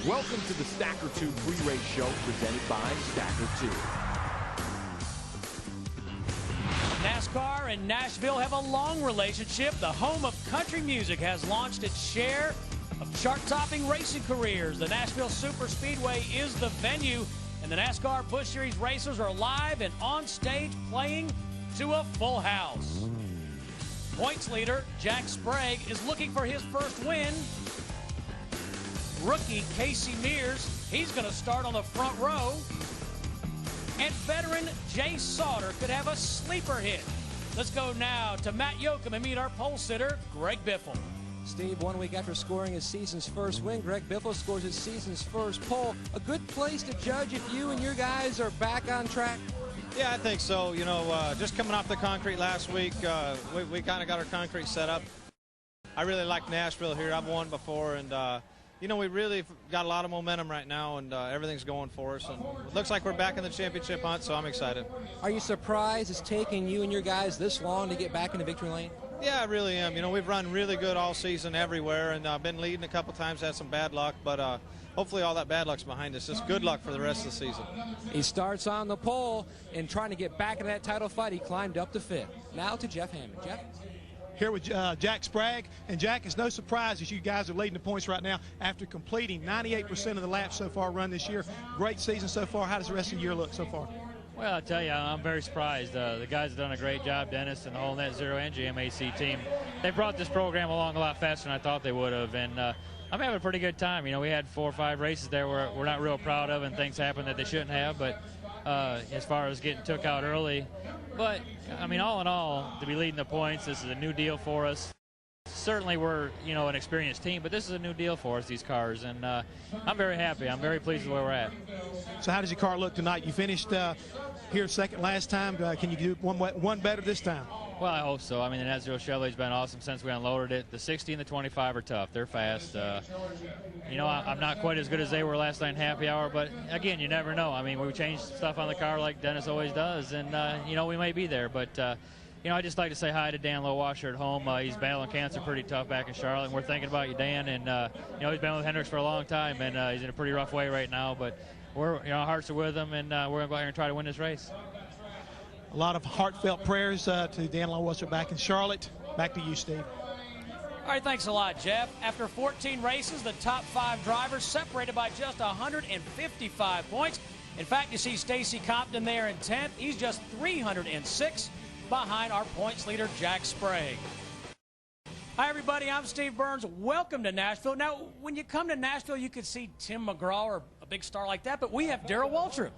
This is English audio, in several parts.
Welcome to the Stacker 2 pre-race show presented by Stacker 2. NASCAR and Nashville have a long relationship. The home of country music has launched its share of chart-topping racing careers. The Nashville Superspeedway is the venue, and the NASCAR Busch Series racers are live and on stage playing to a full house. Points leader Jack Sprague is looking for his first win. Rookie Casey Mears, he's going to start on the front row. And veteran Jay Sauter could have a sleeper hit. Let's go now to Matt Yoakum and meet our pole sitter, Greg Biffle. Steve, 1 week after scoring his season's first win, Greg Biffle scores his season's first pole. A good place to judge if you and your guys are back on track? Yeah, I think so. You know, just coming off the concrete last week, we kind of got our concrete set up. I really like Nashville here. I've won before, and you know, we really got a lot of momentum right now, and everything's going for us. And it looks like we're back in the championship hunt, so I'm excited. Are you surprised it's taking you and your guys this long to get back into victory lane? Yeah, I really am. You know, we've run really good all season everywhere, and been leading a couple times, had some bad luck, but hopefully all that bad luck's behind us. Just good luck for the rest of the season. He starts on the pole and trying to get back in that title fight. He climbed up to fifth. Now to Jeff Hammond. Jeff? Here with Jack Sprague, and Jack, it's no surprise that you guys are leading the points right now after completing 98% of the laps so far run this year. Great season so far. How does the rest of the year look so far? Well, I'll tell you, I'm very surprised. The guys have done a great job, Dennis and the whole Net Zero and GMAC team. They brought this program along a lot faster than I thought they would have, and I'm having a pretty good time. You know, we had 4 or 5 races there where we're not real proud of, and things happened that they shouldn't have, but as far as getting took out early. But, I mean, all in all, to be leading the points, this is a new deal for us. Certainly we're, you know, an experienced team, but this is a new deal for us, these cars, and I'm very happy. I'm very pleased with where we're at. So how does your car look tonight? You finished here second last time. Can you do one better this time? Well, I hope so. I mean, the Net Zero Chevrolet's been awesome since we unloaded it. The 60 and the 25 are tough. They're fast. You know, I'm not quite as good as they were last night in happy hour, but again, you never know. I mean, we change stuff on the car like Dennis always does, and, you know, we may be there. But, you know, I'd just like to say hi to Dan Lowasher at home. He's battling cancer pretty tough back in Charlotte, and we're thinking about you, Dan. And, you know, he's been with Hendricks for a long time, and he's in a pretty rough way right now. But we're, you know, our hearts are with him, and we're going to go out here and try to win this race. A lot of heartfelt prayers to Dan Lowasser back in Charlotte. Back to you, Steve. All right, thanks a lot, Jeff. After 14 races, the top 5 drivers separated by just 155 points. In fact, you see Stacy Compton there in 10th. He's just 306 behind our points leader, Jack Sprague. Hi, everybody. I'm Steve Burns. Welcome to Nashville. Now, when you come to Nashville, you could see Tim McGraw or a big star like that, but we have Darrell Waltrip.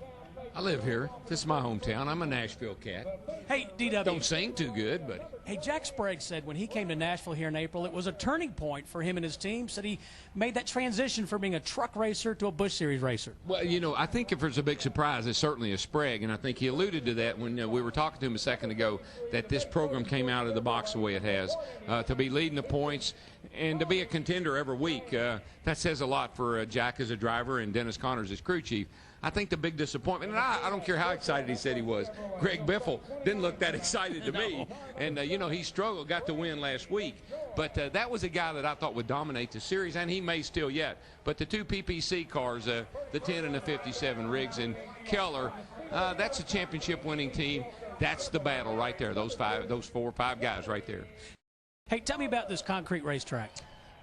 I live here. This is my hometown. I'm a Nashville cat. Hey, DW. Don't sing too good, but... Hey, Jack Sprague said when he came to Nashville here in April, it was a turning point for him and his team. Said he made that transition from being a truck racer to a Busch Series racer. Well, you know, I think if there's a big surprise, it's certainly a Sprague, and I think he alluded to that when we were talking to him a second ago, that this program came out of the box the way it has. To be leading the points and to be a contender every week, that says a lot for Jack as a driver and Dennis Connors as crew chief. I think the big disappointment, and I don't care how excited he said he was, Greg Biffle didn't look that excited to me. And, you know, he struggled, got the win last week. But that was a guy that I thought would dominate the series, and he may still yet. But the 2 PPC cars, the 10 and the 57, Riggs and Keller, that's a championship-winning team. That's the battle right there, those 4 or 5 guys right there. Hey, tell me about this concrete racetrack.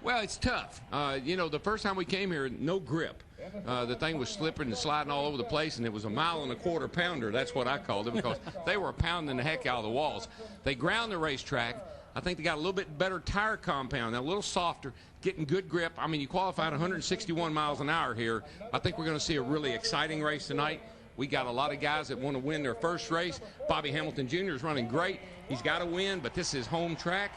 Well, it's tough. You know, the first time we came here, no grip. The thing was slipping and sliding all over the place, and it was a 1.25 pounder. That's what I called it, because they were pounding the heck out of the walls. They ground the racetrack. I think they got a little bit better tire compound, a little softer, getting good grip. I mean, you qualified 161 miles an hour here. I think we're going to see a really exciting race tonight. We got a lot of guys that want to win their first race. Bobby Hamilton Jr. is running great. He's got to win, but this is home track.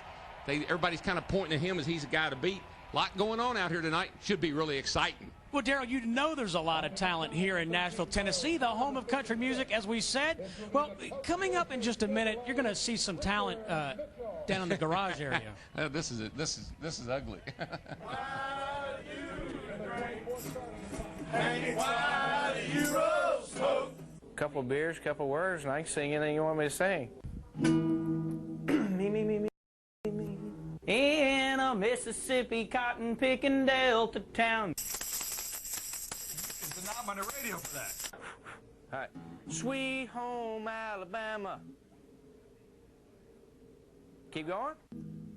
Everybody's kind of pointing to him as he's a guy to beat. A lot going on out here tonight. Should be really exciting. Well, Darrell, you know there's a lot of talent here in Nashville, Tennessee, the home of country music, as we said. Well, coming up in just a minute, you're going to see some talent down in the garage area. This is ugly. Couple beers, couple words, and I can sing anything you want me to sing. Me. In a Mississippi cotton-picking Delta town. now I'm on the radio for that. All right. Sweet home Alabama. Keep going.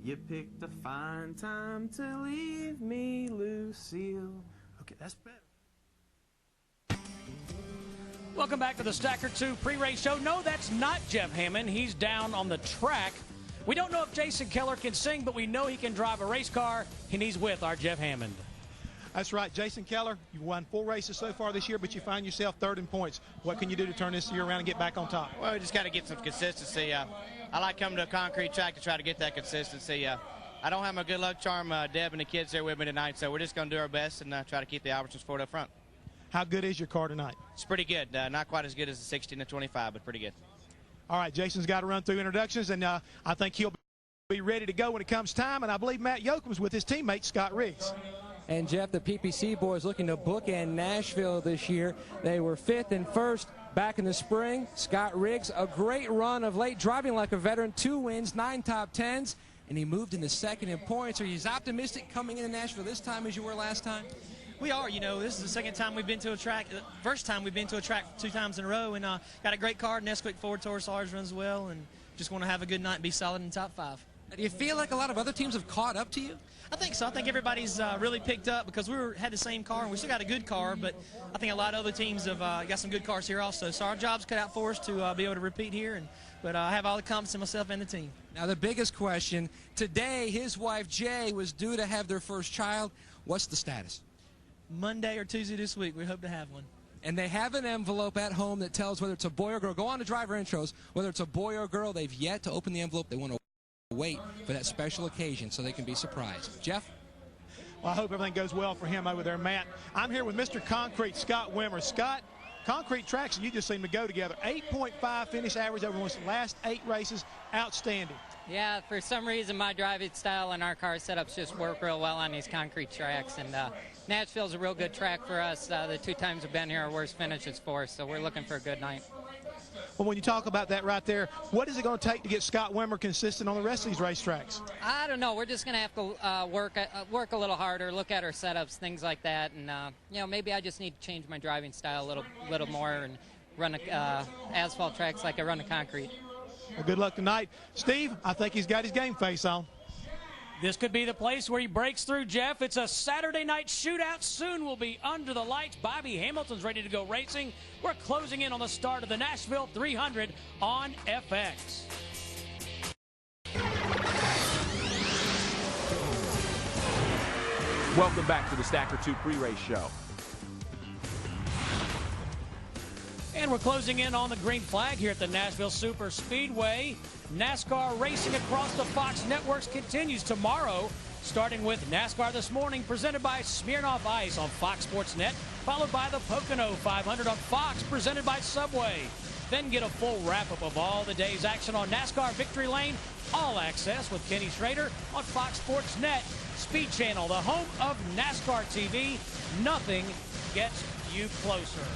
You picked a fine time to leave me, Lucille. Okay, that's better. Welcome back to the Stacker 2 pre-race show. No, that's not Jeff Hammond. He's down on the track. We don't know if Jason Keller can sing, but we know he can drive a race car, and he's with our Jeff Hammond. That's right, Jason Keller. You've won 4 races so far this year, but you find yourself 3rd in points. What can you do to turn this year around and get back on top? Well, we just got to get some consistency. I like coming to a concrete track to try to get that consistency. I don't have my good luck charm, Deb and the kids here with me tonight, so we're just going to do our best and try to keep the opportunities forward up front. How good is your car tonight? It's pretty good. Not quite as good as the 16 to 25, but pretty good. All right, Jason's got to run through introductions, and I think he'll be ready to go when it comes time, and I believe Matt Yoakum's with his teammate Scott Riggs. And Jeff, the PPC boys looking to bookend Nashville this year. They were 5th and 1st back in the spring. Scott Riggs, a great run of late, driving like a veteran, 2 wins, 9 top 10s, and he moved into 2nd in points. Are you as optimistic coming into Nashville this time as you were last time? We are. You know, this is the second time we've been to a track. First time we've been to a track 2 times in a row, and got a great car. Nesquik Ford Taurus ours runs well, and just want to have a good night and be solid in top 5. Do you feel like a lot of other teams have caught up to you? I think so. I think everybody's really picked up because had the same car, and we still got a good car, but I think a lot of other teams have got some good cars here also. So our job's cut out for us to be able to repeat here, but I have all the confidence in myself and the team. Now the biggest question, today his wife Jay was due to have their first child. What's the status? Monday or Tuesday this week, we hope to have one. And they have an envelope at home that tells whether it's a boy or girl. Go on to driver intros. Whether it's a boy or girl, they've yet to open the envelope. They want to wait for that special occasion so they can be surprised. Jeff? Well, I hope everything goes well for him over there, Matt. I'm here with Mr. Concrete, Scott Wimmer. Scott, concrete tracks and you just seem to go together. 8.5 finish average over the last 8 races. Outstanding. Yeah, for some reason my driving style and our car setups just work real well on these concrete tracks. And Nashville's a real good track for us. The 2 times we've been here, our worst finishes for us, so we're looking for a good night. Well, when you talk about that right there, what is it going to take to get Scott Wimmer consistent on the rest of these racetracks? I don't know. We're just going to have to work a little harder, look at our setups, things like that. And, you know, maybe I just need to change my driving style a little more and run asphalt tracks like I run the concrete. Well, good luck tonight. Steve, I think he's got his game face on. This could be the place where he breaks through, Jeff. It's a Saturday night shootout. Soon we'll be under the lights. Bobby Hamilton's ready to go racing. We're closing in on the start of the Nashville 300 on FX. Welcome back to the Stacker 2 pre-race show. And we're closing in on the green flag here at the Nashville Superspeedway. NASCAR racing across the Fox networks continues tomorrow, starting with NASCAR This Morning, presented by Smirnoff Ice on Fox Sports Net, followed by the Pocono 500 on Fox, presented by Subway. Then get a full wrap-up of all the day's action on NASCAR Victory Lane, all access with Kenny Schrader on Fox Sports Net. Speed Channel, the home of NASCAR TV. Nothing gets you closer.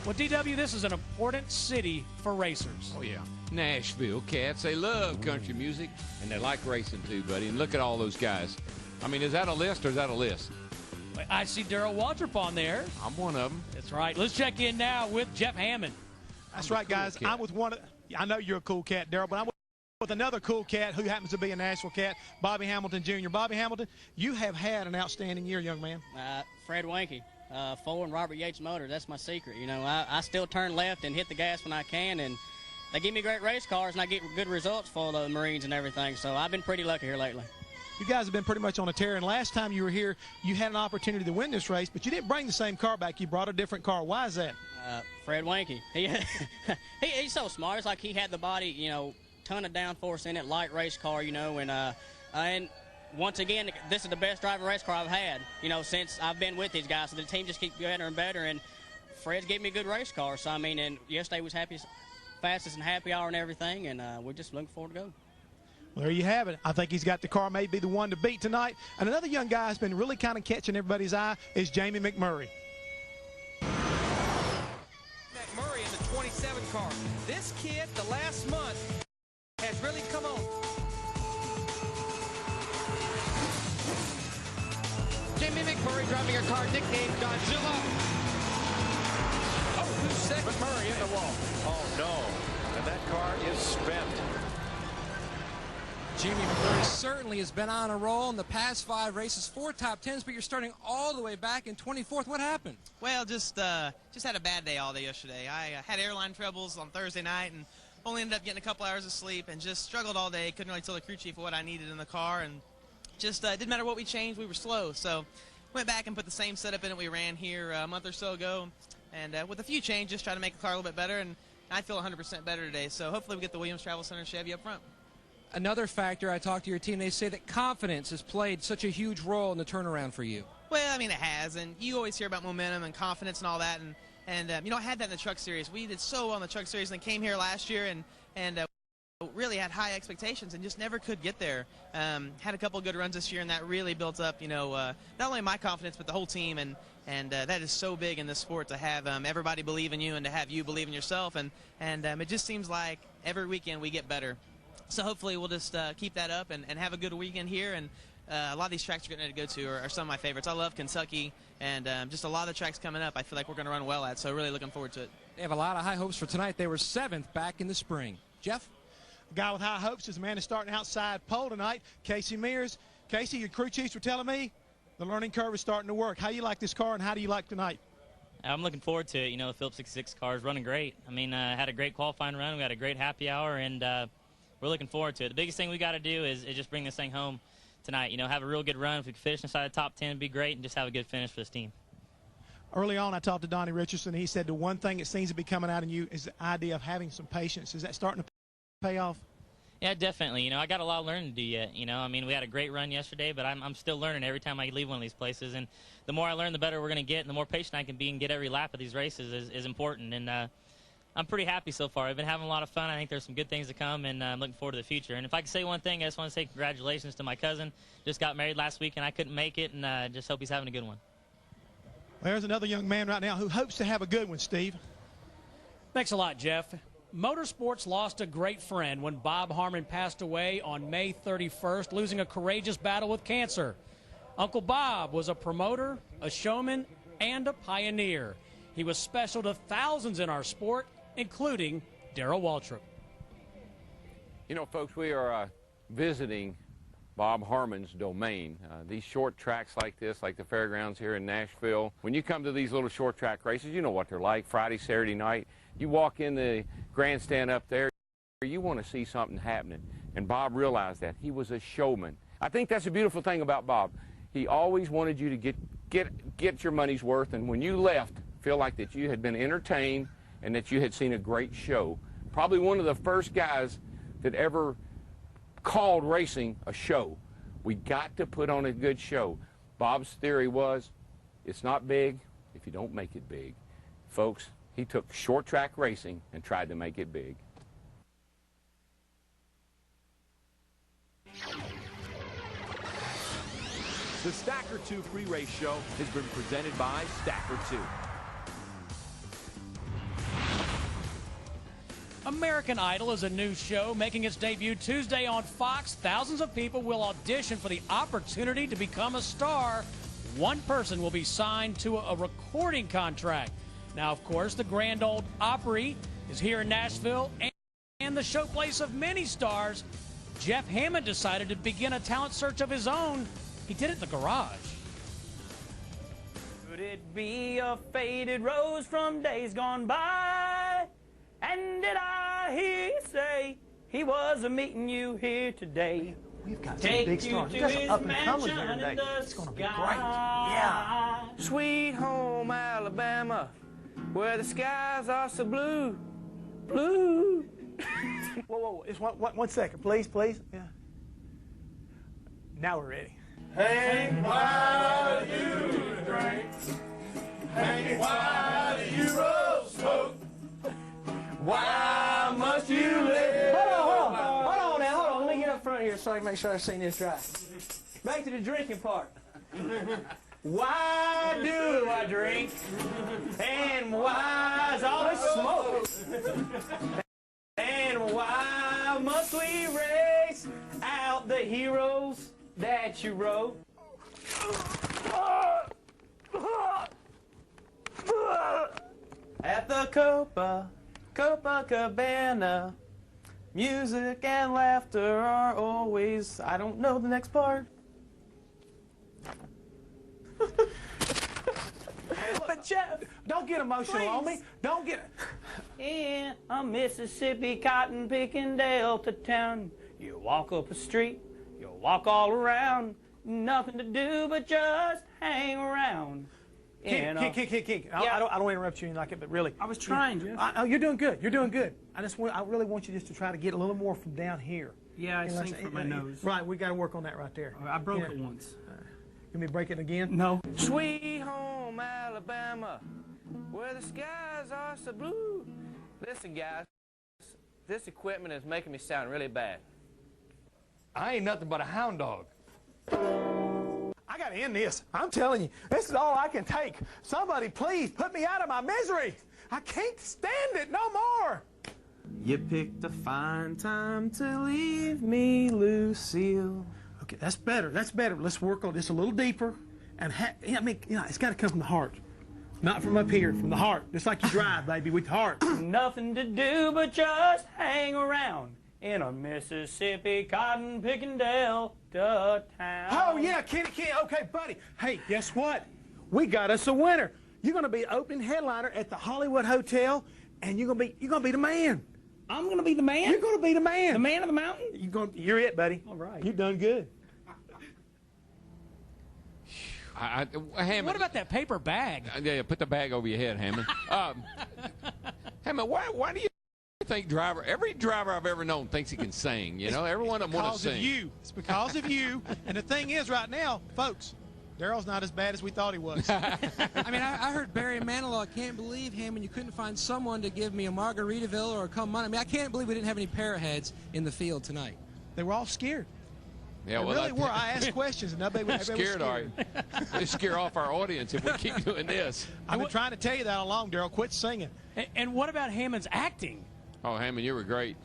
Well, DW, this is an important city for racers. Oh, yeah. Nashville cats, they love country music, and they like racing too, buddy. And look at all those guys. I mean, is that a list or is that a list? I see Darrell Waltrip on there. I'm one of them. That's right. Let's check in now with Jeff Hammond. That's right, guys. I'm with one of – I know you're a cool cat, Darrell, but I'm with another cool cat who happens to be a Nashville cat, Bobby Hamilton Jr. Bobby Hamilton, you have had an outstanding year, young man. Fred Wanke. Ford and Robert Yates motor, that's my secret. You know, I still turn left and hit the gas when I can, and they give me great race cars, and I get good results for the Marines and everything, so I've been pretty lucky here lately. You guys have been pretty much on a tear, and last time you were here, you had an opportunity to win this race, but you didn't bring the same car back. You brought a different car. Why is that? Fred Wanke. He's so smart. It's like he had the body, you know, ton of downforce in it, light race car, you know, and once again, this is the best driving race car I've had, you know, since I've been with these guys. So the team just keeps better and better, and Fred's giving me a good race car. So, I mean, and yesterday was fastest and happy hour and everything, and we're just looking forward to go. Well, there you have it. I think he's got the car, may be the one to beat tonight. And another young guy has been really kind of catching everybody's eye is Jamie McMurray. McMurray in the 27 car. This kid, the last month, has really come on. Jamie McMurray driving a car nicknamed Godzilla. 2-6. But Murray in the wall. Oh, no. And that car is spent. Jimmy McMurray certainly has been on a roll in the past 5 races, 4 top 10s, but you're starting all the way back in 24th. What happened? Well, just had a bad day all day yesterday. I had airline troubles on Thursday night and only ended up getting a couple hours of sleep and just struggled all day. Couldn't really tell the crew chief what I needed in the car, and just didn't matter what we changed, we were slow. So went back and put the same setup in it we ran here a month or so ago, and with a few changes, try to make the car a little bit better, and I feel 100% better today. So hopefully we get the Williams Travel Center Chevy up front. Another factor, I talked to your team, they say that confidence has played such a huge role in the turnaround for you. Well, I mean, it has, and you always hear about momentum and confidence and all that, and you know, I had that in the Truck Series. We did so well in the Truck Series and came here last year and really had high expectations and just never could get there. Had a couple of good runs this year, and that really built up, you know, not only my confidence but the whole team, and that is so big in this sport to have everybody believe in you and to have you believe in yourself, and it just seems like every weekend we get better. So hopefully we'll just keep that up and have a good weekend here. And a lot of these tracks we're getting ready to go to are some of my favorites. I love Kentucky, and just a lot of the tracks coming up I feel like we're going to run well at, so really looking forward to it. They have a lot of high hopes for tonight. They were 7th back in the spring. Jeff? A guy with high hopes is a man who's starting outside pole tonight, Casey Mears. Casey, your crew chiefs were telling me the learning curve is starting to work. How do you like this car, and how do you like tonight? I'm looking forward to it. You know, the Phillips 66 car is running great. I mean, had a great qualifying run. We had a great happy hour, and we're looking forward to it. The biggest thing we got to do is just bring this thing home tonight. You know, have a real good run. If we can finish inside the top 10, it'd be great, and just have a good finish for this team. Early on, I talked to Donnie Richardson. He said the one thing that seems to be coming out in you is the idea of having some patience. Is that starting to pay off? Yeah, definitely. You know, I got a lot of learning to do yet. You know, I mean, we had a great run yesterday, but I'm still learning every time I leave one of these places. And the more I learn, the better we're going to get, and the more patient I can be and get every lap of these races is important. And I'm pretty happy so far. I've been having a lot of fun. I think there's some good things to come, and I'm looking forward to the future. And if I can say one thing, I just want to say congratulations to my cousin. Just got married last week, and I couldn't make it, and just hope he's having a good one. There's another young man right now who hopes to have a good one, Steve. Thanks a lot, Jeff. Motorsports lost a great friend when Bob Harmon passed away on May 31st, losing a courageous battle with cancer. Uncle Bob was a promoter, a showman, and a pioneer. He was special to thousands in our sport, including Darrell Waltrip. You know, folks, we are visiting Bob Harmon's domain. These short tracks like this, like the fairgrounds here in Nashville, when you come to these little short track races, you know what they're like. Friday, Saturday night, you walk in the grandstand up there, you want to see something happening. And Bob realized that. He was a showman. I think that's a beautiful thing about Bob. He always wanted you to get your money's worth, and when you left, feel like that you had been entertained and that you had seen a great show. Probably one of the first guys that ever called racing a show. We got to put on a good show. Bob's theory was, it's not big if you don't make it big. Folks, he took short track racing and tried to make it big. The Stacker 2 pre-race show has been presented by Stacker 2. American Idol is a new show making its debut Tuesday on Fox. Thousands of people will audition for the opportunity to become a star. One person will be signed to a recording contract. Now, of course, the Grand Ole Opry is here in Nashville and the showplace of many stars. Jeff Hammond decided to begin a talent search of his own. He did it in the garage. Could it be a faded rose from days gone by? And did I hear you say he was a-meeting you here today? We've got some big stars. We've got some up-and-comers here today. It's going to be great. Yeah. Sweet home Alabama, where the skies are so blue, blue. Whoa, just one second, please. Yeah. Now we're ready. Hank, why do you drink? Hank, why do you roll smoke? Why must you live? Hold on now. Let me get up front here so I can make sure I've seen this right. Back to the drinking part. Why do I drink? And why is all this smoke? And why must we race out the heroes that you wrote? At the Copacabana. Music and laughter are always... I don't know the next part. But Jeff, don't get emotional on me. Don't get... In a Mississippi cotton picking Delta town, you walk up a street, you walk all around, nothing to do but just hang around. King. Yeah. I don't want to interrupt you like it, but really. I was trying, Jeff. You're doing good. You're doing good. I really want you just to try to get a little more from down here. Yeah, I sing from my nose. Right, we got to work on that right there. I broke it once. You want me to break it again? No. Sweet home Alabama, where the skies are so blue. Listen, guys, this equipment is making me sound really bad. I ain't nothing but a hound dog. I got to end this. I'm telling you, this is all I can take. Somebody please put me out of my misery. I can't stand it no more. You picked a fine time to leave me, Lucille. Okay, that's better. That's better. Let's work on this a little deeper. And it's got to come from the heart. Not from up here, from the heart. Just like you drive, baby, with the heart. Nothing to do but just hang around in a Mississippi cotton picking Delta town. Oh, yeah, Kenny. Okay, buddy. Hey, guess what? We got us a winner. You're going to be opening headliner at the Hollywood Hotel, and you're going to be the man. I'm going to be the man? You're going to be the man. The man of the mountain? You're it, buddy. All right. You've done good. Hammond, what about that paper bag? Yeah, put the bag over your head, Hammond. Hammond, why do you think every driver I've ever known tme's he can sing? You know, every one of them want to sing. It's because of you. And the thing is, right now, folks, Daryl's not as bad as we thought he was. I mean, I heard Barry Manilow. I can't believe, Hammond, you couldn't find someone to give me a Margaritaville or a come on. I mean, I can't believe we didn't have any parrotheads in the field tonight. They were all scared. Yeah, they really were. I asked questions, and nobody was scared. All right. They scare off our audience if we keep doing this. I've been trying to tell you that all along, Daryl. Quit singing. And what about Hammond's acting? Oh, Hammond, you were great.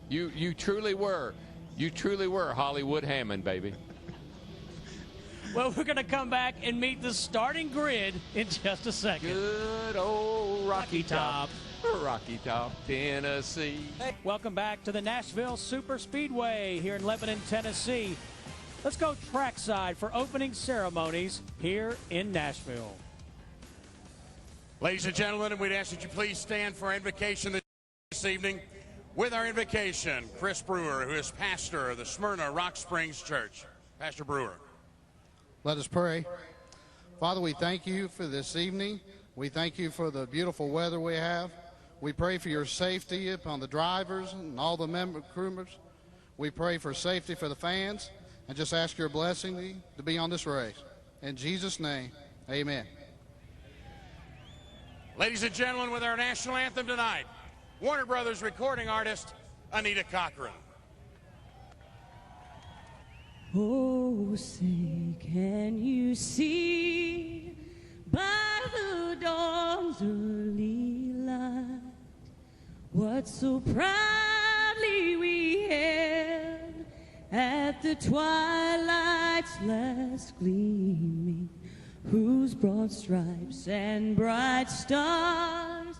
You truly were. You truly were Hollywood Hammond, baby. Well, we're going to come back and meet the starting grid in just a second. Good old Rocky Top. Rocky Top, Tennessee. Hey, welcome back to the Nashville Superspeedway here in Lebanon, Tennessee. Let's go trackside for opening ceremonies here in Nashville. Ladies and gentlemen, we'd ask that you please stand for our invocation this evening. With our invocation, Chris Brewer, who is pastor of the Smyrna Rock Springs Church. Pastor Brewer. Let us pray. Father, we thank you for this evening. We thank you for the beautiful weather we have. We pray for your safety upon the drivers and all the crew members. We pray for safety for the fans and just ask your blessing to be on this race. In Jesus' name, amen. Ladies and gentlemen, with our national anthem tonight, Warner Brothers recording artist, Anita Cochran. Oh, say, can you see by the dawn's early light what so proudly we hailed at the twilight's last gleaming, whose broad stripes and bright stars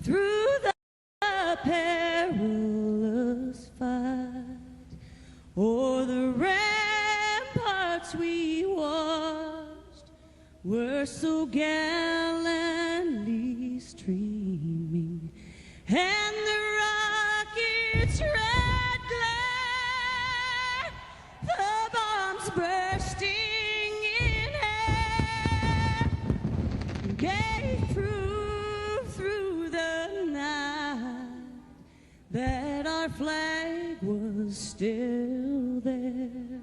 through the perilous fight o'er the ramparts we watched were so gallantly streaming, and the rockets' red glare, the bombs bursting in air, gave through the night that our flag was still there.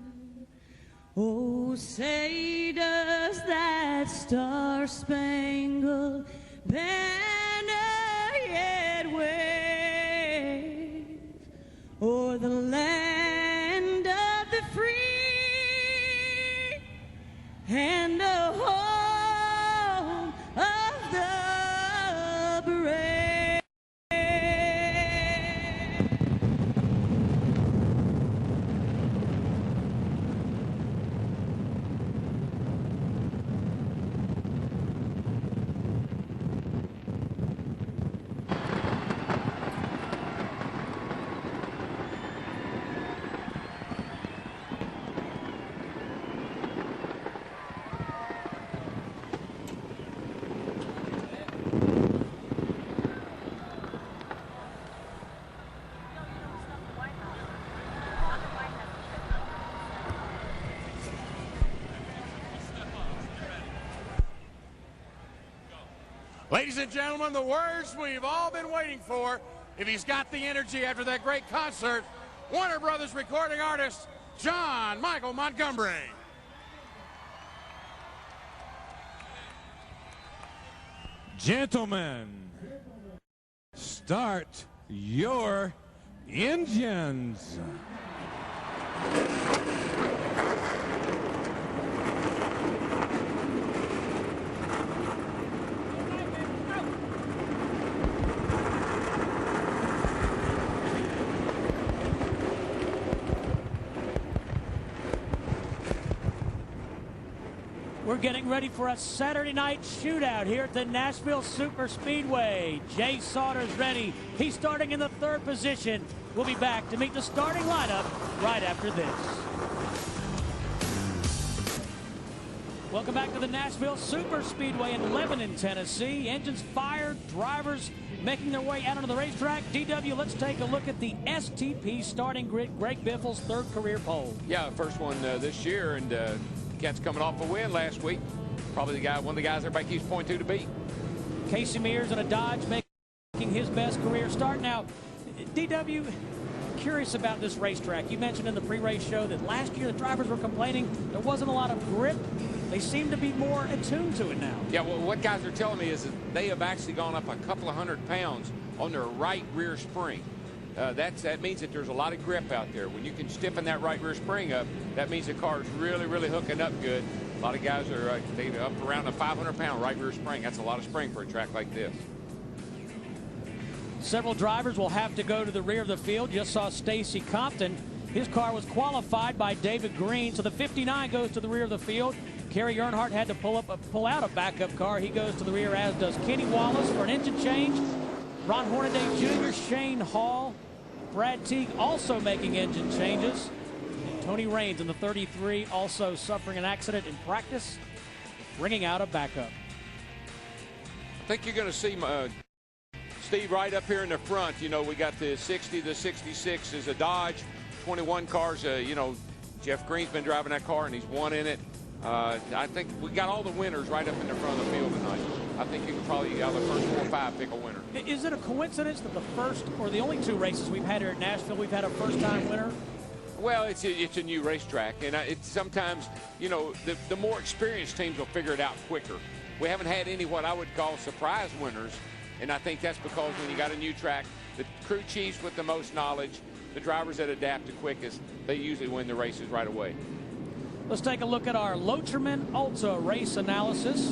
Oh, say does that star-spangled banner yet wave o'er the land of the free and the home of the brave? Ladies and gentlemen, the words we've all been waiting for. If he's got the energy after that great concert, Warner Brothers recording artist, John Michael Montgomery. Gentlemen, start your engines. We're getting ready for a Saturday night shootout here at the Nashville Superspeedway. Jay Sauter's ready. He's starting in the 3rd position. We'll be back to meet the starting lineup right after this. Welcome back to the Nashville Superspeedway in Lebanon, Tennessee. Engines fired, drivers making their way out onto the racetrack. DW, let's take a look at the STP starting grid. Greg Biffle's 3rd career pole. Yeah, first one this year, and Cat's coming off a win last week. Probably one of the guys everybody keeps pointing to beat. Casey Mears in a Dodge making his best career start. Now, DW, curious about this racetrack. You mentioned in the pre-race show that last year the drivers were complaining there wasn't a lot of grip. They seem to be more attuned to it now. Yeah, well, what guys are telling me is that they have actually gone up a couple of 100 pounds on their right rear spring. That means that there's a lot of grip out there. When you can stiffen that right rear spring up, that means the car is really, really hooking up good. A lot of guys are they up around a 500-pound right rear spring. That's a lot of spring for a track like this. Several drivers will have to go to the rear of the field. Just saw Stacy Compton. His car was qualified by David Green, so the 59 goes to the rear of the field. Kerry Earnhardt had to pull out a backup car. He goes to the rear, as does Kenny Wallace for an engine change. Ron Hornaday Jr., Shane Hall, Brad Teague also making engine changes. And Tony Raines in the 33 also suffering an accident in practice, bringing out a backup. I think you're going to see Steve right up here in the front. You know, we got the 60, the 66 is a Dodge. 21 cars, you know, Jeff Green's been driving that car and he's won in it. I think we got all the winners right up in the front of the field tonight. I think you can probably, out of the first 4 or 5, pick a winner. Is it a coincidence that the first or the only 2 races we've had here at Nashville, we've had a first-time winner? Well, it's a new racetrack, and it's sometimes, you know, the more experienced teams will figure it out quicker. We haven't had any what I would call surprise winners, and I think that's because when you got a new track, the crew chiefs with the most knowledge, the drivers that adapt the quickest, they usually win the races right away. Let's take a look at our Locherman Ultra race analysis.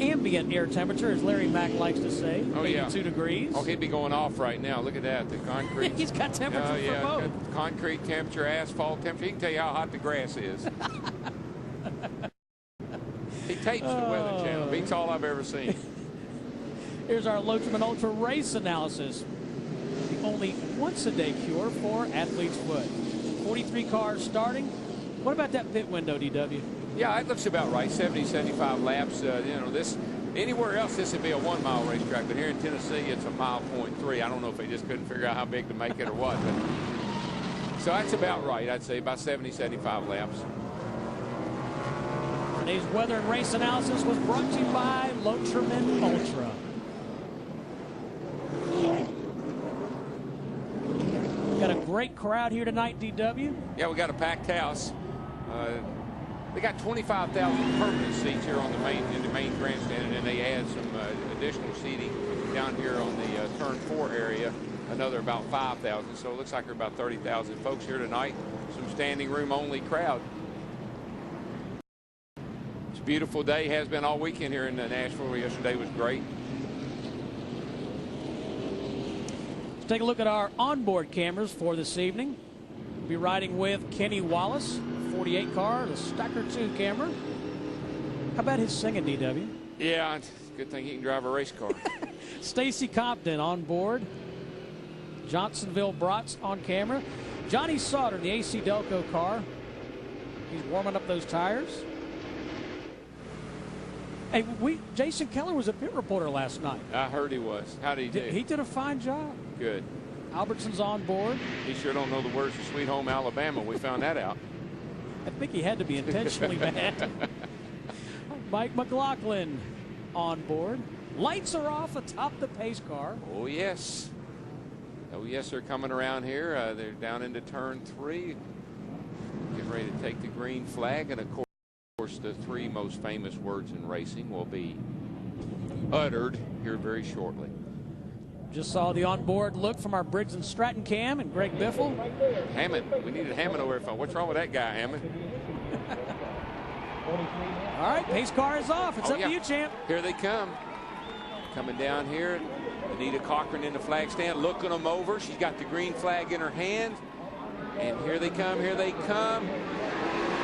Ambient air temperature, as Larry Mack likes to say, 82 degrees. Oh, he'd be going off right now. Look at that, the concrete. He's got temperature for both. Got concrete temperature, asphalt temperature. He can tell you how hot the grass is. He tapes the Weather Channel. Beats all I've ever seen. Here's our Locherman Ultra race analysis. The only once-a-day cure for athlete's foot. 43 cars starting. What about that pit window, DW? Yeah, it looks about right. 70, 75 laps. You know, this anywhere else this would be a 1-mile racetrack, but here in Tennessee it's a 1.3. I don't know if they just couldn't figure out how big to make it or what. But, so that's about right. I'd say about 70, 75 laps. Today's weather and race analysis was brought to you by Locherman Ultra. Got a great crowd here tonight, DW. Yeah, we got a packed house. They got 25,000 permanent seats here on the main grandstand, and then they add some additional seating down here on the turn 4 area, another about 5,000. So it looks like there are about 30,000 folks here tonight. Some standing room only crowd. It's a beautiful day, has been all weekend here in Nashville. Yesterday was great. Let's take a look at our onboard cameras for this evening. We'll be riding with Kenny Wallace, 48 car, the Stacker 2 camera. How about his singing, DW? Yeah, it's a good thing he can drive a race car. Stacy Compton on board. Johnsonville Bratz on camera. Johnny Sauter, the AC Delco car. He's warming up those tires. Hey, Jason Keller was a pit reporter last night. I heard he was. How did he do? He did a fine job. Good. Albertson's on board. He sure don't know the words to Sweet Home Alabama. We found that out. I think he had to be intentionally mad. Mike McLaughlin on board. Lights are off atop the pace car. Oh, yes. Oh, yes, they're coming around here. They're down into turn 3. Getting ready to take the green flag. And, of course, the 3 most famous words in racing will be uttered here very shortly. Just saw the onboard look from our Briggs and Stratton cam and Greg Biffle. Hammond. We needed Hammond over here. What's wrong with that guy, Hammond? All right, pace car is off. It's up to you, champ. Here they come. Coming down here. Anita Cochran in the flag stand, looking them over. She's got the green flag in her hand. And here they come. Here they come.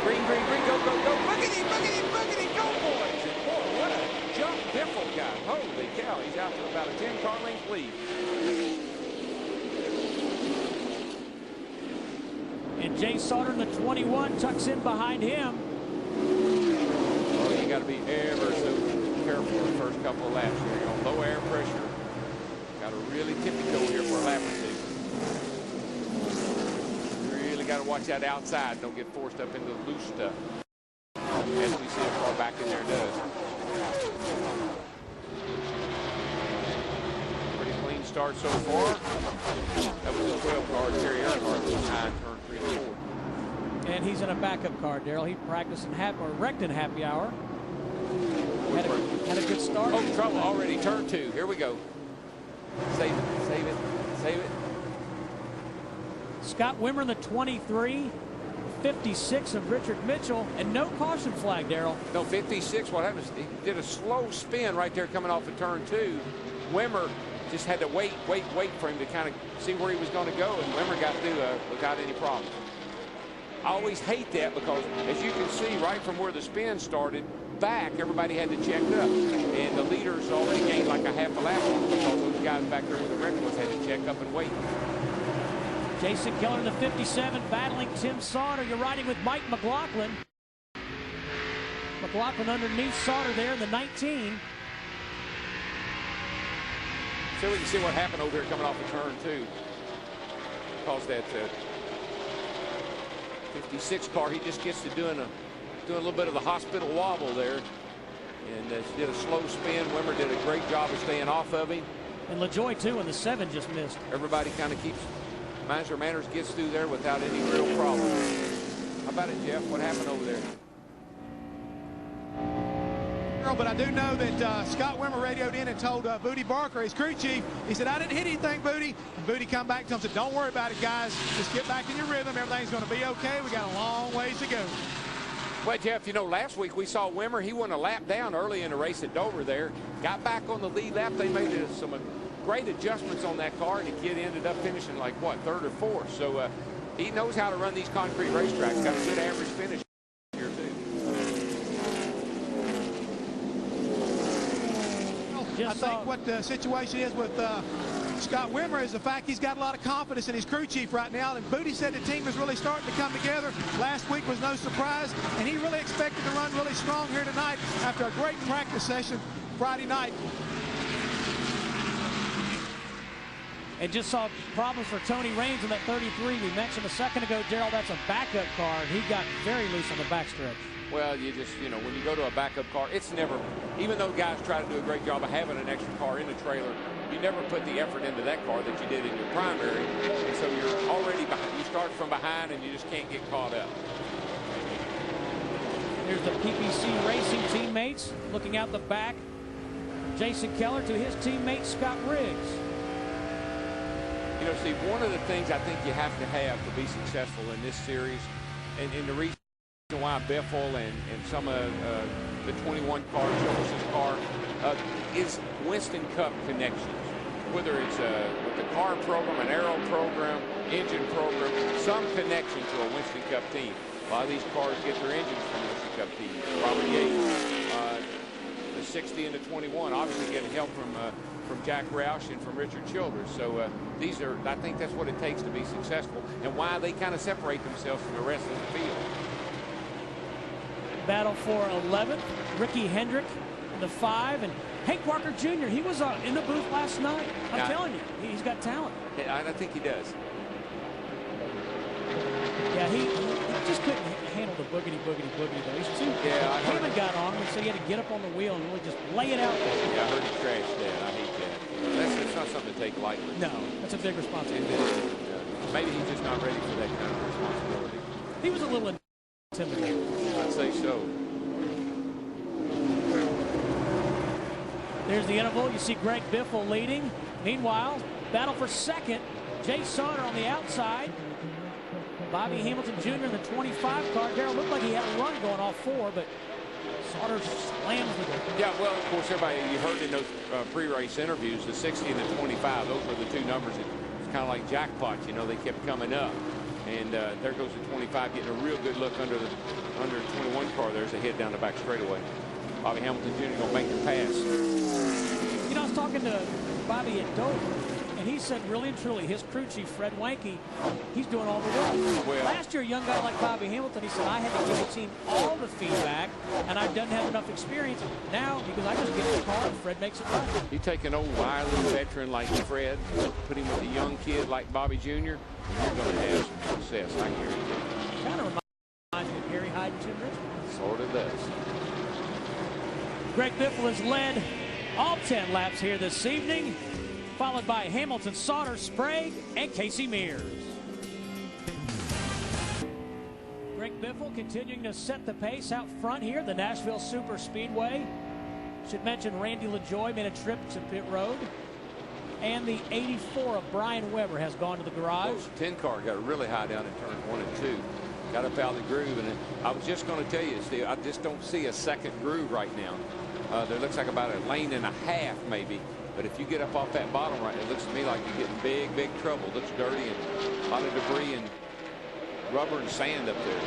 Green, green, green. Go, go, go. Boogity, boogity, boogity. Go, boys. And boy, what a jump Biffle got. Holy cow. He's out to about a 10-car length lead. And Jay Sauter in the 21 tucks in behind him. Oh, you got to be ever so careful the first couple of laps here. You're on low air pressure. Got to really tippy-toe here for a lap or two. Really got to watch that outside. Don't get forced up into the loose stuff. As we see how far back in there does. Pretty clean start so far. That was a 12-car Terry Earnhardt behind turn 3 and 4. And he's in a backup car, Darrell. He practiced in Recton happy hour. Had a good start. Oh, trouble already. Turn 2. Here we go. Save it, save it, save it. Scott Wimmer in the 23. 56 of Richard Mitchell. And no caution flag, Darrell. No, 56. What happened? He did a slow spin right there coming off of turn 2. Wimmer just had to wait for him to kind of see where he was going to go. And Wimmer got through without any problem. I always hate that because, as you can see, right from where the spin started, back, everybody had to check up. And the leaders already gained like a half a lap because those guys back there with the regulars had to check up and wait. Jason Keller in the 57 battling Tim Sauter. You're riding with Mike McLaughlin. McLaughlin underneath Sauter there in the 19. So we can see what happened over here coming off of turn 2. Because that 56 car, he just gets to doing a little bit of the hospital wobble there. And she did a slow spin. Wimmer did a great job of staying off of him. And LaJoy, too, in the 7 just missed. Everybody kind of minds their manners, gets through there without any real problem. How about it, Jeff? What happened over there? But I do know that Scott Wimmer radioed in and told Booty Barker, his crew chief, he said, I didn't hit anything, Booty. And Booty come back to him and said, don't worry about it, guys. Just get back in your rhythm. Everything's going to be okay. We got a long ways to go. Well, Jeff, you know, last week we saw Wimmer. He went a lap down early in the race at Dover there. Got back on the lead lap. They made some great adjustments on that car, and the kid ended up finishing like, what, 3rd or 4th. So he knows how to run these concrete racetracks. Got a good average finish here, too. I think what the situation is with Scott Wimmer is the fact he's got a lot of confidence in his crew chief right now. And Booty said the team is really starting to come together. Last week was no surprise, and he really expected to run really strong here tonight after a great practice session Friday night. And just saw problems for Tony Raines in that 33. We mentioned a second ago, Darrell, that's a backup car. He got very loose on the backstretch. Well, you just, you know, when you go to a backup car, it's never, even though guys try to do a great job of having an extra car in the trailer, you never put the effort into that car that you did in your primary. And so you're already behind. You start from behind and you just can't get caught up. Here's the PPC Racing teammates looking out the back. Jason Keller to his teammate Scott Riggs. You know, Steve, one of the things I think you have to be successful in this series, and the reason why Biffle and some of the 21 car, Jones's car, is Winston Cup connections. Whether it's with the car program, an aero program, engine program, some connection to a Winston Cup team. A lot of these cars get their engines from Winston Cup teams. Robert Yates, the 60 and the 21, obviously getting help from Jack Roush and from Richard Childress. So these are, I think that's what it takes to be successful and why they kind of separate themselves from the rest of the field. Battle for 11th, Ricky Hendrick in the 5, and Hank Walker Jr., he was in the booth last night. I'm telling you, he's got talent. I think he does. Yeah, he just couldn't handle the boogity, though. He's too. Yeah, I heard Hammond got on him, and so he had to get up on the wheel and really just lay it out there. Yeah, I heard he crashed that. I hate that. That's not something to take lightly. No, that's a big responsibility. Maybe he's just not ready for that kind of responsibility. He was a little intimidated. I'd say so. There's the interval. You see Greg Biffle leading. Meanwhile, battle for second. Jay Sauter on the outside. Bobby Hamilton Jr. in the 25 car. Darrell looked like he had a run going all four, but Sauter slams the door. Yeah, well, of course, everybody, you heard in those pre-race interviews, the 60 and the 25, those were the two numbers. It's kind of like jackpots, you know, they kept coming up. And there goes the 25, getting a real good look under the 21 car. There's a hit down the back straightaway. Bobby Hamilton Jr. going to make the pass. You know, I was talking to Bobby at Dover, and he said really and truly his crew chief, Fred Wanke, he's doing all the work. Well, last year, a young guy like Bobby Hamilton, he said, I had to give the team all the feedback, and I didn't have enough experience. Now, because I just get in the car, and Fred makes it run. You take an old wily veteran like Fred, put him with a young kid like Bobby Jr., and you're going to have some success. I guarantee you. Kind of reminds me of Harry Hyde and Jim Richmond. Sort of does. Greg Biffle has led all 10 laps here this evening, followed by Hamilton, Sauter, Sprague, and Casey Mears. Greg Biffle continuing to set the pace out front here, the Nashville Superspeedway. Should mention Randy LaJoie made a trip to pit road. And the 84 of Brian Weber has gone to the garage. 10 car got really high down in turns 1 and 2. Got up out of the groove, and I was just going to tell you, Steve, I just don't see a second groove right now. There looks like about a lane and a half, maybe. But if you get up off that bottom right, it looks to me like you're getting big trouble. It looks dirty and a lot of debris and rubber and sand up there.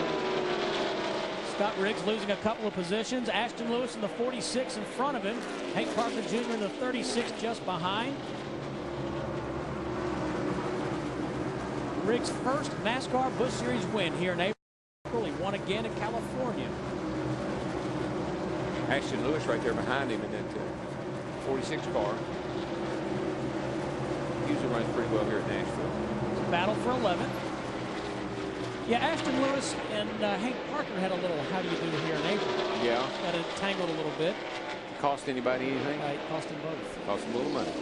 Scott Riggs losing a couple of positions. Ashton Lewis in the 46 in front of him. Hank Parker Jr. in the 36 just behind. Riggs' first NASCAR Busch Series win here in April. He won again in California. Ashton Lewis right there behind him in that 46 car. Usually runs pretty well here at Nashville. Battle for 11th. Yeah, Ashton Lewis and Hank Parker had a little how do you do here in April. Yeah. Got it tangled a little bit. Cost anybody anything? It cost them both. Cost them a little money.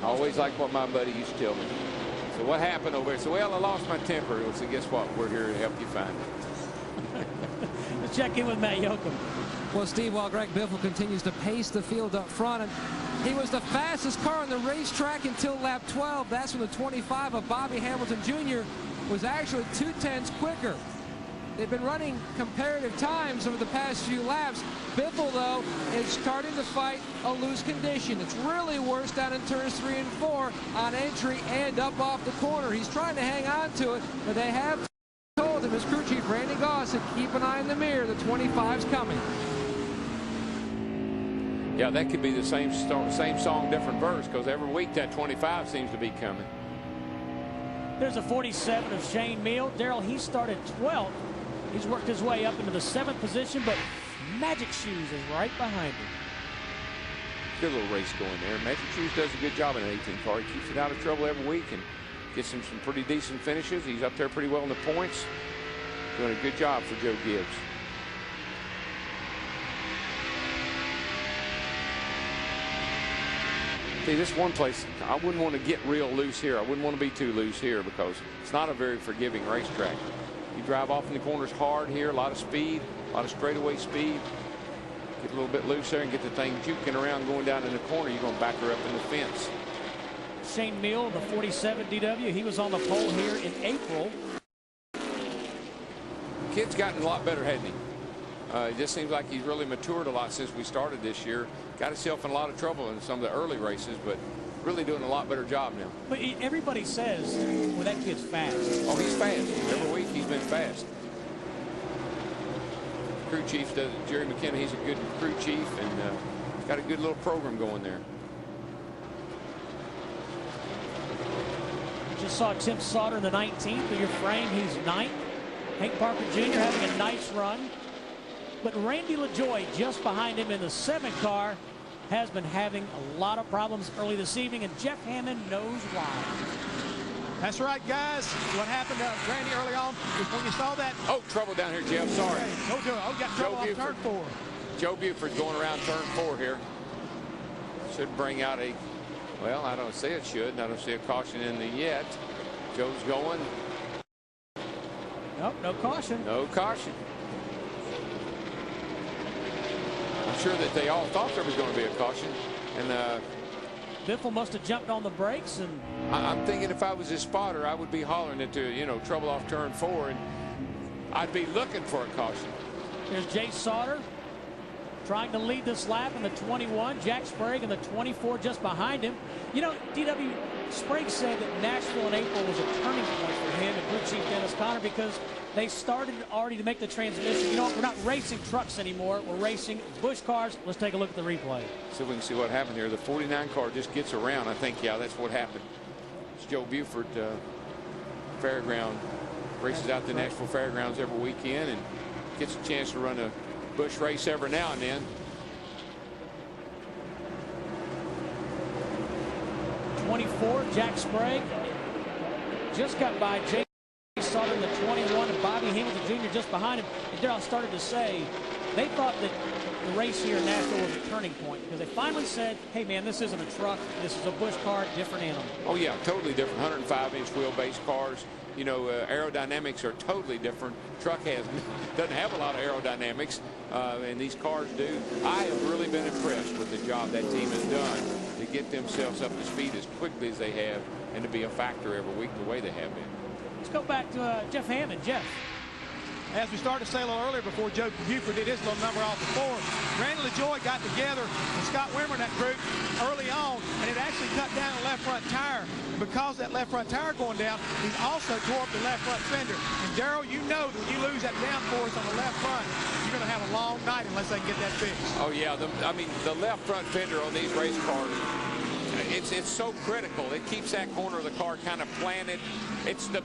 I always like what my buddy used to tell me. So what happened over there? So, well, I lost my temper. So guess what? We're here to help you find it. Let's check in with Matt Yoakum. Well, Steve, while Greg Biffle continues to pace the field up front, and he was the fastest car on the racetrack until lap 12. That's when the 25 of Bobby Hamilton Jr. was actually 2/10 quicker. They've been running comparative times over the past few laps. Biffle, though, is starting to fight a loose condition. It's really worse down in turns 3 and 4 on entry and up off the corner. He's trying to hang on to it, but they have told him, his crew chief Randy Goss, said, keep an eye in the mirror. The 25's coming. Yeah, that could be the same song, different verse, because every week that 25 seems to be coming. There's a 47 of Shane Meal. Darrell, he started 12th. He's worked his way up into the 7th position, but Magic Shoes is right behind him. Good little race going there. Magic Shoes does a good job in an 18 car. He keeps it out of trouble every week and gets him some pretty decent finishes. He's up there pretty well in the points. Doing a good job for Joe Gibbs. See, this one place, I wouldn't want to get real loose here. I wouldn't want to be too loose here because it's not a very forgiving racetrack. You drive off in the corners hard here, a lot of speed, a lot of straightaway speed. Get a little bit loose there and get the thing juking around going down in the corner. You're going to back her up in the fence. Shane Meal, the 47 DW, he was on the pole here in April. Kid's gotten a lot better, hasn't he? It just seems like he's really matured a lot since we started this year. Got himself in a lot of trouble in some of the early races, but really doing a lot better job now. But everybody says, well, that kid's fast. Oh, he's fast. Every week he's been fast. Crew chief does, Jerry McKenna, he's a good crew chief, and he's got a good little program going there. Just saw Tim Sauter in the 19th of your frame. He's 9th. Hank Parker Jr. having a nice run. But Randy LaJoie just behind him in the 7 car has been having a lot of problems early this evening, and Jeff Hammond knows why. That's right, guys. What happened to Randy early on is when you saw that. Oh, trouble down here, Jeff. Sorry. Okay, don't do it. Oh, got trouble off turn 4. Joe Buford's going around turn 4 here. Should bring out a, well, I don't see it should. I don't see a caution in there yet. Joe's going. Nope, no caution. No caution. I'm sure that they all thought there was going to be a caution. And Biffle must have jumped on the brakes. And I'm thinking if I was a spotter, I would be hollering it to, you know, trouble off turn 4. And I'd be looking for a caution. Here's Jay Sauter trying to lead this lap in the 21. Jack Sprague in the 24 just behind him. You know, DW, Sprague said that Nashville in April was a turning point for him and crew chief Dennis Conner because they started already to make the transmission. You know what? We're not racing trucks anymore. We're racing Busch cars. Let's take a look at the replay. So we can see what happened here. The 49 car just gets around. I think, yeah, that's what happened. It's Joe Buford, fairground, races out the Nashville Fairgrounds every weekend and gets a chance to run a Busch race every now and then. 24, Jack Sprague just got by Jay Sauter in the 21 and Bobby Hamilton Jr. just behind him. And Darrell started to say they thought that the race here in Nashville was a turning point because they finally said, hey man, this isn't a truck, this is a Busch car, different animal. Oh yeah, totally different. 105-inch wheelbase cars. You know, aerodynamics are totally different. Truck doesn't have a lot of aerodynamics, and these cars do. I have really been impressed with the job that team has done to get themselves up to speed as quickly as they have and to be a factor every week the way they have been. Let's go back to Jeff Hammond. Jeff. As we started to say a little earlier before Joe Buford did his little number off the floor, Randy LaJoie got together with Scott Wimmer in that group early on, and it actually cut down the left front tire. And because that left front tire going down, he's also tore up the left front fender. And Darrell, you know that when you lose that downforce on the left front, you're going to have a long night unless they can get that fixed. Oh yeah, I mean the left front fender on these race cars, it's so critical. It keeps that corner of the car kind of planted. It's the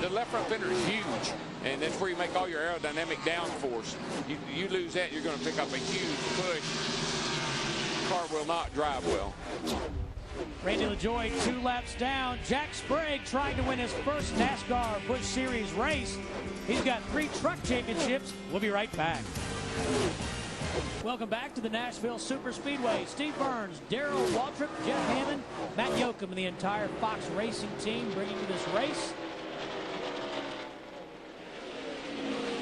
left front fender is huge, and that's where you make all your aerodynamic downforce. You lose that, you're going to pick up a huge push. The car will not drive well. Randy LaJoie 2 laps down. Jack Sprague trying to win his first NASCAR Busch Series race. He's got 3 truck championships. We'll be right back. Welcome back to the Nashville Superspeedway. Steve Burns, Darrell Waltrip, Jeff Hammond, Matt Yoakum, and the entire Fox Racing team bringing you this race.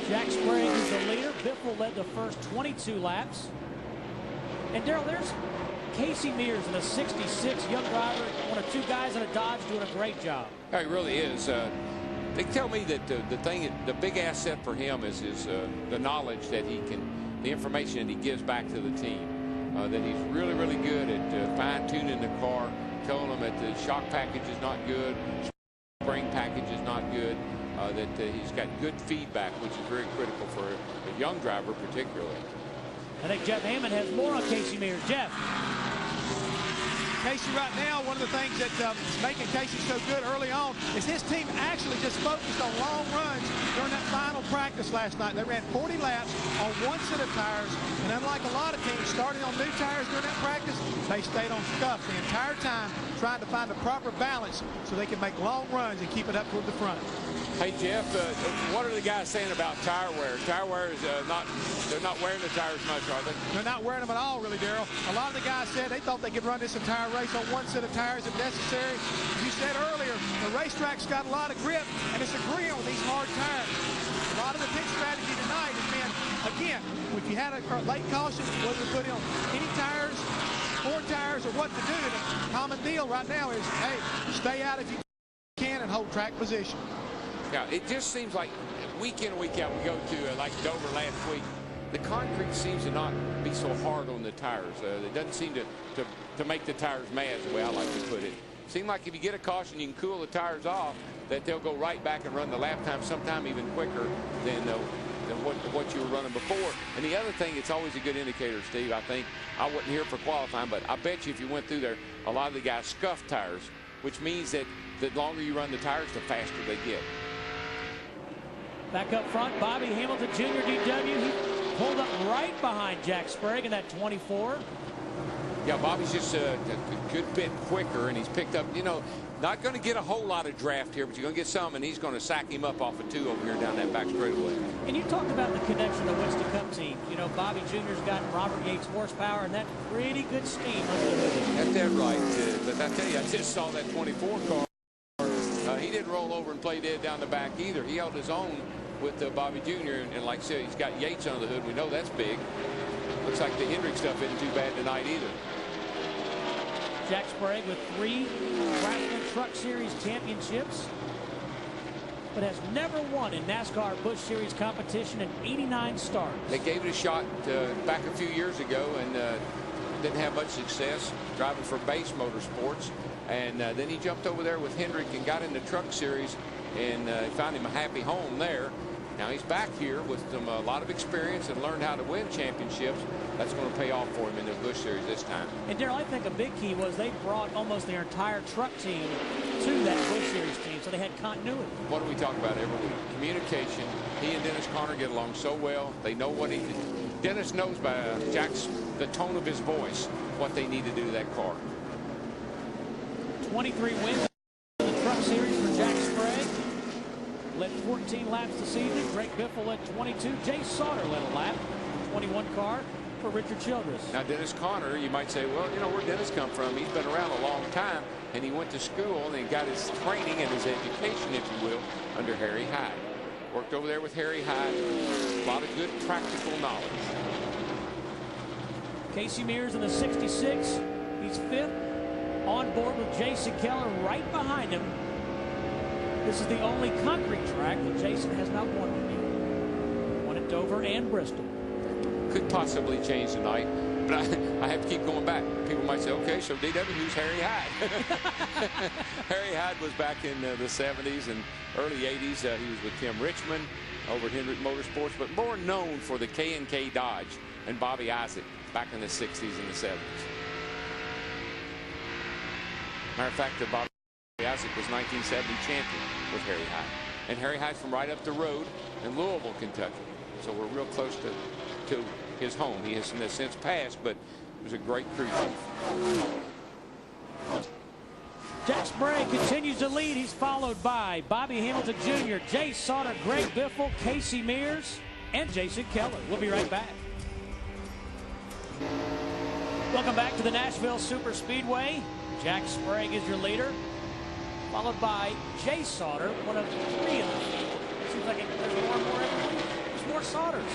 Jack Sprague is the leader. Biffle led the first 22 laps. And Darrell, there's Casey Mears in a 66, young driver, one of 2 guys in a Dodge doing a great job. Yeah, he really is. They tell me that the big asset for him is the knowledge that he can, the information that he gives back to the team. That he's really, really good at fine-tuning the car, telling them that the shock package is not good, spring package is not good. That he's got good feedback, which is very critical for a young driver particularly. I think Jeff Hammond has more on Casey Mears. Jeff. Casey right now, one of the things that's making Casey so good early on is his team actually just focused on long runs during that final practice last night. They ran 40 laps on 1 set of tires, and unlike a lot of teams starting on new tires during that practice, they stayed on scuffs the entire time trying to find the proper balance so they can make long runs and keep it up toward the front. Hey, Jeff, what are the guys saying about tire wear? Tire wear is they're not wearing the tires much, are they? They're not wearing them at all, really, Darrell. A lot of the guys said they thought they could run this entire race on 1 set of tires if necessary. As you said earlier, the racetrack's got a lot of grip, and it's agreeing with these hard tires. A lot of the pit strategy tonight has been, again, if you had a late caution, whether to put in any tires, 4 tires, or what to do. The common deal right now is, hey, stay out if you can and hold track position. Yeah, it just seems like week in, week out, we go to like Dover last week. The concrete seems to not be so hard on the tires. It doesn't seem to make the tires mad, the way I like to put it. Seems like if you get a caution, you can cool the tires off, that they'll go right back and run the lap time, sometime even quicker than what you were running before. And the other thing, it's always a good indicator, Steve. I think I wasn't here for qualifying, but I bet you if you went through there, a lot of the guys scuff tires, which means that the longer you run the tires, the faster they get. Back up front, Bobby Hamilton Jr. DW. He pulled up right behind Jack Sprague in that 24. Yeah, Bobby's just a good bit quicker, and he's picked up, you know, Not going to get a whole lot of draft here, but you're going to get some, and he's going to sack him up off of 2 over here down that back straightaway. And you talked about the connection of Winston Cup team. You know, Bobby Jr.'s got Robert Yates horsepower, and that's pretty good steam under the hood. That's that right. But I tell you, I just saw that 24 car. He didn't roll over and play dead down the back either. He held his own with Bobby Jr. And like I said, he's got Yates under the hood. We know that's big. Looks like the Hendrick stuff isn't too bad tonight either. Jack Sprague with 3 Craftsman Truck Series championships, but has never won in NASCAR Busch Series competition in 89 starts. They gave it a shot back a few years ago and didn't have much success driving for Base Motorsports. And then he jumped over there with Hendrick and got in the Truck Series, and found him a happy home there. Now he's back here with a lot of experience and learned how to win championships. That's going to pay off for him in the Busch Series this time. And Darrell, I think a big key was they brought almost their entire truck team to that Busch Series team, so they had continuity. What do we talk about every week? Communication. He and Dennis Conner get along so well. They know what he did. Dennis knows by the tone of his voice what they need to do to that car. 23 wins in the Truck Series for Jack Sprague. Led 14 laps this evening. Greg Biffle led 22. Jay Sauter led a lap. 21 car for Richard Childress. Now Dennis Conner, you might say, well, you know where Dennis come from. He's been around a long time, and he went to school and he got his training and his education, if you will, under Harry Hyde. Worked over there with Harry Hyde. A lot of good practical knowledge. Casey Mears in the 66. He's 5th. On board with Jason Keller right behind him. This is the only concrete track that Jason has not won on yet. Won at Dover and Bristol. Could possibly change tonight, but I have to keep going back. People might say, okay, so DW, who's Harry Hyde? Harry Hyde was back in the 70s and early 80s. He was with Tim Richmond over at Hendrick Motorsports, but more known for the K&K Dodge and Bobby Isaac back in the 60s and the 70s. Matter of fact, Bobby Isaac was 1970 champion with Harry Hyde. And Harry Hyde's from right up the road in Louisville, Kentucky. So we're real close to his home. He has since passed, but it was a great crew chief. Jack Sprague continues to lead. He's followed by Bobby Hamilton Jr., Jay Sauter, Greg Biffle, Casey Mears, and Jason Keller. We'll be right back. Welcome back to the Nashville Superspeedway. Jack Sprague is your leader, followed by Jay Sauter, one of 3 in the field. Seems like there's more and more every week. There's more Sauters.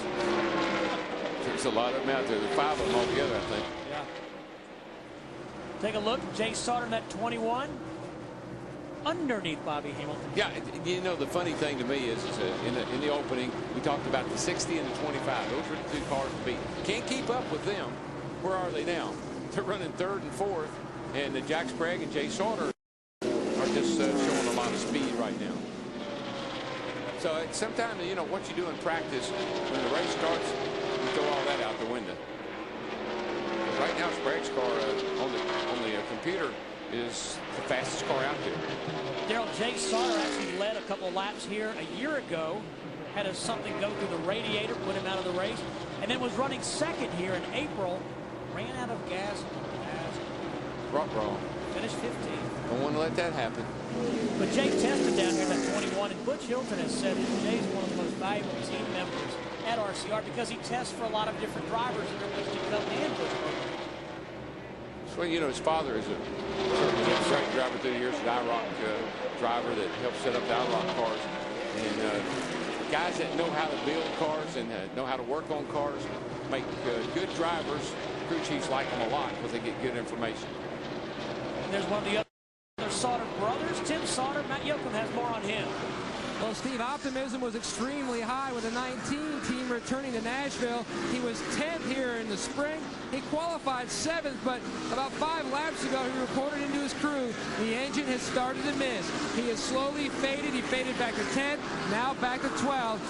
There's a lot of them out there. There's 5 of them altogether, I think. Yeah. Take a look. Jay Sauter in that 21. Underneath Bobby Hamilton. Yeah, you know, the funny thing to me is in the opening, we talked about the 60 and the 25. Those are the 2 cars to beat. Can't keep up with them. Where are they now? They're running 3rd and 4th. And Jack Sprague and Jay Sauter are just showing a lot of speed right now. So sometimes, you know, what you do in practice, when the race starts, you throw all that out the window. Right now, Sprague's car on the computer is the fastest car out there. Darrell, Jay Sauter actually led a couple laps here a year ago. Had something go through the radiator, put him out of the race, and then was running 2nd here in April. Ran out of gas. Wrong. Finished 15th. Don't want to let that happen. But Jay tested down here in that 21, and Butch Hilton has said that Jay's one of the most valuable team members at RCR because he tests for a lot of different drivers that are Winston Cup and Busch programs. Well, you know, his father is a great driver through the years, an IROC driver that helped set up the IROC cars. And guys that know how to build cars and know how to work on cars make good drivers. Crew chiefs like them a lot because they get good information. There's one of the other Sauter brothers, Tim Sauter. Matt Yoakum has more on him. Well, Steve, optimism was extremely high with the 19 team returning to Nashville. He was 10th here in the spring. He qualified 7th, but about 5 laps ago, he reported into his crew the engine has started to miss. He has slowly faded. He faded back to 10th, now back to 12th.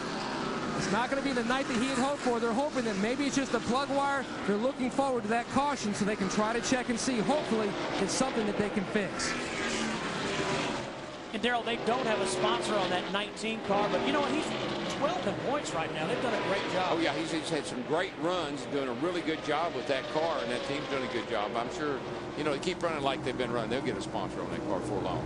It's not going to be the night that he had hoped for. They're hoping that maybe it's just a plug wire. They're looking forward to that caution so they can try to check and see. Hopefully, it's something that they can fix. And Darrell, they don't have a sponsor on that 19 car, but you know what? He's 12th in points right now. They've done a great job. Oh, yeah, he's had some great runs, doing a really good job with that car, and that team's doing a good job. I'm sure, you know, they keep running like they've been running. They'll get a sponsor on that car for long.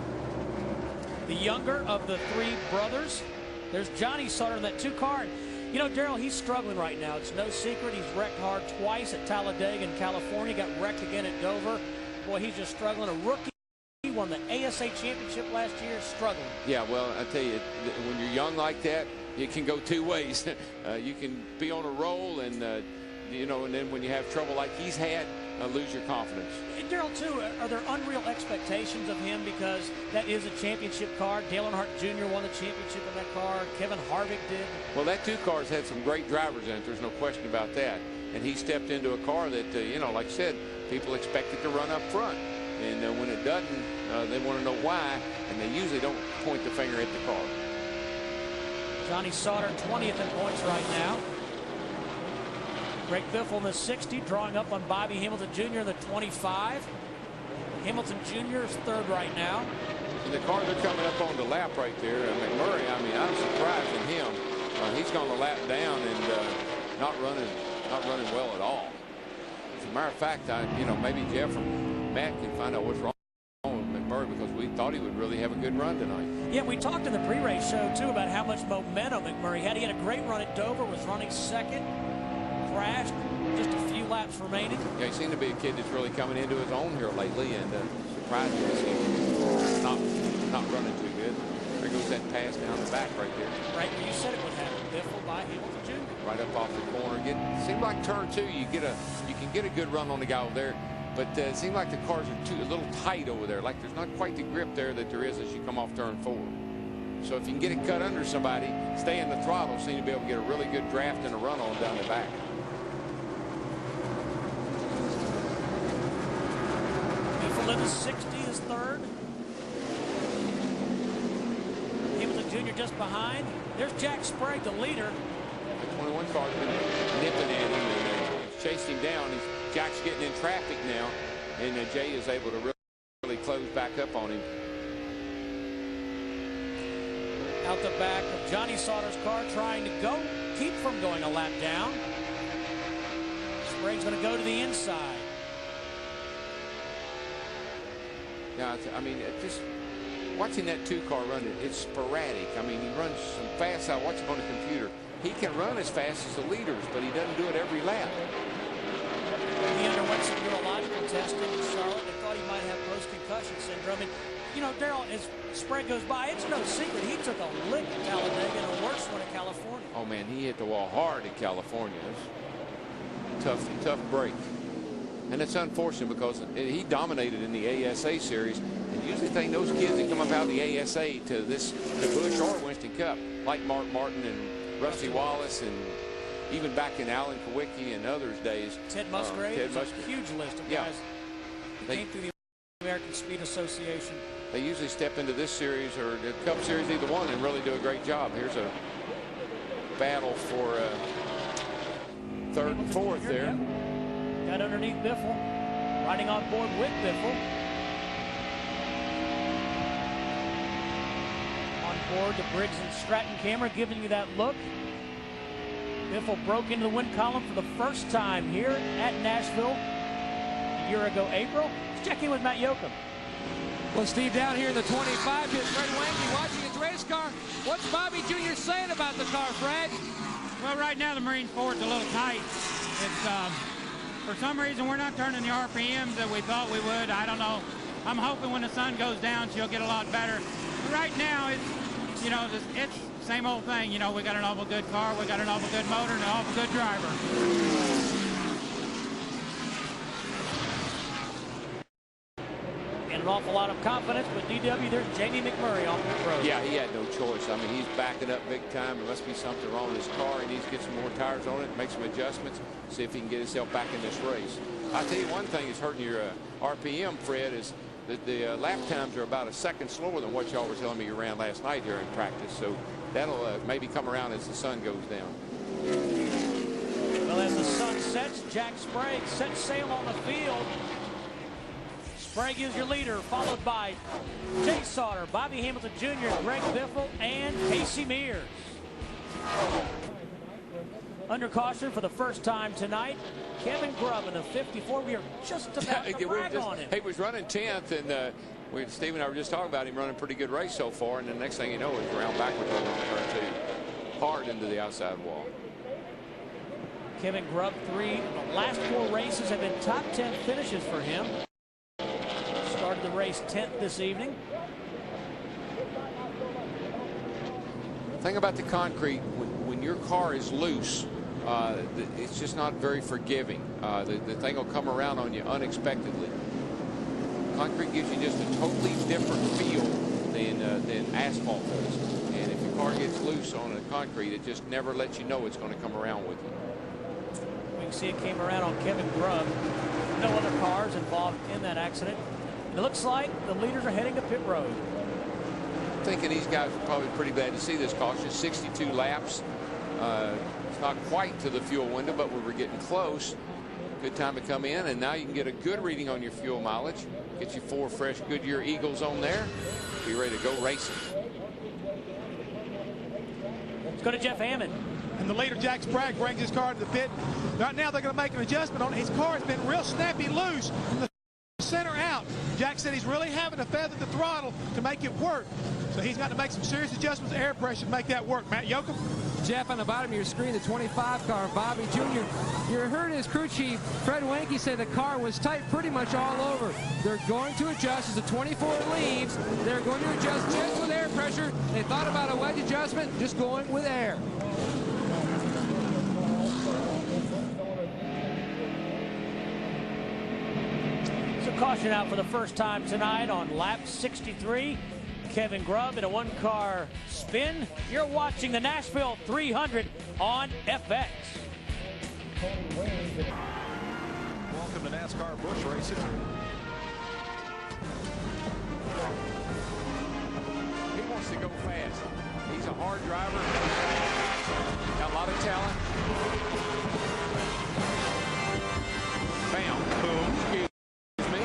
the younger of the three brothers. There's Johnny Sauter in that 2 car. You know, Darrell, he's struggling right now. It's no secret. He's wrecked hard twice at Talladega in California. Got wrecked again at Dover. Boy, he's just struggling. A rookie. He won the ASA championship last year, struggling. Yeah, well, I tell you, when you're young like that, it can go 2 ways. You can be on a roll and, you know, and then when you have trouble like he's had, lose your confidence. And Darrell, too, are there unreal expectations of him because that is a championship car? Dale Earnhardt Jr. won the championship in that car. Kevin Harvick did. Well, that 2 car's had some great drivers in it. There's no question about that. And he stepped into a car that, you know, like I said, people expect it to run up front. And when it doesn't, they want to know why, and they usually don't point the finger at the car. Johnny Sauter 20th in points right now. Greg Biffle in the 60, drawing up on Bobby Hamilton Jr. in the 25. Hamilton Jr. is 3rd right now. And the car they're coming up on the lap right there, McMurray, I mean, I'm surprised in him. He's gone a lap down and not running well at all. As a matter of fact, you know, maybe Jeff or Matt can find out what's wrong with McMurray because we thought he would really have a good run tonight. Yeah, we talked in the pre-race show, too, about how much momentum McMurray had. He had a great run at Dover, was running 2nd, crashed, just a few laps remaining. Yeah, he seemed to be a kid that's really coming into his own here lately, and surprised to see him not running too good. There goes that pass down the back right there. Right where you said it would happen. Biffle by Hamilton Jr. Right up off the corner. Seemed like turn 2, you can get a good run on the guy over there. But it seems like the cars are a little tight over there. Like there's not quite the grip there that there is as you come off turn 4. So if you can get it cut under somebody, stay in the throttle, seem to be able to get a really good draft and a run on down the back. Biffle in the 60 is 3rd. Hamilton Jr. just behind. There's Jack Sprague, the leader. The 21 car's been nipping at him and chased him down. Jack's getting in traffic now, and Jay is able to really close back up on him. Out the back of Johnny Sauter's car, trying to keep from going a lap down. Sprague's going to go to the inside. Yeah, I mean, just watching that 2 car run, it's sporadic. I mean, he runs some fast. I watch him on the computer. He can run as fast as the leaders, but he doesn't do it every lap. He underwent some neurological testing in Charlotte. They thought he might have post-concussion syndrome. And, you know, Darrell, as Sprague goes by, it's no secret he took a lick at Talladega and a worse one at California. Oh, man, he hit the wall hard at California. Tough break. And it's unfortunate because he dominated in the ASA series. And usually think those kids that come up out of the ASA to Busch or Winston Cup, like Mark Martin and Rusty Wallace and even back in Alan Kowicki and others' days. Ted Musgrave. A huge list of guys that came through the American Speed Association. They usually step into this series or the Cup Series, either one, and really do a great job. Here's a battle for 3rd and 4th there. Got underneath Biffle, riding on board with Biffle. On board the Briggs and Stratton camera, giving you that look. Biffle broke into the win column for the first time here at Nashville a year ago, April. Let's check in with Matt Yoakum. Well, Steve, down here in the 25, here's Fred Wanke watching his race car. What's Bobby Jr. saying about the car, Fred? Well, right now the Marine Ford's a little tight. It's for some reason we're not turning the RPMs that we thought we would. I don't know. I'm hoping when the sun goes down she'll get a lot better. But right now it's, you know, it's same old thing. You know, we got an awful good car, we got an awful good motor, and an awful good driver. And an awful lot of confidence, but DW, there's Jamie McMurray on pit road. Yeah, he had no choice. I mean, he's backing up big time. There must be something wrong with his car. He needs to get some more tires on it, make some adjustments, see if he can get himself back in this race. I'll tell you one thing that's hurting your RPM, Fred, is that the lap times are about a second slower than what y'all were telling me you ran last night during practice. So that'll maybe come around as the sun goes down. Well, as the sun sets, Jack Sprague sets sail on the field. Sprague is your leader, followed by Jay Sauter, Bobby Hamilton Jr., Greg Biffle, and Casey Mears. Under caution for the first time tonight, Kevin Grubb in the 54. We are just about to brag on him. He was running 10th, and Steve and I were just talking about him running a pretty good race so far, and the next thing you know, he's around backwards over turn 2, hard into the outside wall. Kevin Grubb, the last 4 races have been top 10 finishes for him. Started the race 10th this evening. The thing about the concrete, when your car is loose, it's just not very forgiving. The thing will come around on you unexpectedly. Concrete gives you just a totally different feel than asphalt does. And if your car gets loose on the concrete, it just never lets you know it's going to come around with you. We can see it came around on Kevin Grubb. No other cars involved in that accident. It looks like the leaders are heading to pit road. I'm thinking these guys are probably pretty glad to see this caution. 62 laps. It's not quite to the fuel window, but we were getting close. Good time to come in, and now you can get a good reading on your fuel mileage. Get you 4 fresh Goodyear Eagles on there. Be ready to go racing. Let's go to Jeff Hammond. And the leader, Jack Sprague, brings his car to the pit. Right now they're going to make an adjustment on it. His car has been real snappy loose from the center out. Jack said he's really having to feather the throttle to make it work. So he's got to make some serious adjustments to air pressure to make that work. Matt Yoakum. Jeff, on the bottom of your screen, the 25 car, Bobby Jr. You heard his crew chief, Fred Wanke, say the car was tight pretty much all over. They're going to adjust as the 24 leaves. They're going to adjust just with air pressure. They thought about a wedge adjustment, just going with air. So caution out for the first time tonight on lap 63. Kevin Grubb in a 1-car spin. You're watching the Nashville 300 on FX. Welcome to NASCAR Busch Racing. He wants to go fast. He's a hard driver. Got a lot of talent. Bam. Boom. Excuse me.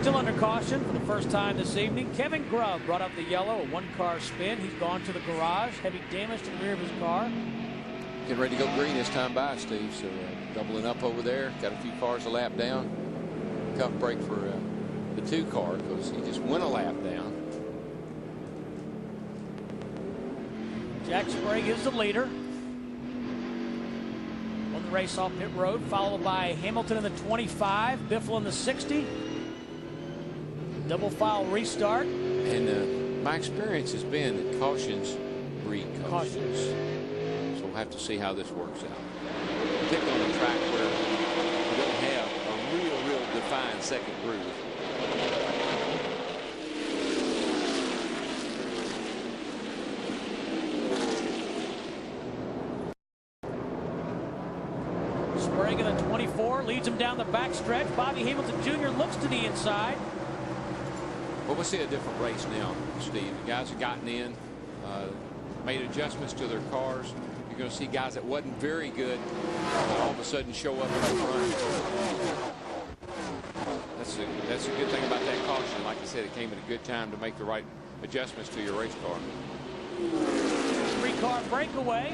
Still under caution for the first time this evening. Kevin Grubb brought up the yellow, a 1-car spin. He's gone to the garage. Heavy damage to the rear of his car. Getting ready to go green this time by, Steve. So doubling up over there. Got a few cars a lap down. Cuff break for the 2-car because he just went a lap down. Jack Sprague is the leader. On the race off pit road, followed by Hamilton in the 25, Biffle in the 60. Double file restart. And my experience has been that cautions breed cautions. So we'll have to see how this works out. Particularly on a track where we don't have a real defined second groove. Sprague in the 24 leads him down the backstretch. Bobby Hamilton Jr. looks to the inside. Well, we'll see a different race now, Steve. The guys have gotten in, made adjustments to their cars. You're going to see guys that wasn't very good all of a sudden show up in the front. That's a good thing about that caution. Like I said, it came at a good time to make the right adjustments to your race car. 3-car breakaway.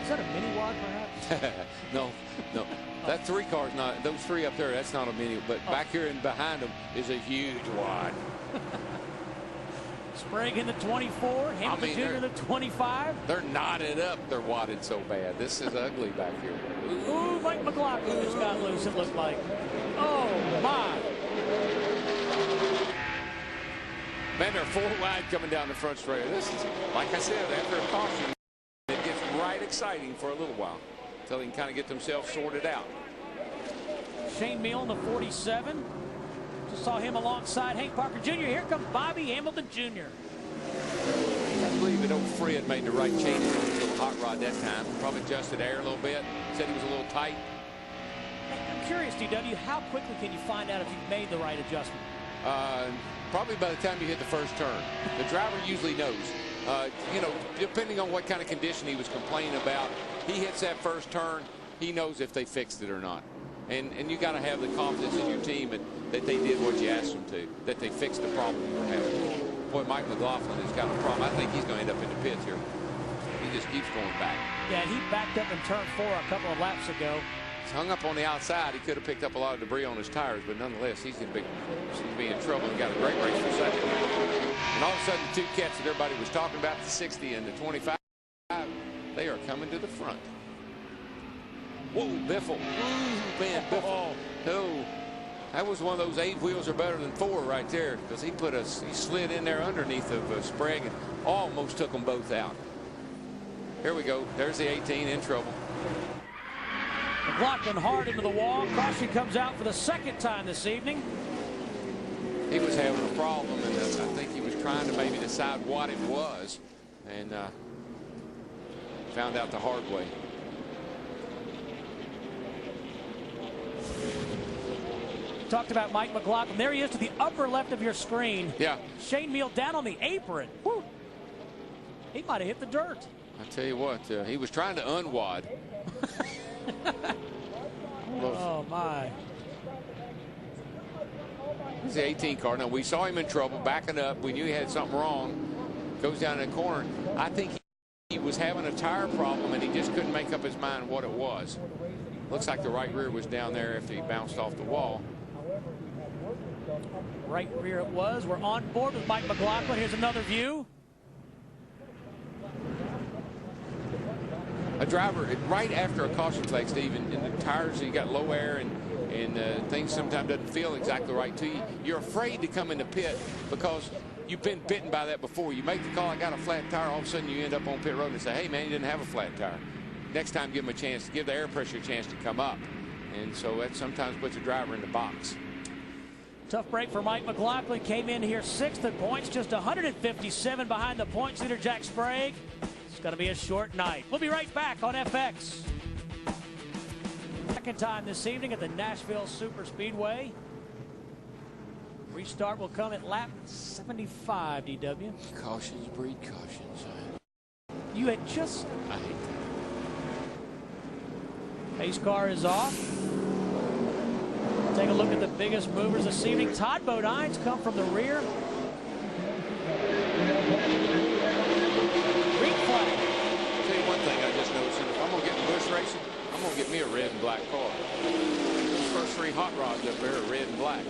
Is that a mini wad, perhaps? No. That 3-car's not. Those 3 up there, that's not a mini. But back here and behind them is a huge wad. Sprague in the 24. Hamilton Jr. in the 25. They're knotted up. They're wadded so bad. This is ugly back here. Ooh, Mike McLaughlin just got loose, it looked like. Oh, my. Man, they're 4 wide coming down the front straight. This is, like I said, after a caution, it gets right exciting for a little while until they can kind of get themselves sorted out. Shane Meal in the 47. Just saw him alongside Hank Parker Jr. Here comes Bobby Hamilton Jr. I believe that old Fred made the right changes on his little hot rod that time. Probably adjusted air a little bit. Said he was a little tight. I'm curious, DW, how quickly can you find out if you've made the right adjustment? Probably by the time you hit the first turn. The driver usually knows. You know, depending on what kind of condition he was complaining about, he hits that first turn, he knows if they fixed it or not. And you got to have the confidence in your team that they did what you asked them to, that they fixed the problem you were having. Boy, Mike McLaughlin has got a problem. I think he's going to end up in the pits here. just keeps going back. Yeah, he backed up in turn 4 a couple of laps ago. He's hung up on the outside. He could have picked up a lot of debris on his tires, but nonetheless, he's going to be in trouble. He got a great race for second. And all of a sudden, the 2 cats that everybody was talking about, the 60 and the 25, they are coming to the front. Whoa, Biffle. Ooh, man, Biffle. No. That was one of those 8 wheels are better than 4 right there, because he slid in there underneath of Sprague and almost took them both out. Here we go. There's the 18 in trouble. McLaughlin hard into the wall. Caution comes out for the 2nd time this evening. He was having a problem, and I think he was trying to maybe decide what it was, and found out the hard way. Talked about Mike McLaughlin. There he is to the upper left of your screen. Yeah. Shane Meal down on the apron. Whew. He might have hit the dirt. I tell you what, he was trying to unwad. Oh, my. It's the 18 car. Now, we saw him in trouble, backing up. We knew he had something wrong. Goes down in the corner. I think he was having a tire problem, and he just couldn't make up his mind what it was. Looks like the right rear was down there after he bounced off the wall. Right rear it was. We're on board with Mike McLaughlin. Here's another view. A driver, right after a caution flag, Steve, and the tires, you got low air, and things sometimes doesn't feel exactly right to you. You're afraid to come in the pit because you've been bitten by that before. You make the call, I got a flat tire, all of a sudden you end up on pit road and say, hey, man, you didn't have a flat tire. Next time, give him a chance, give the air pressure a chance to come up. And so that sometimes puts a driver in the box. Tough break for Mike McLaughlin. Came in here 6th in points, just 157 behind the points leader, Jack Sprague. It's going to be a short night. We'll be right back on FX. Second time this evening at the Nashville Superspeedway. Restart will come at lap 75, DW. Cautions breed cautions. You had just... I hate that. Pace car is off. Take a look at the biggest movers this evening. Todd Bodine's come from the rear. Green flag. I'll tell you one thing I just noticed. If I'm going to get in Busch racing, I'm going to get me a red and black car. Those first 3 hot rods up there are red and black.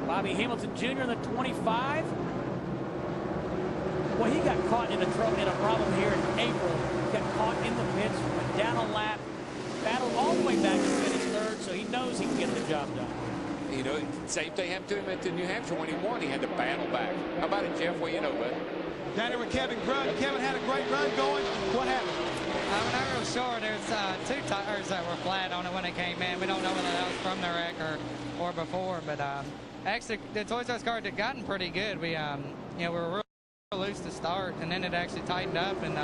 Bobby Hamilton Jr. in the 25. Well, he got caught in a problem here in April. He got caught in the pits, went down a lap, battled all the way back to finish 3rd, so he knows he can get the job done. You know, same thing happened to him at New Hampshire when he won. He had to battle back. How about it, Jeff? Well, you know, bud. Down there with Kevin Grunt. Kevin had a great run going. What happened? I'm not real sure. There's 2 tires that were flat on it when it came in. We don't know whether that was from the wreck or before, but actually the Toy Story car had gotten pretty good. We we were real loose to start, and then it actually tightened up, and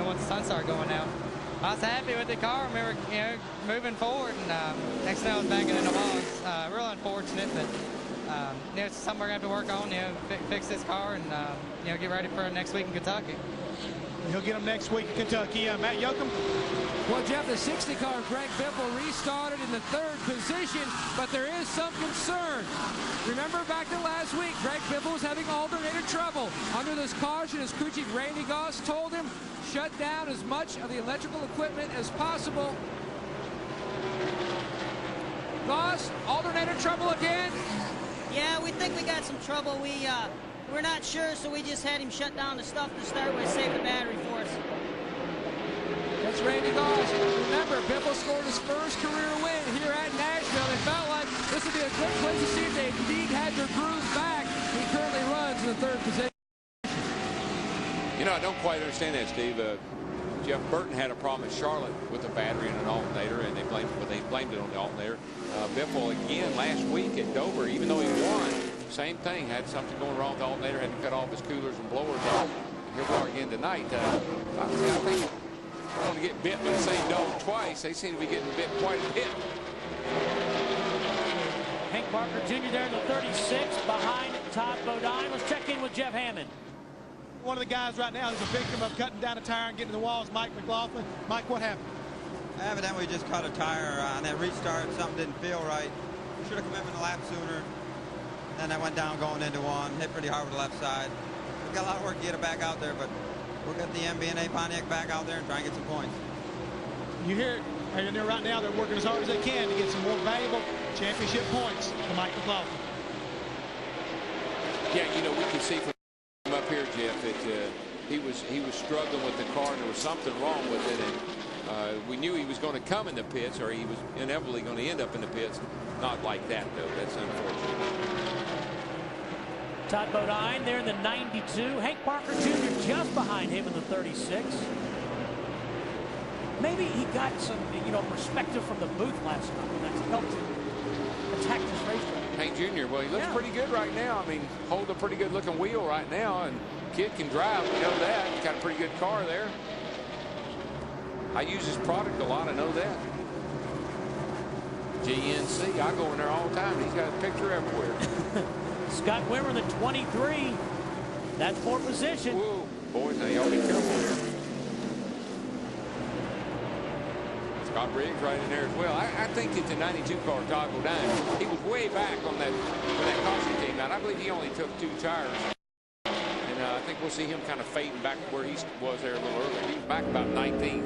once the sun started going out, I was happy with the car, and we were moving forward, and next thing I was banging in the walls. Real unfortunate, but it's something we're going to have to work on, fix this car, and get ready for next week in Kentucky. He'll get them next week in Kentucky. Matt Yoakum. Well, Jeff, the 60 car, Greg Biffle, restarted in the 3rd position, but there is some concern. Remember back to last week, Greg Biffle was having alternator trouble. Under this caution, his crew chief Randy Goss told him, shut down as much of the electrical equipment as possible. Goss, alternator trouble again? Yeah, we think we got some trouble. We're not sure, so we just had him shut down the stuff to start with, save the battery for us. That's Randy Goss. Remember, Biffle scored his first career win here at Nashville. They felt like this would be a good place to see if they indeed had their groove back. He currently runs in the 3rd position. You know, I don't quite understand that, Steve. Jeff Burton had a problem in Charlotte with a battery and an alternator, and they blamed it on the alternator. Biffle again last week at Dover, even though he won, same thing, had something going wrong with the alternator, had to cut off his coolers and blowers off. Here we are again tonight. I think I don't want to get bit by the same dog twice. They seem to be getting bit quite a bit. Hank Parker Jr. there in the 36 behind Todd Bodine. Let's check in with Jeff Hammond. One of the guys right now is a victim of cutting down a tire and getting to the walls, Mike McLaughlin. Mike, what happened? Evidently, we just cut a tire on that restart. Something didn't feel right. Should have come in a lap sooner. Then I went down going into one. Hit pretty hard with the left side. We've got a lot of work to get it back out there, but we'll get the MB&A Pontiac back out there and try and get some points. You hear it right there right now. They're working as hard as they can to get some more valuable championship points to Mike McLaughlin. Yeah, you know, we can see from up here, Jeff, that he was struggling with the car, and there was something wrong with it, and we knew he was going to come in the pits, or he was inevitably going to end up in the pits. Not like that, though. That's unfortunate. Todd Bodine there in the 92. Hank Parker Jr. just behind him in the 36. Maybe he got some, you know, perspective from the booth last night, and that's helped him attack this racetrack. Hank Jr., well, he looks pretty good right now. I mean, hold a pretty good looking wheel right now, and kid can drive. We know that. He's got a pretty good car there. I use his product a lot. I know that. GNC, I go in there all the time. He's got a picture everywhere. Scott Wimmer, the 23. That's for position. Whoa, boys, now y'all be careful here. Scott Riggs right in there as well. I think that the 92 car, Todd Bodine, he was way back on that when that caution came out. I believe he only took 2 tires. And I think we'll see him kind of fading back to where he was there a little earlier. He was back about 19.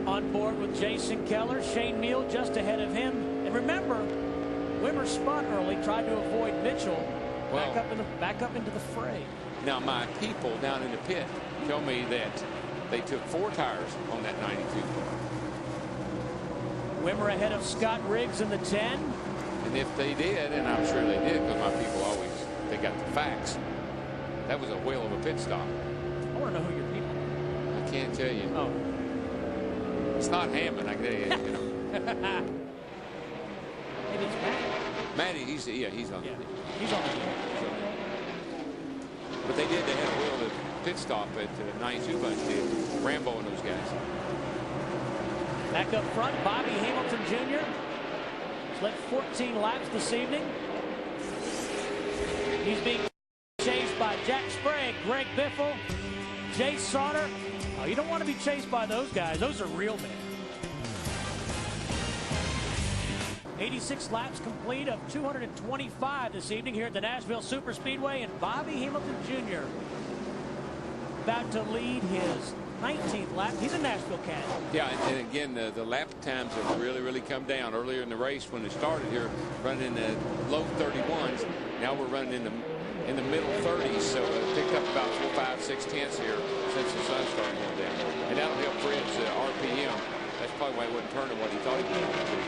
On board with Jason Keller, Shane Meal just ahead of him. And remember, Wimmer spun early, tried to avoid Mitchell. Back up into the fray. Now my people down in the pit tell me that they took 4 tires on that 92 car. Wimmer ahead of Scott Riggs in the 10. And if they did, and I'm sure they did, because my people always, they got the facts, that was a whale of a pit stop. I want to know who your people are. I can't tell you. Oh. It's not Hammond, I can tell you. You know. Maybe it's Matty. Matty, he's on. Yeah, he's on the team. But they had a wheel of pit stop at 92 Bunch did. Rambo and those guys. Back up front, Bobby Hamilton Jr. He's led 14 laps this evening. He's being chased by Jack Sprague, Greg Biffle, Jay Sauter. Oh, you don't want to be chased by those guys. Those are real men. 86 laps complete of 225 this evening here at the Nashville Superspeedway, and Bobby Hamilton Jr. about to lead his 19th lap. He's a Nashville cat. Yeah, and again, the lap times have really come down. Earlier in the race when it started here, running in the low 31s. Now we're running in the middle 30s, so it picked up about 4, 5, 6 tenths here since the sun started going down. And that'll help Fred's RPM. That's probably why he wasn't turning what he thought he was going to do.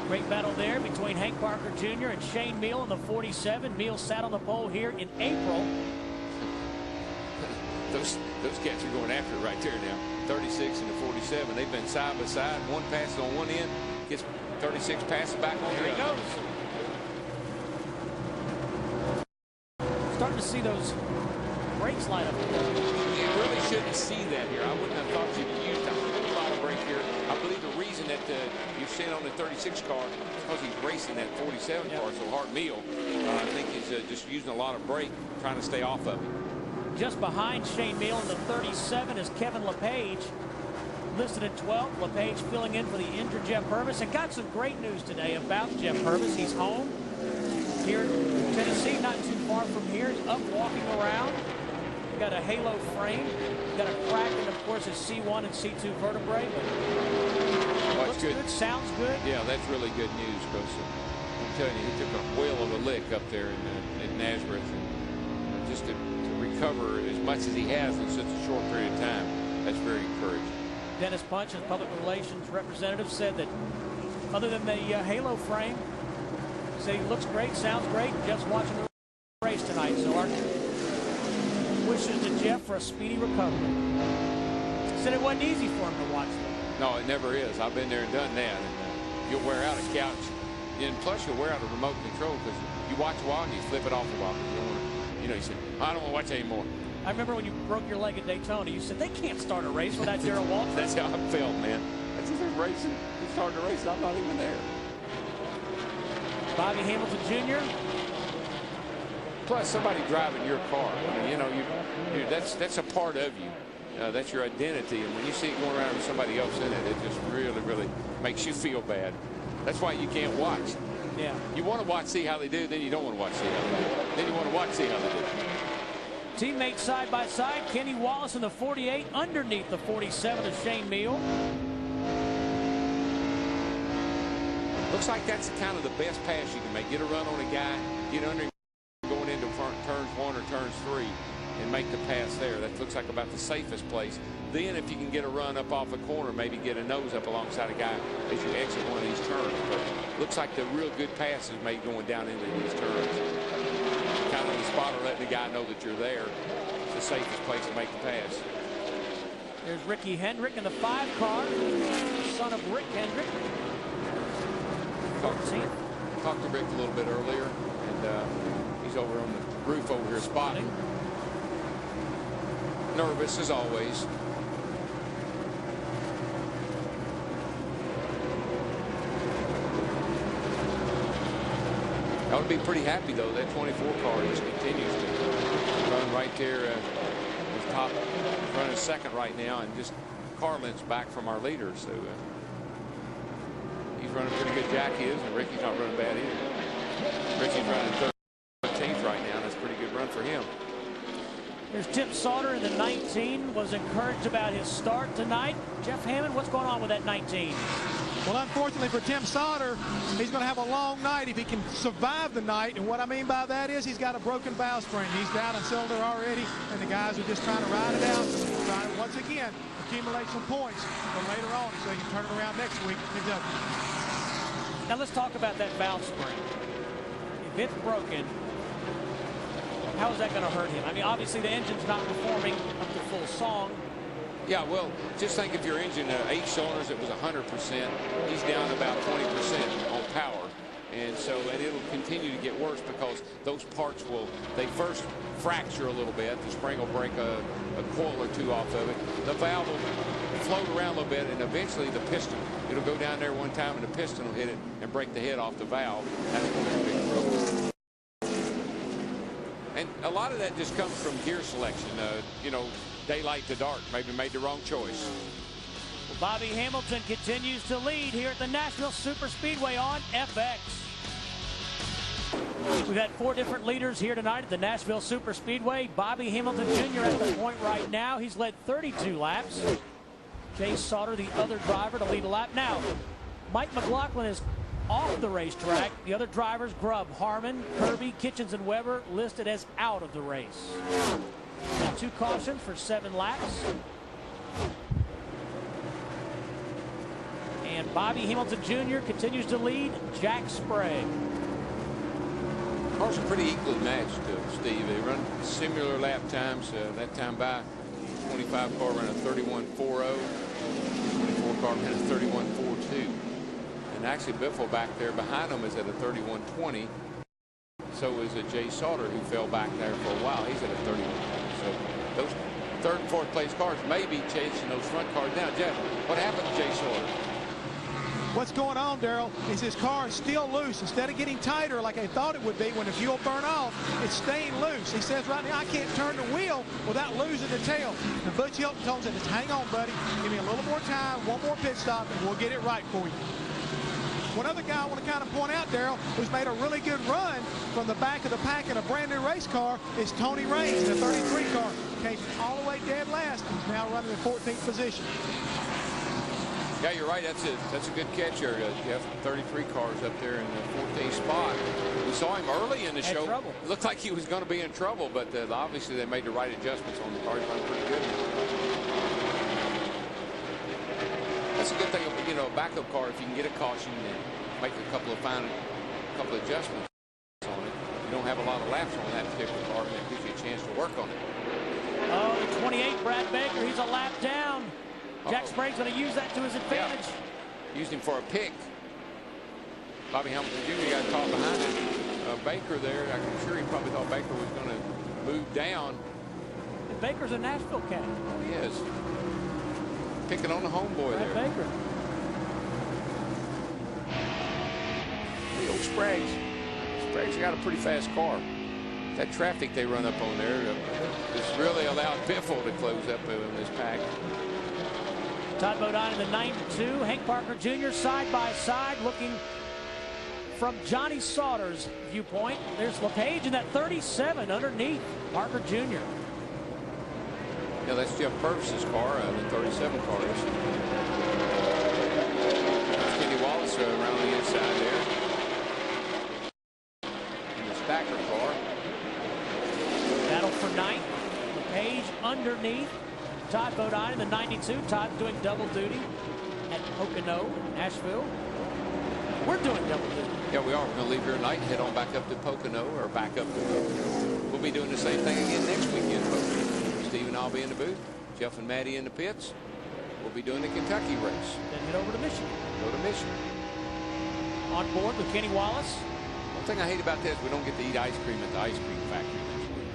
Great battle there between Hank Parker Jr. and Shane Meal in the 47. Meal sat on the pole here in April. Those cats are going after it right there now. 36 and the 47. They've been side by side. One passes on one end, gets 36 passes back on there. He goes. Starting to see those brakes line up. You really shouldn't see that here. I wouldn't have thought you'd used a whole lot of brake here. I believe the reason that you've seen on the 36 car is because he's racing that 47 car so hard. Meal, I think he's just using a lot of brake, trying to stay off of it. Just behind Shane Meal in the 37 is Kevin LePage, listed at 12. LePage filling in for the injured Jeff Purvis, and got some great news today about Jeff Purvis. He's home here in Tennessee, not too far from here. He's up walking around. Got a halo frame, got a crack in, of course, his C1 and C2 vertebrae. Well, looks good, sounds good. Yeah, that's really good news, because I'm telling you, he took a whale of a lick up there in Nazareth, and just to recover as much as he has in such a short period of time, that's very encouraging. Dennis Punch, his public relations representative, said that other than the halo frame, he said he looks great, sounds great, Jeff's watching the race tonight. So our wishes to Jeff for a speedy recovery. Said it wasn't easy for him to watch them. No, it never is. I've been there and done that. And you'll wear out a couch, and plus you'll wear out a remote control, because you watch a while and you flip it off a while. You know, you say, I don't want to watch anymore. I remember when you broke your leg at Daytona, you said they can't start a race without Darrell Waltrip. That's how I felt, man. That's just they're racing. They started a race, and I'm not even there. Bobby Hamilton Jr. Plus, somebody driving your car. I mean, you know, that's a part of you. That's your identity. And when you see it going around with somebody else in it, it just really makes you feel bad. That's why you can't watch. Yeah. You want to watch, see how they do, then you don't want to watch, see how they do. Then you want to watch, see how they do. Teammates side by side. Kenny Wallace in the 48 underneath the 47 of Shane Meal. Looks like that's kind of the best pass you can make. Get a run on a guy, get under him going into front turns 1 or turns 3, and make the pass there. That looks like about the safest place. Then if you can get a run up off a corner, maybe get a nose up alongside a guy as you exit one of these turns. But looks like the real good pass is made going down into these turns. Kind of the spotter letting the guy know that you're there. It's the safest place to make the pass. There's Ricky Hendrick in the 5 car, son of Rick Hendrick. Talked to Rick a little bit earlier, and he's over on the roof over here spotting. Nervous as always. I would be pretty happy though. That 24 car just continues to run right there. His top running second right now, and just car lengths back from our leader. So he's running pretty good. Jack is, and Ricky's not running bad either. Ricky's running 13th right now. That's a pretty good run for him. There's Tim Sauter in the 19. Was encouraged about his start tonight. Jeff Hammond, what's going on with that 19? Well, unfortunately for Tim Sauter, he's going to have a long night if he can survive the night. And what I mean by that is he's got a broken valve spring. He's down in cylinder already, and the guys are just trying to ride it out, trying to once again accumulate some points for later on so he can turn it around next week in Kentucky. Now let's talk about that valve spring. If it's broken, how is that going to hurt him? I mean, obviously the engine's not performing up to full song. Yeah, well, just think if your engine, 8 cylinders, it was 100%. He's down about 20% on power. And so, and it'll continue to get worse because those parts will, they first fracture a little bit. The spring will break a coil or two off of it. The valve will float around a little bit, and eventually the piston, it'll go down there one time and the piston will hit it and break the head off the valve. That's going to be big trouble. And a lot of that just comes from gear selection. You know, daylight to dark, maybe made the wrong choice. Well, Bobby Hamilton continues to lead here at the Nashville Superspeedway on FX. We've had 4 different leaders here tonight at the Nashville Superspeedway. Bobby Hamilton Jr. at the point right now. He's led 32 laps. Jay Sauter, the other driver, to lead a lap. Now, Mike McLaughlin is off the racetrack. The other drivers, Grubb, Harmon, Kirby, Kitchens, and Weber, listed as out of the race. 2 cautions for 7 laps. And Bobby Hamilton Jr. continues to lead Jack Sprague. Cars are pretty equally matched, Steve. They run similar lap times. That time by 25 car ran a 31.40. 24 car ran a 31.42. And actually Biffle back there behind them is at a 31.20. So is Jay Sauter, who fell back there for a while. He's at a 31. So those 3rd and 4th place cars may be chasing those front cars down. Jeff, what happened to Jay Sauter? What's going on, Daryl, is his car is still loose. Instead of getting tighter like I thought it would be when the fuel burn off, it's staying loose. He says right now, I can't turn the wheel without losing the tail. And Butch Hilton told him, hang on, buddy. Give me a little more time, 1 more pit stop, and we'll get it right for you. One other guy I want to kind of point out, Daryl, who's made a really good run from the back of the pack in a brand new race car is Tony Raines in the 33 car. Came all the way dead last. He's now running in 14th position. Yeah, you're right. That's a good catch there. You have 33 cars up there in the 14th spot. We saw him early in the show. Trouble. It looked like he was going to be in trouble, but obviously they made the right adjustments on the car. He's running pretty good. That's a good thing, you know, a backup car, if you can get a caution and make a couple of adjustments on it. You don't have a lot of laps on that particular car, and that gives you a chance to work on it. Oh, the 28, Brad Baker, he's a lap down. Jack Sprague's going to use that to his advantage. Yeah. Used him for a pick. Bobby Hamilton Jr. got caught behind it. Baker there, I'm sure he probably thought Baker was going to move down. And Baker's a Nashville cat. He is. Picking on the homeboy there. Baker. The old Sprague's. Sprague's got a pretty fast car. That traffic they run up on there has really allowed Biffle to close up in this pack. Todd Bodine in the 92. Hank Parker Jr. side by side looking from Johnny Sauter's viewpoint. There's LePage in that 37 underneath Parker Jr. Yeah, that's Jeff Purvis's car, the 37 car. There's Kenny Wallace around the inside there. And the Stacker car. Battle for ninth. LePage underneath. Todd Bodine in the 92. Todd's doing double duty at Pocono, Nashville. We're doing double duty. Yeah, we are. We're going to leave here tonight and head on back up to Pocono or back up to Pocono. We'll be doing the same thing again next weekend, Pocono. Steve and I'll be in the booth. Jeff and Maddie in the pits. We'll be doing the Kentucky race. Then head over to Michigan. Go to Michigan. On board with Kenny Wallace. One thing I hate about this, we don't get to eat ice cream at the ice cream factory next week.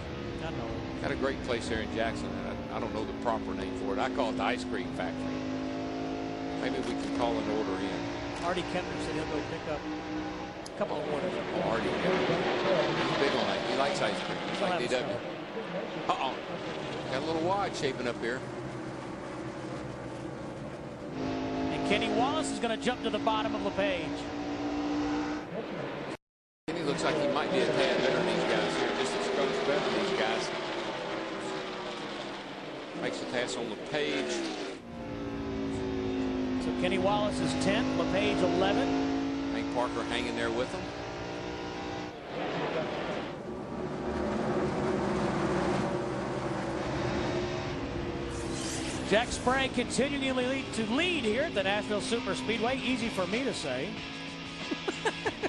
I know. Got a great place there in Jackson. I don't know the proper name for it. I call it the ice cream factory. Maybe we can call an order in. Artie Kempner said he'll go pick up a couple of orders. Oh, Artie Kempner. He's big on that. He likes ice cream. He's like DW. Uh-oh. Got a little wide shaping up here. And Kenny Wallace is going to jump to the bottom of LePage. Kenny looks like he might be a tad better than these guys here. Just as close better than these guys. Makes a pass on LePage. So Kenny Wallace is 10th, LePage 11th. Hank Parker hanging there with him. Jack Sprague continuing to lead here at the Nashville Superspeedway. Easy for me to say.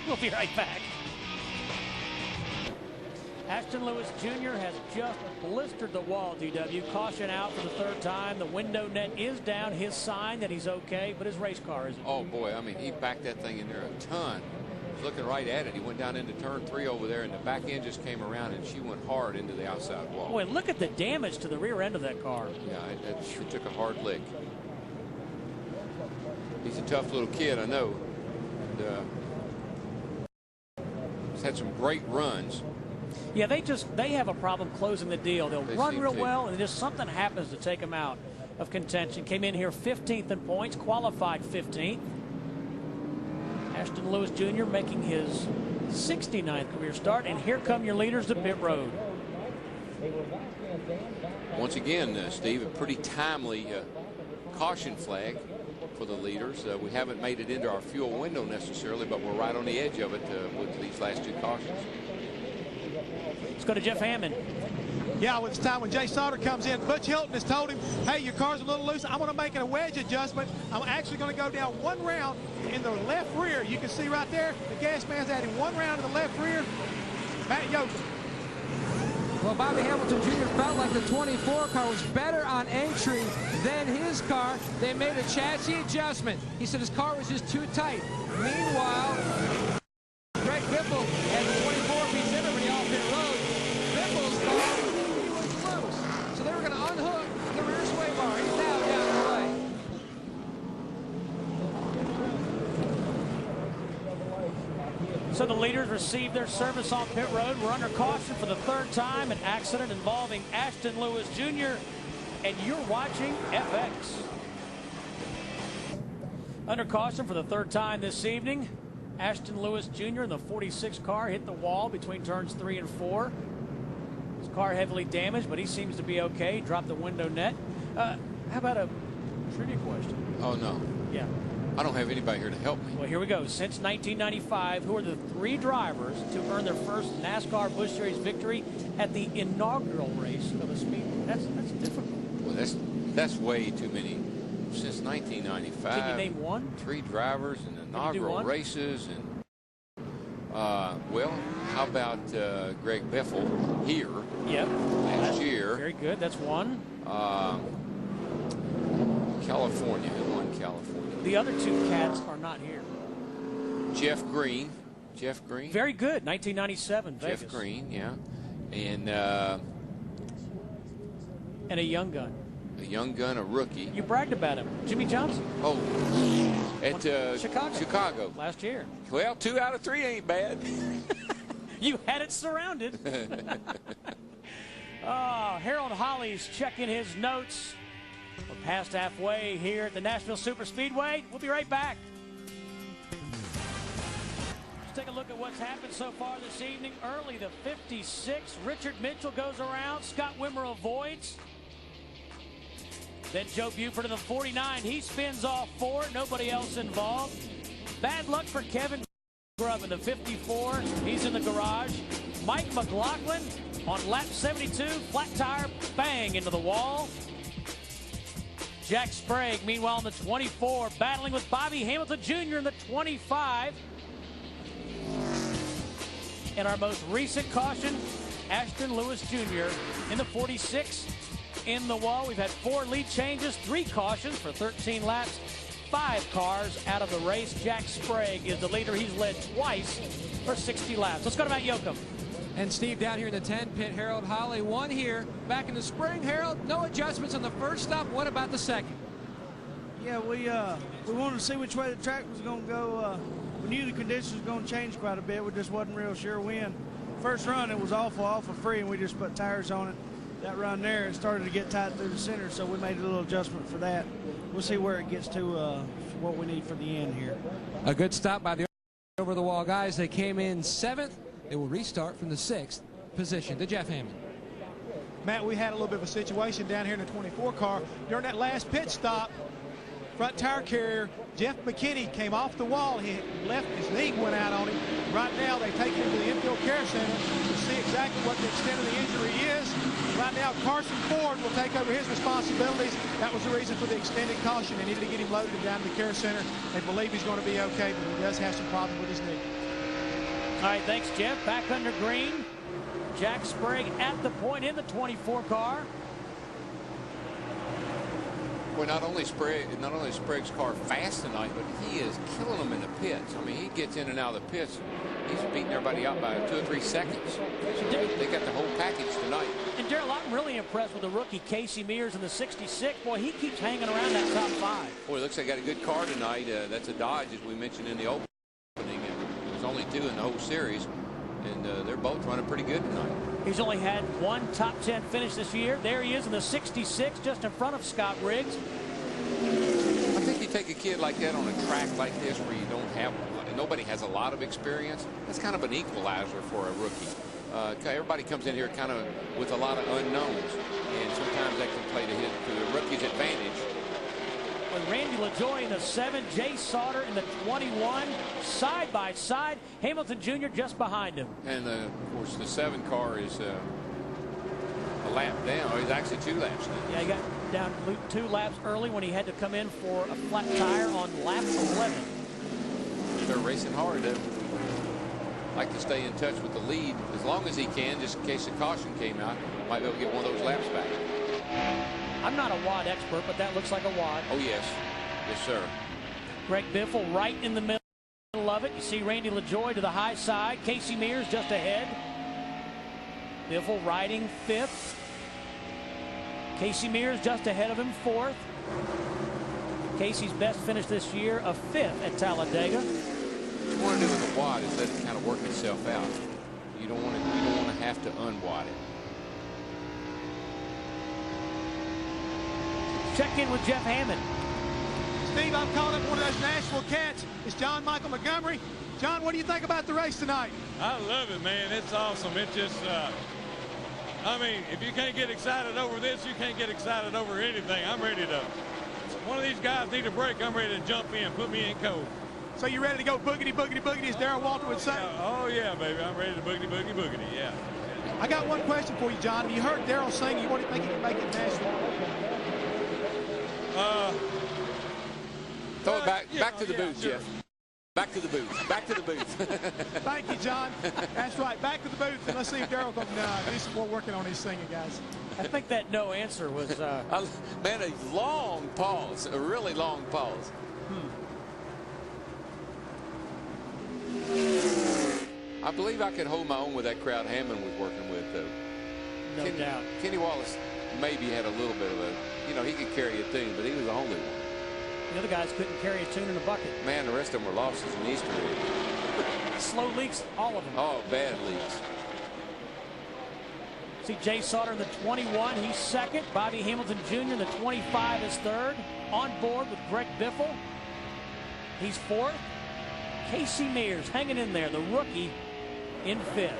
We'll be right back. Ashton Lewis Jr. has just blistered the wall, DW. Caution out for the third time. The window net is down. His sign that he's okay, but his race car isn't. Oh, boy. I mean, he backed that thing in there a ton. He was looking right at it. He went down into turn 3 over there, and the back end just came around, and she went hard into the outside wall. Boy, look at the damage to the rear end of that car. Yeah, it sure took a hard lick. He's a tough little kid, I know. And, he's had some great runs. Yeah, they have a problem closing the deal. They'll run real well, and just something happens to take them out of contention. Came in here 15th in points, qualified 15th. Ashton Lewis Jr. making his 69th career start, and here come your leaders to pit road. Once again, Steve, a pretty timely caution flag for the leaders. We haven't made it into our fuel window necessarily, but we're right on the edge of it with these last two cautions. Let's go to Jeff Hammond. Yeah, well, it's time when Jay Sauter comes in. Butch Hilton has told him, hey, your car's a little loose. I'm going to make it a wedge adjustment. I'm actually going to go down one round in the left rear. You can see right there, the gas man's adding one round in the left rear. Matty Yoder. Well, Bobby Hamilton Jr. felt like the 24 car was better on entry than his car. They made a chassis adjustment. He said his car was just too tight. Meanwhile, Greg Biffle and the 24 beats everybody off pit road. Biffle's car was loose, so they were going to unhook the rear sway bar. He's now down the way. So the leaders received their service on pit road. We're under caution for the third time. An accident involving Ashton Lewis Jr. And you're watching FX. Under caution for the third time this evening. Ashton Lewis Jr. in the 46 car hit the wall between turns 3 and 4. His car heavily damaged, but he seems to be okay. Dropped the window net. How about a trivia question? Oh, no. Yeah. I don't have anybody here to help me. Well, here we go. Since 1995, who are the 3 drivers to earn their first NASCAR Busch Series victory at the inaugural race of a speedway? That's difficult. Well, that's way too many. Since 1995. Can you name one? 3 drivers in inaugural races, and well, how about Greg Biffle here? Yep. Last year. Very good. That's one. California. Who won California? The other 2 cats are not here. Jeff Green. Jeff Green. Very good. 1997. Vegas. Jeff Green. Yeah. And a young gun. A young gun, a rookie. You bragged about him. Jimmy Johnson. Oh, at Chicago. Last year. Well, 2 out of 3 ain't bad. You had it surrounded. Harold Holly's checking his notes. We're past halfway here at the Nashville Superspeedway. We'll be right back. Let's take a look at what's happened so far this evening. Early, the 56. Richard Mitchell goes around. Scott Wimmer avoids. Then Joe Buford in the 49. He spins off 4. Nobody else involved. Bad luck for Kevin Grubb in the 54. He's in the garage. Mike McLaughlin on lap 72. Flat tire, bang into the wall. Jack Sprague, meanwhile, in the 24, battling with Bobby Hamilton Jr. in the 25. And our most recent caution, Ashton Lewis Jr. in the 46 in the wall. We've had 4 lead changes, 3 cautions for 13 laps, 5 cars out of the race. Jack Sprague is the leader. He's led twice for 60 laps. Let's go to Matt Yoakum. And Steve, down here in the 10 pit, Harold Holley won here back in the spring. Harold, no adjustments on the first stop. What about the second? Yeah, we wanted to see which way the track was going to go. We knew the conditions were going to change quite a bit. We just wasn't real sure when. First run, it was awful free, and we just put tires on it. That run there, it started to get tight through the center, so we made a little adjustment for that. We'll see where it gets to, what we need for the end here. A good stop by the over-the-wall guys. They came in 7th. They will restart from the 6th position to Jeff Hammond. Matt, we had a little bit of a situation down here in the 24 car. During that last pit stop, front tire carrier Jeff McKinney came off the wall. He left, his knee went out on him. Right now, they take him to the infield care center to see exactly what the extent of the injury is. Right now, Carson Ford will take over his responsibilities. That was the reason for the extended caution. They needed to get him loaded down to the care center. They believe he's going to be okay, but he does have some problem with his knee. All right, thanks, Jeff. Back under green. Jack Sprague at the point in the 24 car. Boy, not only Sprague's car fast tonight, but he is killing them in the pits. I mean, he gets in and out of the pits. He's beating everybody out by 2 or 3 seconds. They got the whole package tonight. And Darrell, I'm really impressed with the rookie Casey Mears in the 66. Boy, he keeps hanging around that top 5. Boy, it looks like they got a good car tonight. That's a Dodge, as we mentioned in the opening. There's only 2 in the whole series, and they're both running pretty good tonight. He's only had 1 top 10 finish this year. There he is in the 66, just in front of Scott Riggs. I think you take a kid like that on a track like this where you don't have, nobody has a lot of experience. That's kind of an equalizer for a rookie. Everybody comes in here kind of with a lot of unknowns, and sometimes that can play to the rookie's advantage. With Randy LaJoie in the 7, Jay Sauter in the 21, side by side. Hamilton Jr. just behind him. And of course, the 7 car is a lap down. He's actually 2 laps down. Yeah, he got down 2 laps early when he had to come in for a flat tire on lap 11. They're racing hard. They like to stay in touch with the lead as long as he can, just in case the caution came out. Might be able to get one of those laps back. I'm not a WOD expert, but that looks like a WOD. Oh, yes. Yes, sir. Greg Biffle right in the middle of it. You see Randy LaJoie to the high side. Casey Mears just ahead. Biffle riding 5th. Casey Mears just ahead of him, 4th. Casey's best finish this year, a 5th at Talladega. What you want to do with a WOD is let it kind of work itself out. You don't want to have to unwad it. Check in with Jeff Hammond. Steve, I'm calling up one of those Nashville cats. It's John Michael Montgomery. John, what do you think about the race tonight? I love it, man. It's awesome. It just, I mean, if you can't get excited over this, you can't get excited over anything. I'm ready to, one of these guys need a break. I'm ready to jump in, put me in cold. So you ready to go boogity, boogity, boogity, as Darrell Walter would say? Oh, yeah, baby. I'm ready to boogity, boogity, boogity, yeah. I got one question for you, John. You heard Darrell saying you want to think he can make it Nashville. Throw it back to the booth, sure. Jeff. Back to the booth. Back to the booth. Thank you, John. That's right. Back to the booth, and let's see if Darrell can do some more working on his singing, guys. I think that no answer was... Man, a long pause. A really long pause. I believe I could hold my own with that crowd Hammond was working with, though. No doubt. Kenny Wallace maybe had a little bit of a, he could carry a tune, but he was the only one. The other guys couldn't carry a tune in a bucket. Man, the rest of them were lost as an Easter egg. Slow leaks, all of them. Oh, bad leaks. See Jay Sauter in the 21, he's 2nd. Bobby Hamilton Jr. in the 25 is 3rd. On board with Greg Biffle, he's 4th. Casey Mears hanging in there, the rookie, in 5th.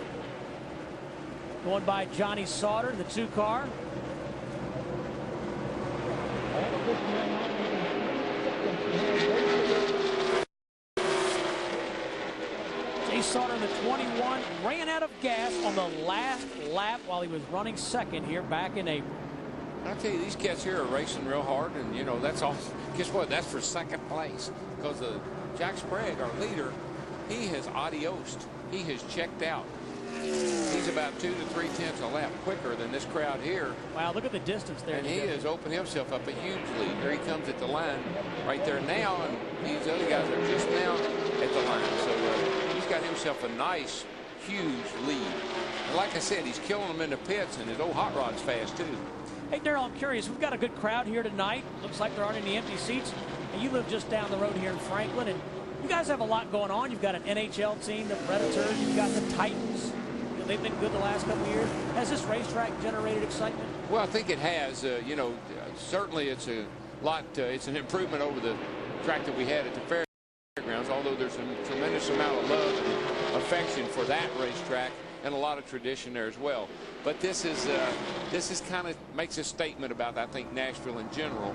Going by Johnny Sauter, the 2 car. Jay Sauter in the 21 ran out of gas on the last lap while he was running second here back in April. I tell you, these cats here are racing real hard, and you know that's all. Guess what? That's for second place because Jack Sprague, our leader, he has adiosed. He has checked out. He's about 2 to 3 tenths a lap quicker than this crowd here. Wow, look at the distance there. And he has opened himself up a huge lead. Here he comes at the line right there now, and these other guys are just now at the line. So he's got himself a nice, huge lead. And like I said, he's killing them in the pits, and his old hot rod's fast too. Hey, Darrell, I'm curious. We've got a good crowd here tonight. Looks like there aren't any empty seats. And you live just down the road here in Franklin, and you guys have a lot going on. You've got an NHL team, the Predators. You've got the Titans. They've been good the last couple of years. Has this racetrack generated excitement? Well, I think it has. You know, certainly it's a lot. It's an improvement over the track that we had at the fairgrounds, although there's a tremendous amount of love and affection for that racetrack and a lot of tradition there as well. But this is kind of makes a statement about, I think, Nashville in general.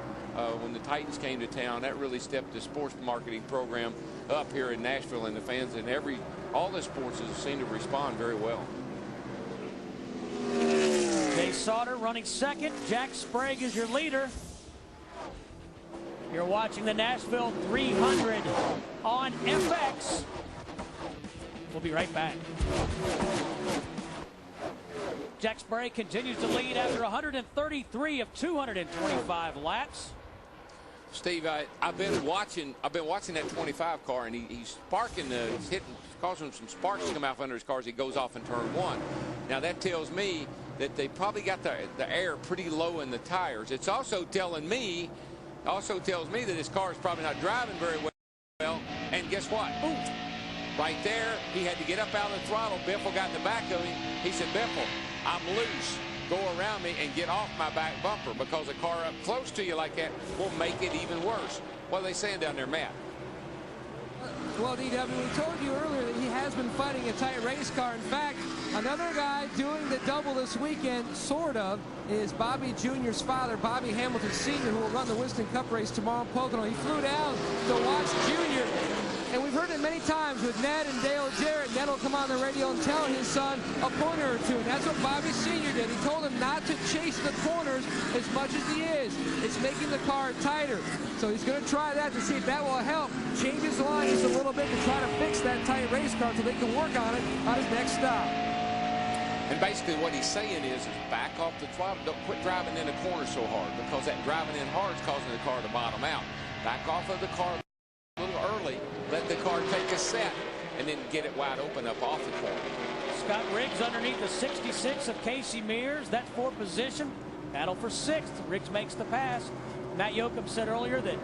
When the Titans came to town, that really stepped the sports marketing program up here in Nashville, and the fans and all the sports seem to respond very well. Jay Sauter running second. Jack Sprague is your leader. You're watching the Nashville 300 on FX. We'll be right back. Jack Sprague continues to lead after 133 of 225 laps. Steve, I've been watching that 25 car, and he's sparking he's hitting, causing some sparks to come out from under his car as he goes off in turn 1. Now that tells me that they probably got the air pretty low in the tires. It's also telling me, that his car is probably not driving very well. And guess what? Ooh, right there, he had to get up out of the throttle. Biffle got in the back of him. He said, "Biffle, I'm loose. Go around me and get off my back bumper," because a car up close to you like that will make it even worse. What are they saying down there, Matt? Well, DW, we told you earlier that he has been fighting a tight race car. In fact, another guy doing the double this weekend, sort of, is Bobby Jr.'s father, Bobby Hamilton Sr., who will run the Winston Cup race tomorrow in Pocono. He flew down to watch Jr., and we've heard it many times with Ned and Dale Jarrett. Ned will come on the radio and tell his son a pointer or two, and that's what Bobby Sr. did. He told him not to chase the corners as much as he is. It's making the car tighter. So he's going to try that to see if that will help change his line just a little bit to try to fix that tight race car so they can work on it on his next stop. And basically what he's saying is back off the throttle. Don't quit driving in the corner so hard, because that driving in hard is causing the car to bottom out. Back off of the car a little early. Let the car take a set and then get it wide open up off the corner. Scott Riggs underneath the 66 of Casey Mears. That's for position. Battle for 6th. Riggs makes the pass. Matt Yoakum said earlier that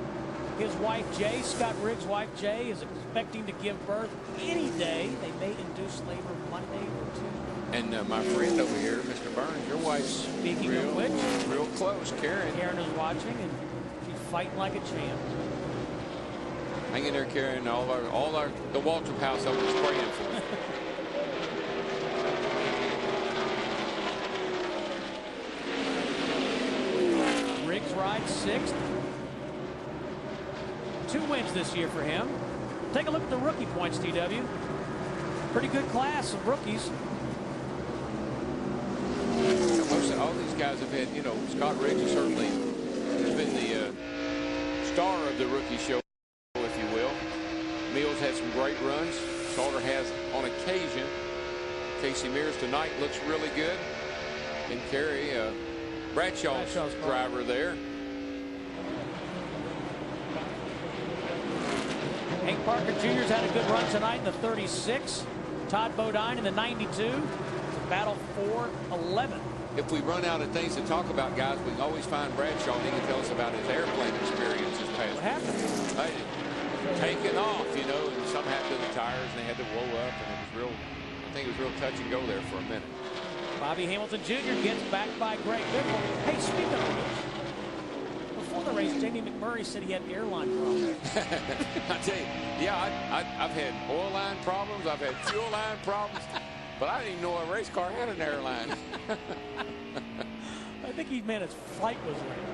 his wife Jay, Scott Riggs' wife Jay, is expecting to give birth any day. They may induce labor Monday or Tuesday. And my friend over here, Mr. Burns, your wife's real close, Karen. Karen is watching, and she's fighting like a champ. Hang in there, Karen. The Waltrip household is praying for you. Riggs rides 6th. 2 wins this year for him. Take a look at the rookie points, TW. Pretty good class of rookies. All these guys have had, Scott Riggs certainly has been the star of the rookie show, if you will. Mills had some great runs. Sauter has on occasion. Casey Mears tonight looks really good. And Kerry, Bradshaw's driver there. Hank Parker Jr.'s had a good run tonight in the 36. Todd Bodine in the 92. It's a battle for 11. If we run out of things to talk about, guys, we can always find Bradshaw, and he can tell us about his airplane experience this past. What happened? Taking off, and some happened to the tires, and they had to blow up, and it was real. I think it was real touch and go there for a minute. Bobby Hamilton Jr. gets backed by Greg Biffle. Hey, speaking of which, before the race, Jamie McMurray said he had airline problems. I tell you, yeah, I've had oil line problems, I've had fuel line problems, but I didn't even know a race car had an airline. I think he meant his flight was late.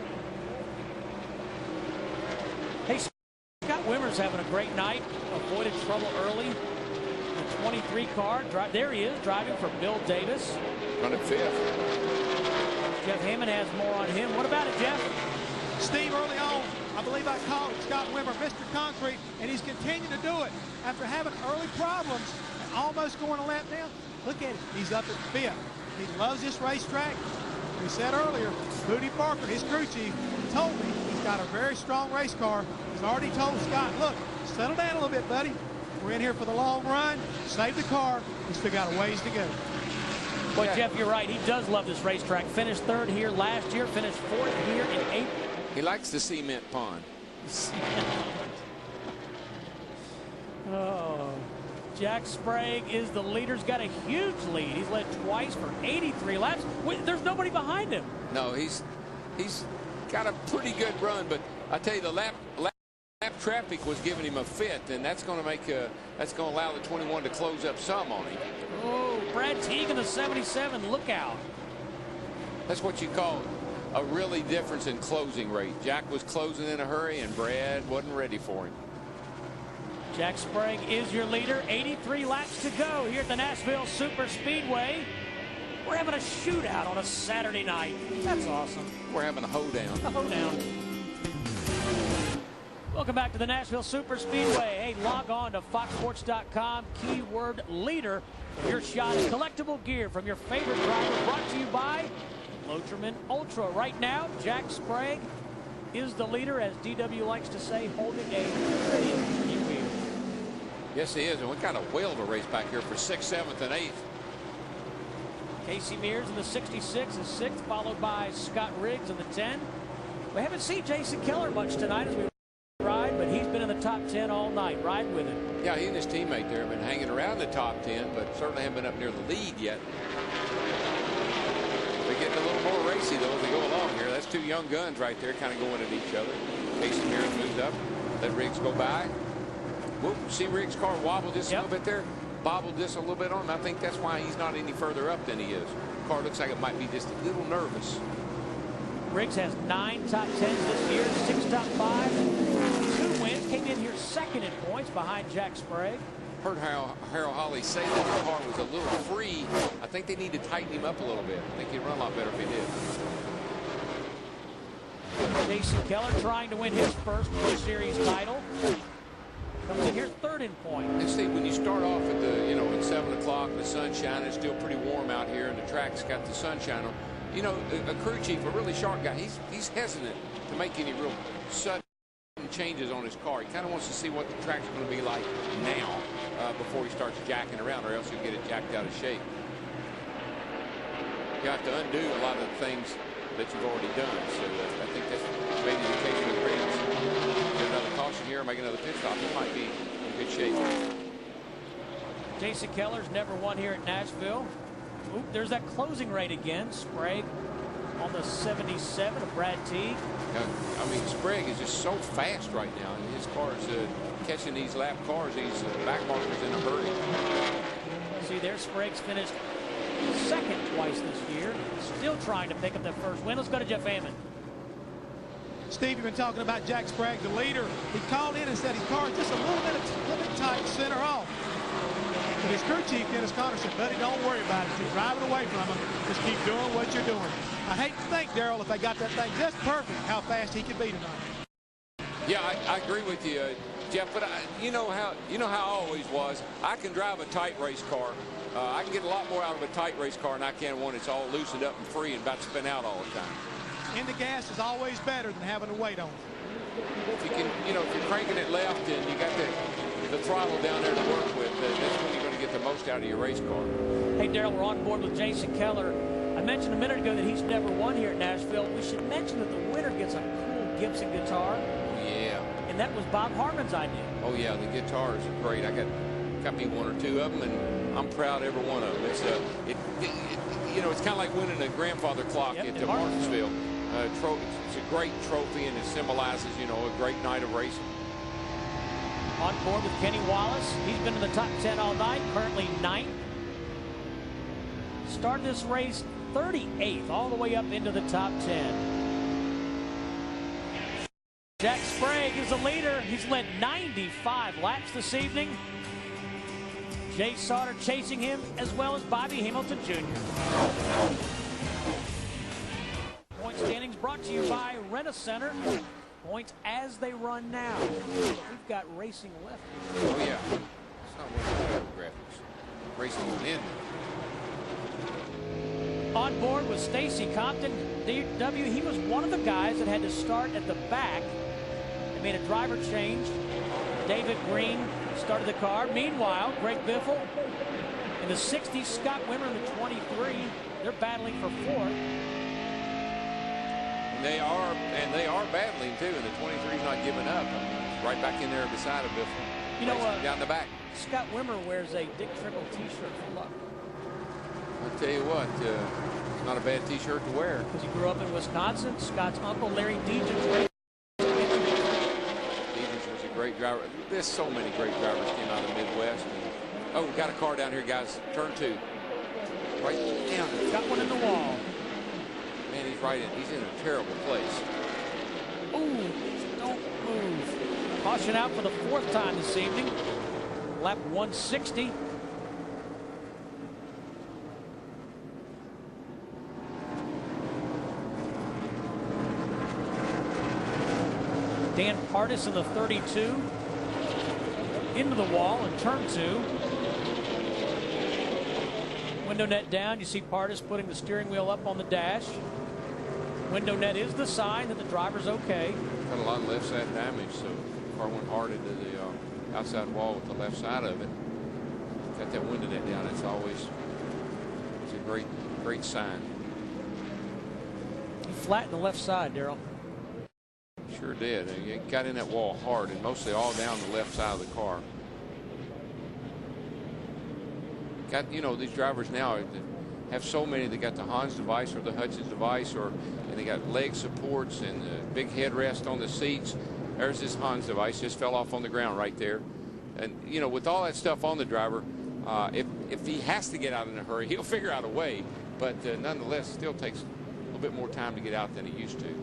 Sprague's having a great night. Avoided trouble early. The 23 car. There he is, driving for Bill Davis. Running 5th. Jeff Hammond has more on him. What about it, Jeff? Steve, early on, I believe I called Scott Wimmer, Mr. Concrete, and he's continuing to do it. After having early problems and almost going a lap down, look at him. He's up at 5th. He loves this racetrack. We said earlier, Booty Parker, his crew chief, told me he's got a very strong race car. He's already told Scott, look, settle down a little bit, buddy. We're in here for the long run. Save the car. We still got a ways to go. But Jeff, you're right. He does love this racetrack. Finished 3rd here last year. Finished 4th here in April. He likes the cement pond. Oh, Jack Sprague is the leader. He's got a huge lead. He's led twice for 83 laps. There's nobody behind him. No, he's got a pretty good run, but I tell you, the lap traffic was giving him a fit, and that's going to allow the 21 to close up some on him. Oh, Brad Teague in the 77. Look out. That's what you call a really difference in closing rate. Jack was closing in a hurry, and Brad wasn't ready for him. Jack Sprague is your leader. 83 laps to go here at the Nashville Superspeedway. We're having a shootout on a Saturday night. That's awesome. We're having a hoedown. A hoedown. Welcome back to the Nashville Superspeedway. Hey, log on to foxsports.com, keyword leader. Your shot at collectible gear from your favorite driver, brought to you by Loterman Ultra. Right now, Jack Sprague is the leader, as DW likes to say, holding a pretty wheel. Yes, he is, and we got a whale to race back here for 6th, 7th, and 8th. Casey Mears in the 66 is 6th, followed by Scott Riggs in the 10. We haven't seen Jason Keller much tonight as we ride, but he's been in the top 10 all night. Ride with him. Yeah, he and his teammate there have been hanging around the top 10, but certainly haven't been up near the lead yet. They're getting a little more racy, though, as they go along here. That's two young guns right there kind of going at each other. Casey Mears moved up. Let Riggs go by. Whoop, see Riggs' car wobble just a little bit there. Bobbled just a little bit on him. I think that's why he's not any further up than he is. The car looks like it might be just a little nervous. Riggs has 9 top 10s this year, 6 top 5, 2 wins. Came in here 2nd in points behind Jack Sprague. Heard Harold Holly say that the car was a little free. I think they need to tighten him up a little bit. I think he'd run a lot better if he did. Jason Keller trying to win his first Busch Series title. Comes in here 3rd in points. And see, when you start off at the, at 7 o'clock, the sunshine, it's still pretty warm out here, and the track's got the sunshine on. A crew chief, a really sharp guy, he's hesitant to make any real sudden changes on his car. He kind of wants to see what the track's going to be like now before he starts jacking around, or else he'll get it jacked out of shape. You have to undo a lot of the things that you've already done. So I think that's maybe the case with Riggs. Get another caution here, make another pit stop. He might be in good shape. Jason Keller's never won here at Nashville. Oop, there's that closing rate again. Sprague on the 77 of Brad Teague. I mean, Sprague is just so fast right now. And his car is catching these lap cars, these back markers in a hurry. See there, Sprague's finished 2nd twice this year. Still trying to pick up that first win. Let's go to Jeff Hammond. Steve, you've been talking about Jack Sprague, the leader. He called in and said his car is just a little bit tight center off. But his crew chief, Dennis Connor, said, buddy, don't worry about it. You're driving away from him. Just keep doing what you're doing. I hate to think, Darrell, if they got that thing just perfect, how fast he could be tonight. Yeah, I agree with you, Jeff. But you know how I always was. I can drive a tight race car. I can get a lot more out of a tight race car than I can one that's all loosened up and free and about to spin out all the time. In the gas is always better than having to wait on it. If you can, if you're cranking it left and you got the throttle down there to work with, that's when you're going to get the most out of your race car. Hey, Darrell, we're on board with Jason Keller. I mentioned a minute ago that he's never won here at Nashville. We should mention that the winner gets a cool Gibson guitar. Yeah. And that was Bob Harmon's idea. Oh, yeah, the guitars are great. I got me 1 or 2 of them, and I'm proud of every one of them. It's it's kind of like winning a grandfather clock at Martinsville. It's a great trophy, and it symbolizes, a great night of racing. On board with Kenny Wallace. He's been in the top 10 all night, currently 9th. Started this race 38th, all the way up into the top 10. Jack Sprague Sprague is the leader. He's led 95 laps this evening. Jay Sauter chasing him, as well as Bobby Hamilton Jr. Point standings brought to you by Rent-A-Center. Points as they run now. We've got racing left. Oh, yeah. It's not one of the graphics. Racing in. On board with Stacy Compton. DW, he was one of the guys that had to start at the back. They made a driver change. David Green started the car. Meanwhile, Greg Biffle in the 60, Scott Wimmer in the 23. They're battling for fourth. And they are battling too, and the 23's not giving up. I mean, it's right back in there beside of Biffle. You know, down the back. Scott Wimmer wears a Dick Trickle t-shirt for luck. I'll tell you what, it's not a bad t-shirt to wear. Because he grew up in Wisconsin. Scott's uncle, Larry Degens, was a great driver. There's so many great drivers came out of the Midwest. And, oh, we got a car down here, guys. Turn 2. Right down. Got one in the wall. Man, he's in a terrible place. Ooh, don't move. Caution out for the 4th time this evening. Lap 160. Dan Pardis in the 32. Into the wall in turn 2. Window net down. You see Pardis putting the steering wheel up on the dash. Window net is the sign that the driver's okay. Got a lot of left side damage, so the car went hard into the outside wall with the left side of it. Got that window net down. It's a great sign. He flattened the left side, Darrell. Sure did. It got in that wall hard, and mostly all down the left side of the car. Got, you know, these drivers now have so many. They got the Hans device or the Hutchins device, and they got leg supports and the big headrest on the seats. There's this Hans device, just fell off on the ground right there. And you know, with all that stuff on the driver, if he has to get out in a hurry, he'll figure out a way. But nonetheless, it still takes a little bit more time to get out than he used to.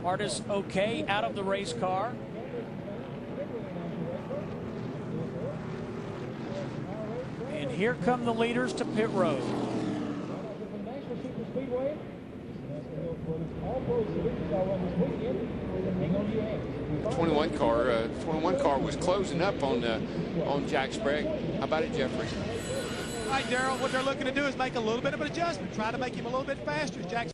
Pardis okay out of the race car. And here come the leaders to pit road. 21 car was closing up on Jack Sprague. How about it, Jeffrey? All right, Darrell, what they're looking to do is make a little bit of an adjustment, try to make him a little bit faster. Jack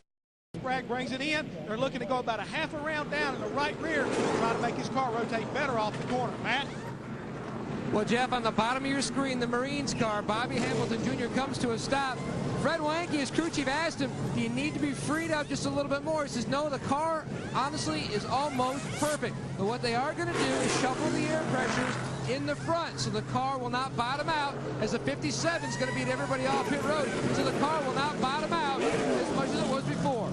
Sprague brings it in. They're looking to go about a half a round down in the right rear, try to make his car rotate better off the corner. Matt? Well, Jeff, on the bottom of your screen, the Marines car, Bobby Hamilton Jr. comes to a stop. Fred Wanke, his crew chief, asked him, do you need to be freed up just a little bit more? He says, no, the car, honestly, is almost perfect. But what they are going to do is shuffle the air pressures in the front so the car will not bottom out, as the 57 is going to beat everybody off pit road. So the car will not bottom out as much as it was before.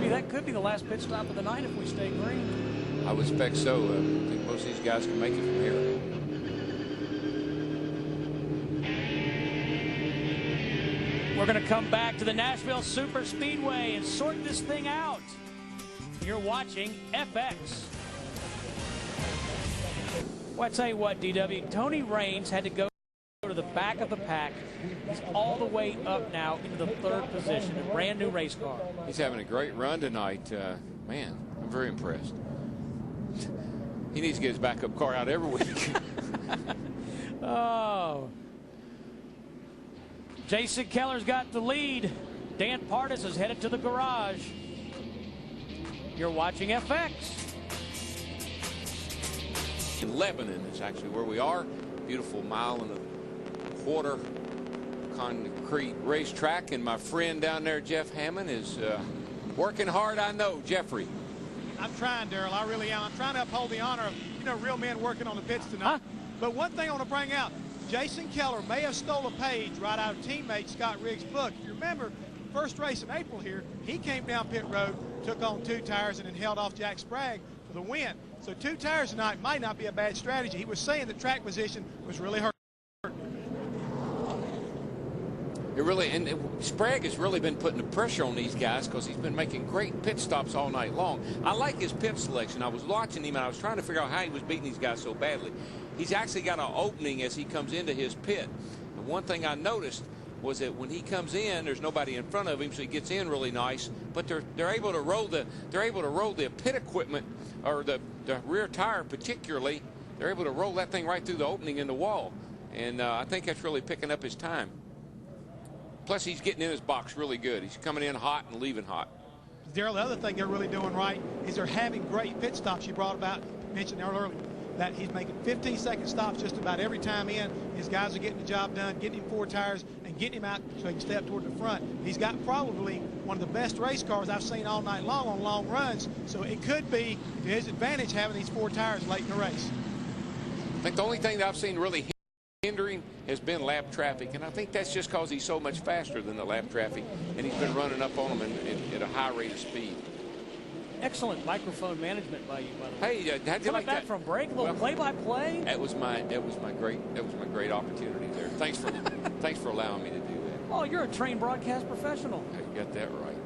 That could be the last pit stop of the night if we stay green. I would expect so. I think most of these guys can make it from here. We're going to come back to the Nashville Superspeedway and sort this thing out. You're watching FX. Well, I tell you what, DW, Tony Raines had to go to the back of the pack. He's all the way up now into the 3rd position, a brand new race car. He's having a great run tonight. Man, I'm very impressed. He needs to get his backup car out every week. Oh. Jason Keller's got the lead. Dan Pardis is headed to the garage. You're watching FX. In Lebanon is actually where we are. Beautiful 1.25 concrete racetrack, and my friend down there, Jeff Hammond, is working hard, I know. Jeffrey. I'm trying, Darrell. I really am. I'm trying to uphold the honor of, you know, real men working on the pits tonight. But one thing I want to bring out, Jason Keller may have stole a page right out of teammate Scott Riggs' book. If you remember, first race in April here, he came down pit road, took on 2 tires, and then held off Jack Sprague for the win. So 2 tires tonight might not be a bad strategy. He was saying the track position was really hurt. It really, and Sprague has really been putting the pressure on these guys because he's been making great pit stops all night long. I like his pit selection. I was watching him and I was trying to figure out how he was beating these guys so badly. He's actually got an opening as he comes into his pit. And one thing I noticed was that when he comes in, there's nobody in front of him, so he gets in really nice. But they're able to roll the pit equipment, or the rear tire particularly. They're able to roll that thing right through the opening in the wall, and I think that's really picking up his time. Plus, he's getting in his box really good. He's coming in hot and leaving hot. Darrell, the other thing they're really doing right is they're having great pit stops. You mentioned earlier that he's making 15-second stops just about every time in. His guys are getting the job done, getting him 4 tires, and getting him out so he can step toward the front. He's got probably one of the best race cars I've seen all night long on long runs, so it could be to his advantage having these 4 tires late in the race. I think the only thing that I've seen really hindering has been lap traffic, and I think that's just because he's so much faster than the lap traffic, and he's been running up on them at a high rate of speed. Excellent microphone management by you, by the way. Hey, how'd you like back that? From break, a little play-by-play. That was my great opportunity there. Thanks for allowing me to do that. Oh, you're a trained broadcast professional. You got that right.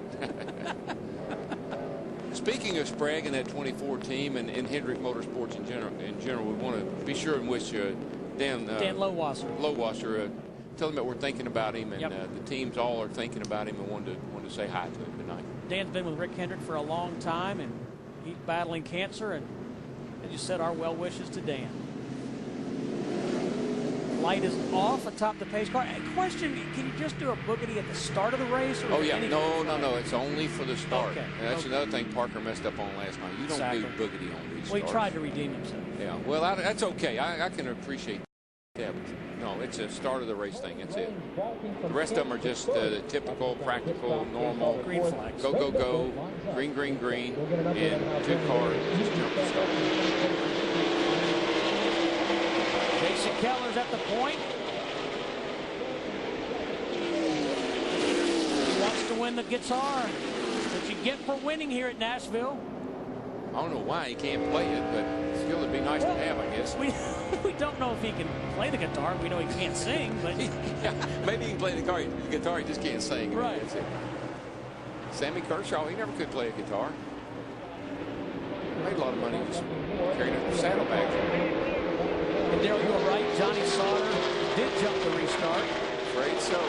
Speaking of Sprague and that 24 team and Hendrick Motorsports in general, we want to be sure and wish Dan Lowasser, tell him that we're thinking about him, and the teams all are thinking about him, and wanted to say hi to him tonight. Dan's been with Rick Hendrick for a long time, and he's battling cancer, and I just said our well wishes to Dan. Light is off atop the pace car. Question, can you just do a boogity at the start of the race? Or No. It's only for the start. Okay. And that's another thing Parker messed up on last night. You don't do boogity on restarts. Well, he tried to redeem himself. Yeah, well, that's okay. I can appreciate that. No, it's a start of the race thing. That's it. The rest of them are just the typical, practical, normal. Green flags. Go, go, go. Green, green, green. And 2 cars just jump the start. Jason Keller's at the point. He wants to win the guitar. What you get for winning here at Nashville. I don't know why he can't play it, but still it'd be nice to have, I guess. We don't know if he can play the guitar. We know he can't sing, but yeah, maybe he can play the guitar. He just can't sing. Right. Sammy Kershaw, he never could play a guitar. Made a lot of money just carrying a saddlebag. And Darrell, you were right. Johnny Sauter did jump the restart. Afraid so.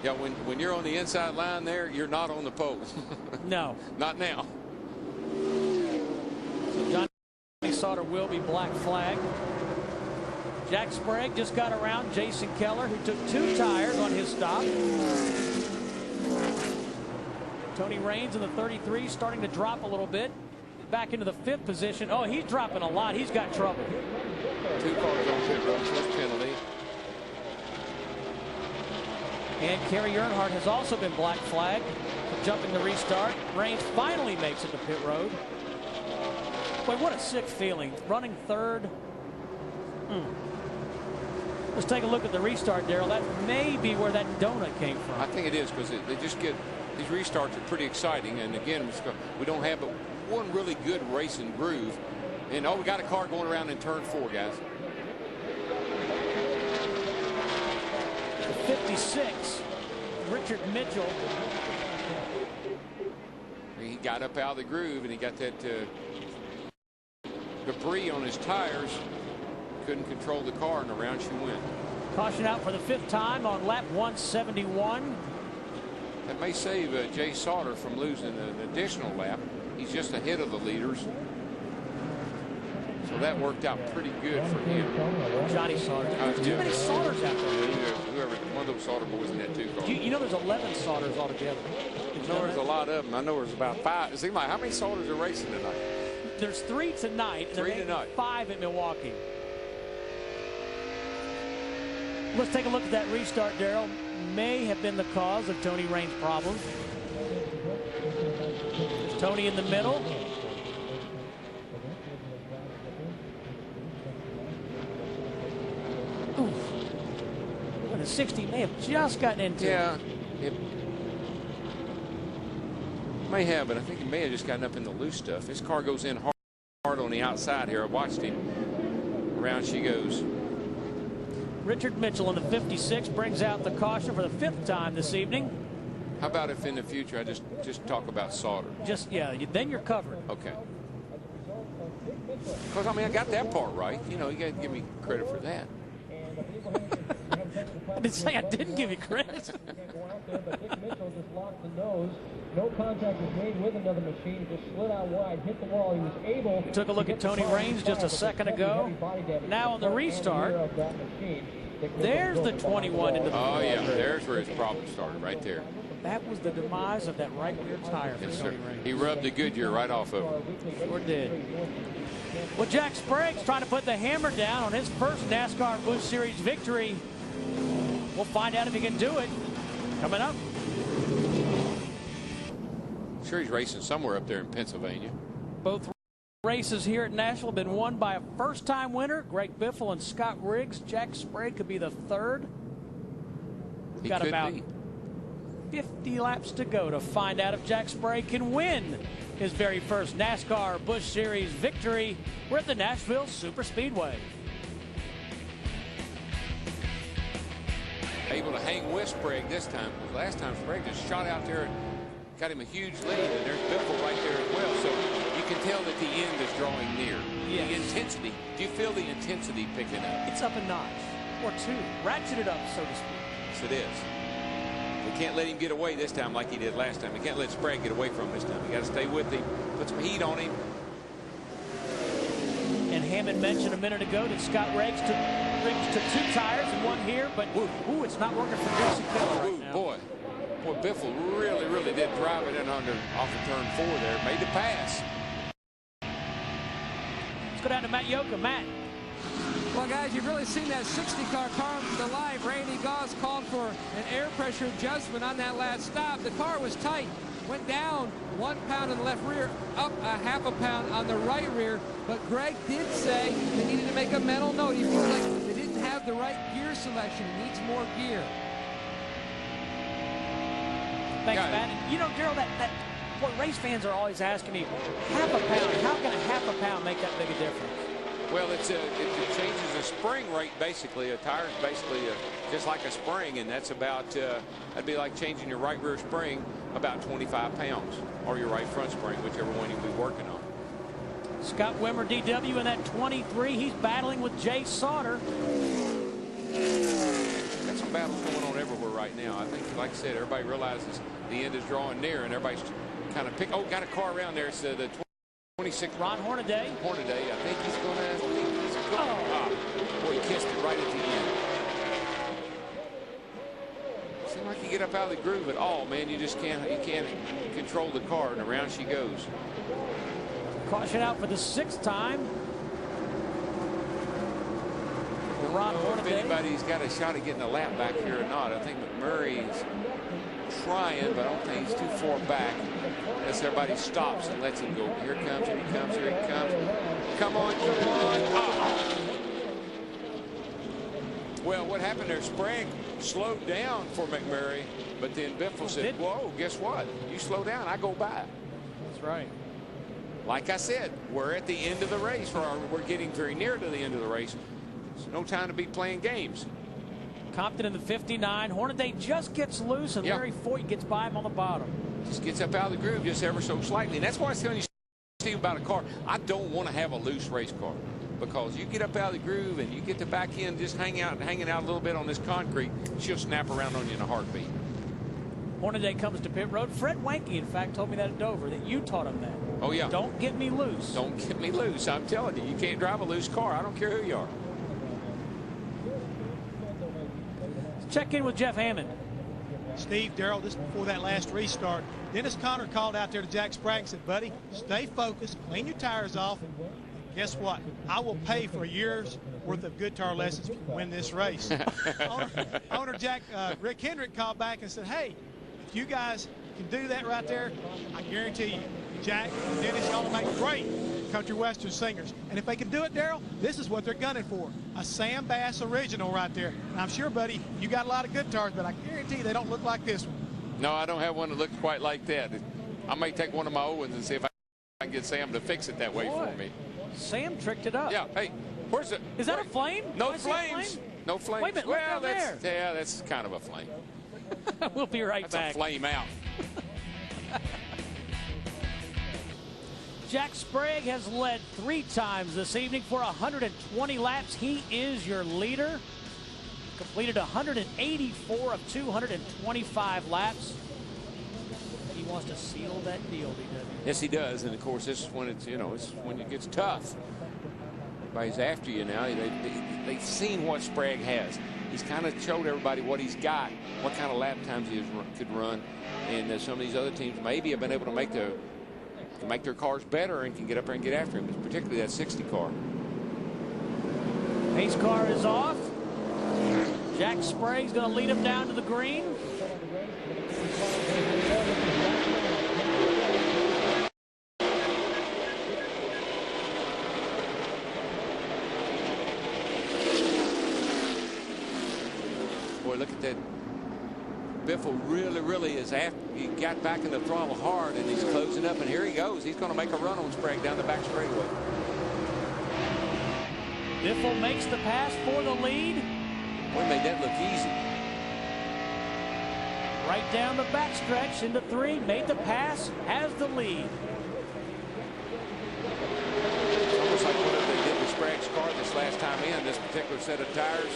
Yeah, when you're on the inside line there, you're not on the pole. No. Not now. So Johnny Sauter will be black flagged. Jack Sprague just got around Jason Keller, who took 2 tires on his stop. Tony Raines in the 33 starting to drop a little bit. Back into the 5th position. Oh, he's dropping a lot. He's got trouble. 2 cars on pit road, first penalty. And Kerry Earnhardt has also been black flagged for jumping the restart. Raines finally makes it to pit road. Boy, what a sick feeling. Running 3rd. Let's take a look at the restart, Darrell. That may be where that donut came from. I think it is, because they just get, these restarts are pretty exciting. And again, we don't have but one really good racing groove. And we got a car going around in turn 4, guys. 56, Richard Mitchell. He got up out of the groove, and he got that debris on his tires. Couldn't control the car, and around she went. Caution out for the 5th time on lap 171. That may save Jay Sauter from losing an additional lap. He's just ahead of the leaders. So that worked out pretty good for him. Johnny Sauter. Too many Sauters out there. Whoever, one of those Sauter boys in that 2 car. You know there's 11 Sauters altogether. I know there's a lot of them. I know there's about 5. It seems like, how many Sauters are racing tonight? There's 3 tonight. And 3 there may tonight. Be 5 at Milwaukee. Let's take a look at that restart, Darrell. May have been the cause of Tony Raines' problems. There's Tony in the middle. Ooh. The 60 may have just gotten into it. It may have, but I think he may have just gotten up in the loose stuff. His car goes in hard on the outside here. I watched him. Around she goes. Richard Mitchell in the 56 brings out the caution for the 5th time this evening. How about if in the future I just talk about Sauter? Then you're covered. Okay. Because, I mean, I got that part right. You know, you got to give me credit for that. I didn't say I didn't give you credit. No contact was made with another machine. Just slid out wide, hit the wall. He was able. We took a look at Tony Raines just a second ago. Now on the restart, there's the 21 into the Oh, yeah. There's where his problem started, right there. That was the demise of that right rear tire for Tony Raines. He rubbed the Goodyear right off of him. Sure did. Well, Jack Sprague's trying to put the hammer down on his first NASCAR Busch Series victory. We'll find out if he can do it. Coming up. I'm sure he's racing somewhere up there in Pennsylvania. Both races here at Nashville have been won by a first-time winner, Greg Biffle and Scott Riggs. Jack Sprague could be the third. We've got about 50 laps to go to find out if Jack Sprague can win his very first NASCAR Busch Series victory. We're at the Nashville Superspeedway. Able to hang with Sprague this time. Last time Sprague just shot out there and got him a huge lead, and there's Biffle right there as well. So you can tell that the end is drawing near. Yes. The intensity. Do you feel the intensity picking up? It's up a notch or two. Ratchet it up, so to speak. Yes, it is. We can't let him get away this time like he did last time. We can't let Sprague get away from him this time. We got to stay with him, put some heat on him. And Hammond mentioned a minute ago that Scott Riggs took 2 tires and 1 here, but ooh, it's not working for Jesse Keller right now. Boy, Biffle really did drive it in off of turn 4 there. Made the pass. Let's go down to Matt Yoka. Matt. Well, guys, you've really seen that 60-car come to life. Randy Goss called for an air pressure adjustment on that last stop. The car was tight. Went down 1 pound in the left rear, up a ½ pound on the right rear. But Greg did say they needed to make a mental note. He feels like they didn't have the right gear selection. Needs more gear. Thanks, Matt. And you know, Daryl, that what race fans are always asking me, ½ pound. How can a ½ pound make that big a difference? Well, it changes the spring rate, basically. A tire's basically just like a spring, and that's about, that'd be like changing your right rear spring about 25 pounds, or your right front spring, whichever one you'll be working on. Scott Wimmer, DW, in that 23. He's battling with Jay Sauter. Got some battles going on everywhere right now. I think, like I said, everybody realizes the end is drawing near, and everybody's kind of got a car around there. It's the 26. Ron Hornaday. Hornaday. I think he's going to. Boy, he kissed it right at the end. Seems like you get up out of the groove at all, man. You just can't control the car, and around she goes. Caution out for the 6th time. Ron Hornaday. If anybody's got a shot at getting a lap back here or not. I think McMurray's trying, but I don't think he's too far back. Unless everybody stops and lets him go. Here he comes, here he comes, here he comes. Come on, come on. Oh. Well, what happened there, Sprague slowed down for McMurray, but then Biffle said, whoa, guess what? You slow down, I go by. That's right. Like I said, we're at the end of the race. We're getting very near to the end of the race. There's no time to be playing games. Compton in the 59. Hornaday just gets loose, and Larry Foyt gets by him on the bottom. Just gets up out of the groove just ever so slightly. And that's why I was telling you, Steve, about a car. I don't want to have a loose race car, because you get up out of the groove and you get the back end just hanging out a little bit on this concrete, she'll snap around on you in a heartbeat. Hornaday comes to pit road. Fred Wanke, in fact, told me that at Dover, that you taught him that. Oh, yeah. Don't get me loose. Don't get me loose. I'm telling you, you can't drive a loose car. I don't care who you are. Let's check in with Jeff Hammond. Steve, Daryl, just before that last restart, Dennis Conner called out there to Jack Sprague and said, buddy, stay focused, clean your tires off, and guess what? I will pay for a year's worth of guitar lessons if you win this race. owner Rick Hendrick called back and said, hey, if you guys can do that right there, I guarantee you, Jack and Dennis, y'all will make great country western singers. And if they can do it, Daryl, this is what they're gunning for. A Sam Bass original right there. And I'm sure, buddy, you got a lot of guitars, but I guarantee they don't look like this one. No, I don't have one that looks quite like that. I may take one of my old ones and see if I can get Sam to fix it that way for me. Sam tricked it up. Yeah, hey, where's it? Is that a flame? No flames. No flames. Wait a minute, look down there. Yeah, that's kind of a flame. We'll be right That's back. a flame out. Jack Sprague has led 3 times this evening for 120 laps. He is your leader. Completed 184 of 225 laps. He wants to seal that deal, DW. Yes, he does. And of course, this is when it's, it's when it gets tough. Everybody's after you now. They've seen what Sprague has. He's kind of showed everybody what he's got, what kind of lap times he could run. And some of these other teams maybe have been able to make their cars better and can get up there and get after him, particularly that 60 car. Pace car is off. Jack Sprague's going to lead him down to the green. Boy, look at that. Biffle really is after. He got back in the throttle hard, and he's closing up, and here he goes. He's going to make a run on Sprague down the back straightaway. Biffle makes the pass for the lead. Boy, made that look easy. Right down the backstretch into 3, made the pass, has the lead. It's almost like whatever they did with Sprague's car this last time in, this particular set of tires,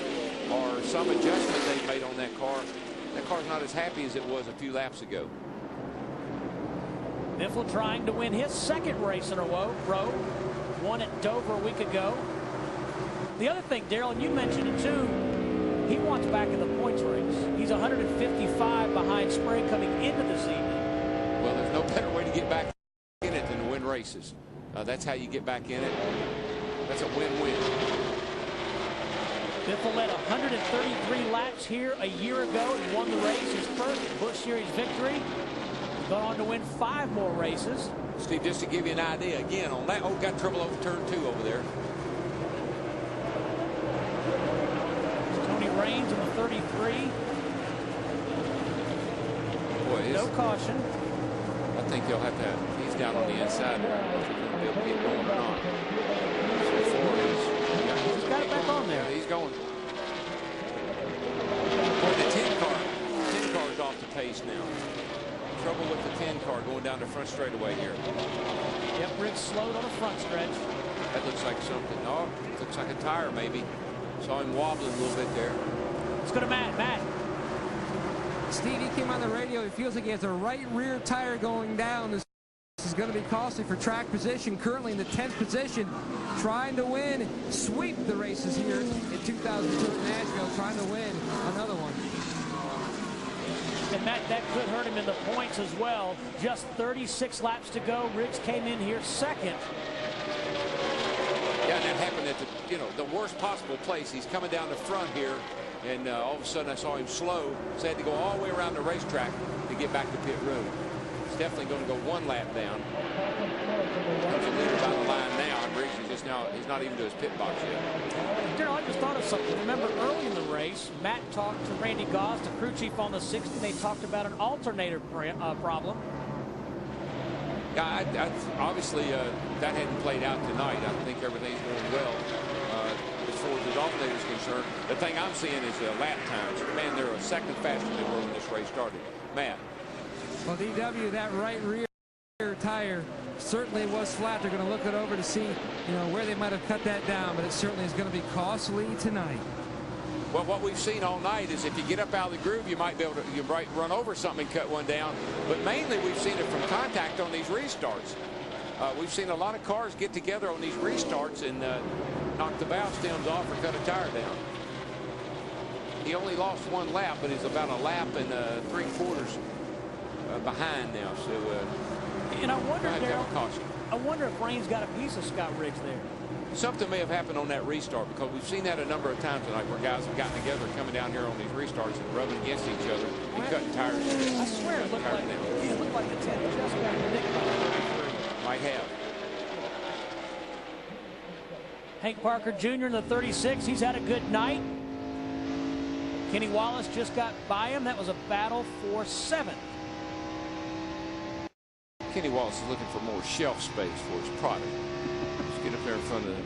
or some adjustment they made on that car. That car's not as happy as it was a few laps ago. Biffle trying to win his 2nd race in a row. Won at Dover a week ago. The other thing, Darrell, and you mentioned it too, he wants back in the points race. He's 155 behind Sprague coming into this evening. Well, there's no better way to get back in it than to win races. That's how you get back in it. That's a win-win. Biffle led 133 laps here a year ago and won the race, his first Busch Series victory. He's gone on to win 5 more races. Steve, just to give you an idea, again, on that, got trouble over turn 2 over there. Tony Raines in the 33. Boy, no caution. I think they'll have to, he's down on the inside there. I don't know if he's going to be able to get going or not. He's got it back on there. He's going. Boy, the 10 car's off the pace now. Trouble with the 10 car going down the front straightaway here. Yep, Rick slowed on the front stretch. That looks like something. Oh, looks like a tire maybe. Saw him wobbling a little bit there. Let's go to Matt. Matt. Steve, he came on the radio. He feels like he has a right rear tire going down. This is going to be costly for track position. Currently in the 10th position, trying to win, sweep the races here in 2002 in Nashville, trying to win another one. And that could hurt him in the points as well. Just 36 laps to go. Riggs came in here 2nd. Yeah, and that happened at the worst possible place. He's coming down the front here, and all of a sudden I saw him slow, so I had to go all the way around the racetrack to get back to pit road. He's definitely going to go 1 lap down. Comes a leader by the line now, and Riggs is just now, he's not even to his pit box yet. Darrell, I just thought of something. Remember early in the race, Matt talked to Randy Goss, the crew chief on the 60. They talked about an alternator problem. Yeah, obviously that hadn't played out tonight. I think everything's going well as far as the alternator is concerned. The thing I'm seeing is lap times. Man, they're a second faster than when this race started. Matt. Well, DW, that right rear tire certainly was flat. They're going to look it over to see, where they might have cut that down, but it certainly is going to be costly tonight. Well, what we've seen all night is if you get up out of the groove, you might be able to run over something and cut one down. But mainly we've seen it from contact on these restarts. We've seen a lot of cars get together on these restarts and knock the valve stems off or cut a tire down. He only lost 1 lap, but he's about a lap and 3/4 behind now. So, and I wonder, Darrell, I wonder if Raines got a piece of Scott Riggs there. Something may have happened on that restart, because we've seen that a number of times tonight where guys have gotten together coming down here on these restarts and rubbing against each other and cutting tires. I swear it looked like the 10 just got nicked by the might have. Hank Parker Jr. in the 36. He's had a good night. Kenny Wallace just got by him. That was a battle for 7th. Kenny Wallace is looking for more shelf space for his product. Get up there in front of the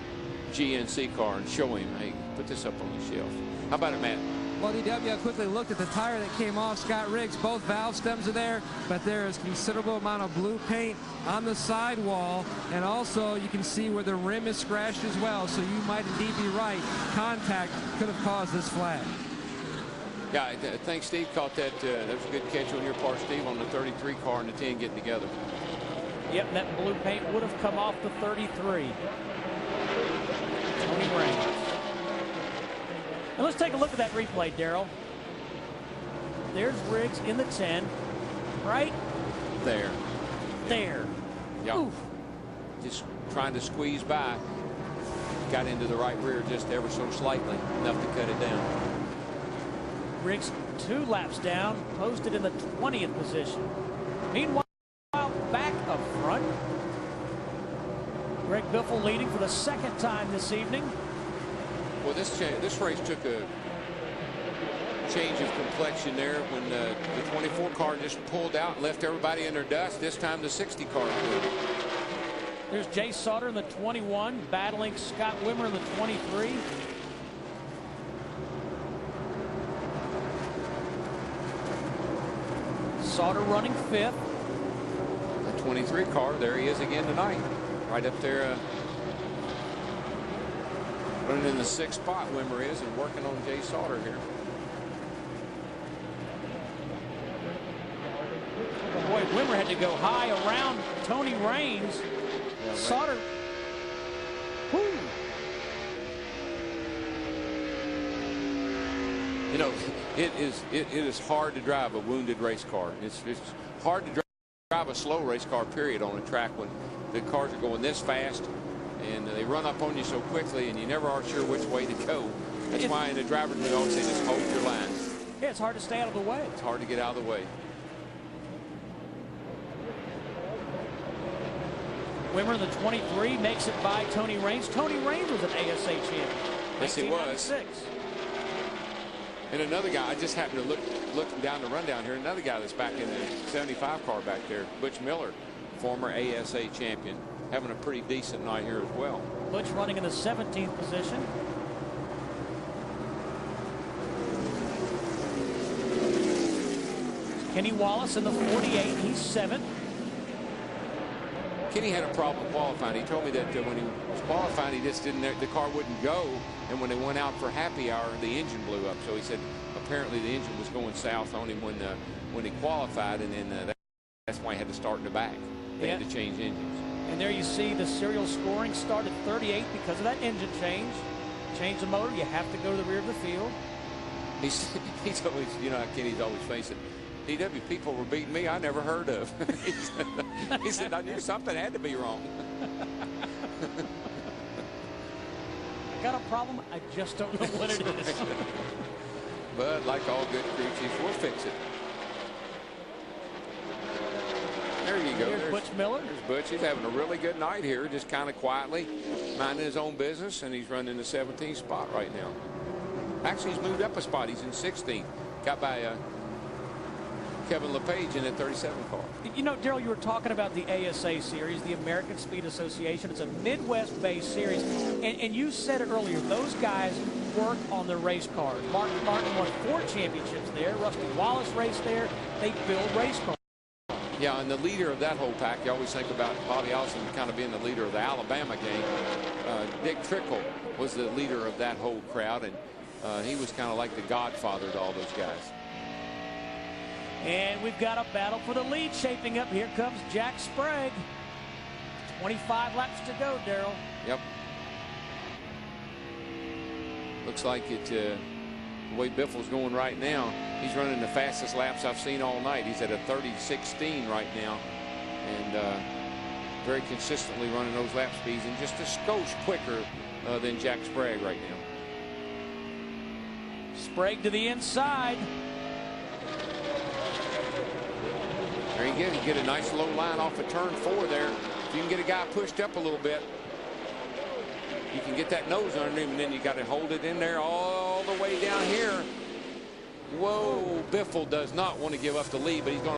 GNC car and show him, hey, put this up on the shelf. How about it, Matt? Well, DW, I quickly looked at the tire that came off Scott Riggs. Both valve stems are there, but there is considerable amount of blue paint on the sidewall, and also you can see where the rim is scratched as well, so you might indeed be right. Contact could have caused this flag. Yeah, I think Steve caught that. That was a good catch on your part, Steve, on the 33 car and the 10 getting together. Yep, that blue paint would have come off the 33. Tony Raines. And let's take a look at that replay, Daryl. There's Riggs in the 10, right there. There. Yeah. Oof. Just trying to squeeze by. Got into the right rear just ever so slightly, enough to cut it down. Riggs 2 laps down, posted in the 20th position. Meanwhile, back up front, Greg Biffle leading for the second time this evening. Well, this race took a change of complexion there when the 24 car just pulled out and left everybody in their dust. This time the 60 car did. There's Jay Sauter in the 21, battling Scott Wimmer in the 23. Sauter running 5th. The 23 car, there he is again tonight. Right up there. Running in the 6th spot, Wimmer is, and working on Jay Sauter here. Boy, Wimmer had to go high around Tony Raines. Yeah, right. Sauter. Whoo. You know, it is hard to drive a wounded race car. It's hard to drive a slow race car, period, on a track when the cars are going this fast. And they run up on you so quickly, and you never are sure which way to go. That's why in the driver's would always say, just hold your line. Yeah, it's hard to stay out of the way. It's hard to get out of the way. Wimmer, the 23, makes it by Tony Raines. Tony Raines was an ASA champion. Yes, he was. And another guy, I just happened to look down the rundown here. Another guy that's back in the 75 car back there, Butch Miller, former ASA champion. Having a pretty decent night here as well. Butch running in the 17th position. Kenny Wallace in the 48. He's 7th. Kenny had a problem qualifying. He told me that when he was qualifying, he just didn't. The car wouldn't go, and when they went out for happy hour, the engine blew up. So he said apparently the engine was going south on him when he qualified, and then that's why he had to start in the back. They had to change engines. And there you see the serial scoring start at 38 because of that engine change. Change the motor, you have to go to the rear of the field. He's always, you know, Kenny's always facing. DW, people were beating me I never heard of. He said, I knew something had to be wrong. I got a problem, I just don't know what it is. But like all good crew chiefs, we'll fix it. There you go. There's Butch Miller. There's Butch. He's having a really good night here, just kind of quietly minding his own business, and he's running the 17th spot right now. Actually, he's moved up a spot. He's in 16th. Got by Kevin LePage in that 37 car. You know, Daryl, you were talking about the ASA series, the American Speed Association. It's a Midwest-based series. And you said it earlier, those guys work on their race cars. Mark Martin won 4 championships there. Rusty Wallace raced there. They build race cars. Yeah, and the leader of that whole pack, you always think about Bobby Allison kind of being the leader of the Alabama gang. Dick Trickle was the leader of that whole crowd, and he was kind of like the godfather to all those guys. And we've got a battle for the lead shaping up. Here comes Jack Sprague. 25 laps to go, Daryl. Yep. Looks like it, the way Biffle's going right now, he's running the fastest laps I've seen all night. He's at a 30:16 right now, and very consistently running those lap speeds, and just a skosh quicker than Jack Sprague right now. Sprague to the inside. There you go. You get a nice low line off of turn 4 there. If you can get a guy pushed up a little bit, you can get that nose under him, and then you got to hold it in there all the way down here. Whoa, Biffle does not want to give up the lead, but he's going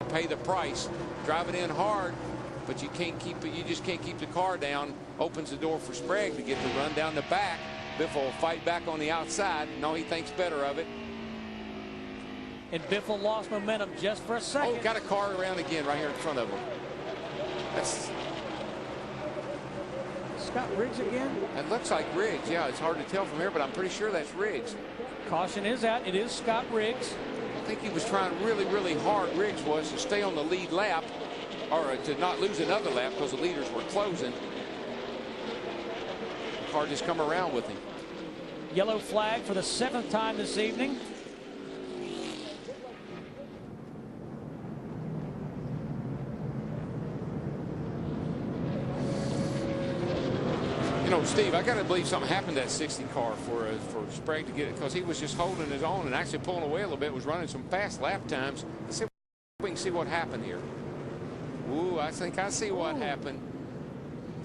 to pay the price. Drive it in hard. but you can't keep it. You just can't keep the car down. Opens the door for Sprague to get the run down the back. Biffle will fight back on the outside. No, he thinks better of it. And Biffle lost momentum just for a second. Oh, got a car around again right here in front of him. That's Scott Riggs again? It looks like Riggs. Yeah, it's hard to tell from here, but I'm pretty sure that's Riggs. Caution is out. It is Scott Riggs. I think he was trying really, really hard, Riggs was, to stay on the lead lap, or to not lose another lap because the leaders were closing. The car just come around with him. Yellow flag for the 7th time this evening. You know, Steve, I got to believe something happened to that 60 car for Sprague to get it, because he was just holding his own and actually pulling away a little bit, was running some fast lap times. Let's see if we can see what happened here. Ooh, I think I see what happened.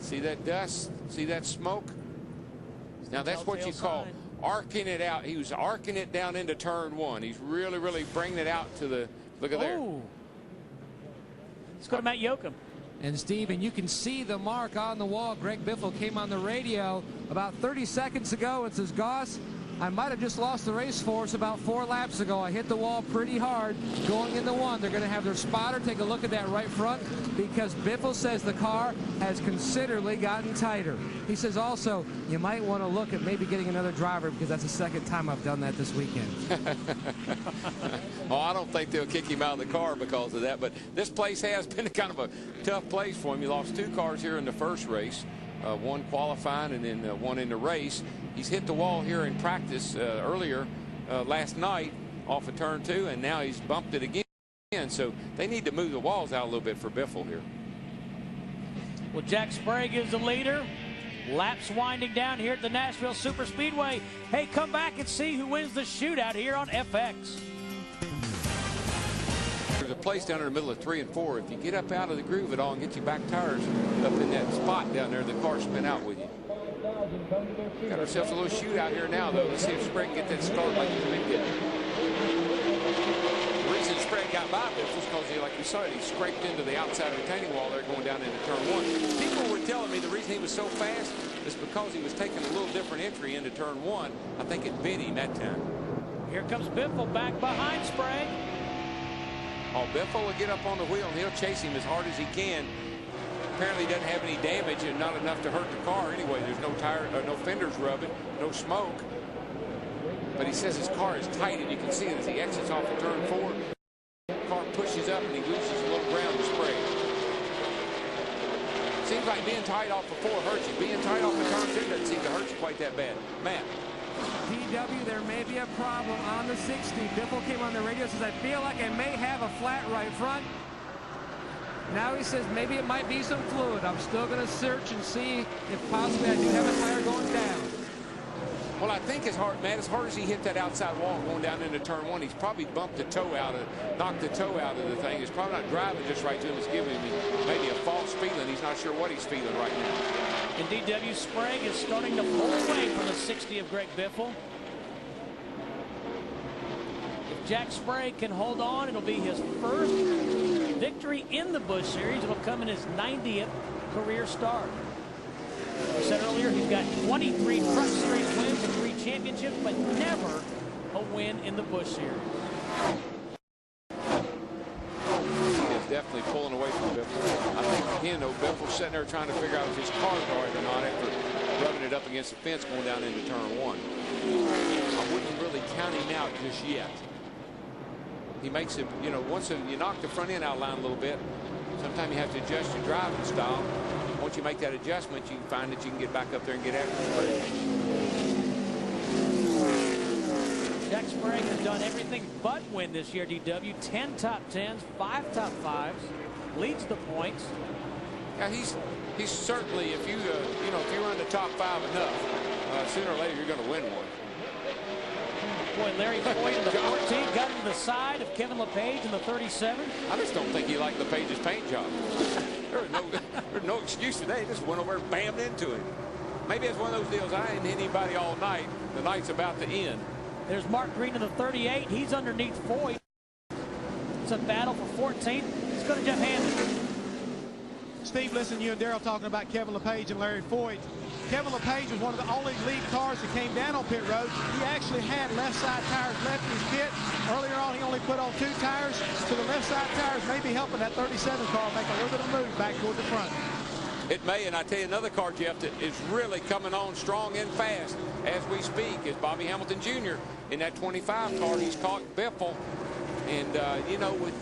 See that dust? See that smoke? Now that's what you call arcing it out. He was arcing it down into turn 1. He's really, really bringing it out to the, look at there. Let's go to Matt Yoakum. And Steve, and you can see the mark on the wall. Greg Biffle came on the radio about 30 seconds ago and says, Goss, I might have just lost the race force about 4 laps ago. I hit the wall pretty hard going into 1. They're going to have their spotter take a look at that right front, because Biffle says the car has considerably gotten tighter. He says also, you might want to look at maybe getting another driver, because that's the 2nd time I've done that this weekend. Oh, I don't think they'll kick him out of the car because of that, but this place has been kind of a tough place for him. He lost 2 cars here in the first race, 1 qualifying and then 1 in the race. He's hit the wall here in practice earlier last night off of turn 2, and now he's bumped it again. So they need to move the walls out a little bit for Biffle here. Well, Jack Sprague is the leader. Laps winding down here at the Nashville Superspeedway. Hey, come back and see who wins the shootout here on FX. There's a place down in the middle of 3 and 4. If you get up out of the groove at all and get your back tires up in that spot down there, the car spin out with you. Got ourselves a little shootout here now, though. Let's see if Sprague can get that start like he's been getting. The reason Sprague got by this was because, like you saw it, he scraped into the outside retaining wall there going down into turn 1. People were telling me the reason he was so fast is because he was taking a little different entry into turn 1. I think it bit him that time. Here comes Biffle back behind Sprague. Oh, Biffle will get up on the wheel and he'll chase him as hard as he can. Apparently doesn't have any damage and not enough to hurt the car anyway. There's no tire, no fenders rubbing, no smoke. But he says his car is tight, and you can see it as he exits off of turn 4. The car pushes up and he loses a little ground to Sprague. Seems like being tight off of 4 hurts you. Being tight off of turn 2 doesn't seem to hurt you quite that bad. Matt. DW, there may be a problem on the 60. Biffle came on the radio, says, I feel like I may have a flat right front. Now he says maybe it might be some fluid. I'm still going to search and see if possibly I do have a tire going down. Well, I think as hard, Matt, as hard as he hit that outside wall going down into turn 1, he's probably bumped the toe out of, knocked the toe out of the thing. He's probably not driving just right to him. It's giving him maybe a false feeling. He's not sure what he's feeling right now. And DW Sprague is starting to pull away from the 60 of Greg Biffle. If Jack Sprague can hold on, it'll be his first victory in the Busch Series. It'll come in his 90th career start. I said earlier, he's got 23 Truck Series wins and 3 championships, but never a win in the Busch Series. He is definitely pulling away from Biffle. I think, again, though, Biffle's sitting there trying to figure out if his car's all right or not after rubbing it up against the fence going down into turn 1. I wouldn't really count him out just yet. He makes it, you know, once you knock the front end out line a little bit, sometimes you have to adjust your driving style. Once you make that adjustment, you can find that you can get back up there and get after Sprague. Jack Sprague has done everything but win this year, DW. 10 top 10s, 5 top 5s, leads the points. Yeah, he's certainly, if you if you run the top 5 enough, sooner or later you're going to win one. Boy, Larry Foy in the 14 got into the side of Kevin LePage in the 37. I just don't think he liked LePage's paint job. There's no excuse today. Just went over and bammed into him. Maybe it's one of those deals. I ain't hit anybody all night. The night's about to end. There's Mark Green in the 38. He's underneath Foy. It's a battle for 14th. Let's go to Jeff Hammond. Steve, listen to you and Darrell talking about Kevin LePage and Larry Foy. Kevin LePage was one of the only lead cars that came down on pit road. He actually had left side tires left in his pit. Earlier on, he only put on 2 tires, so the left side tires may be helping that 37 car make a little bit of a move back toward the front. It may, and I tell you another car, Jeff, that is really coming on strong and fast as we speak is Bobby Hamilton Jr. in that 25 car. He's caught Biffle, and you know, with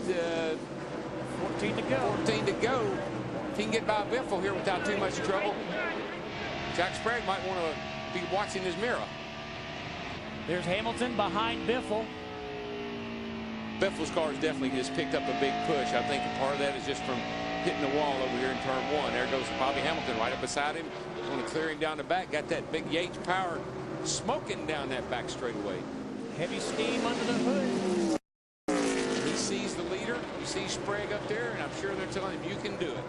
14 to go. 14 to go, if he can get by Biffle here without too much trouble, Jack Sprague might want to be watching his mirror. There's Hamilton behind Biffle. Biffle's car has definitely just picked up a big push. I think part of that is just from hitting the wall over here in turn 1. There goes Bobby Hamilton right up beside him. Want to clear him down the back. Got that big Yates power smoking down that back straightaway. Heavy steam under the hood. He sees the leader. He sees Sprague up there, and I'm sure they're telling him, you can do it.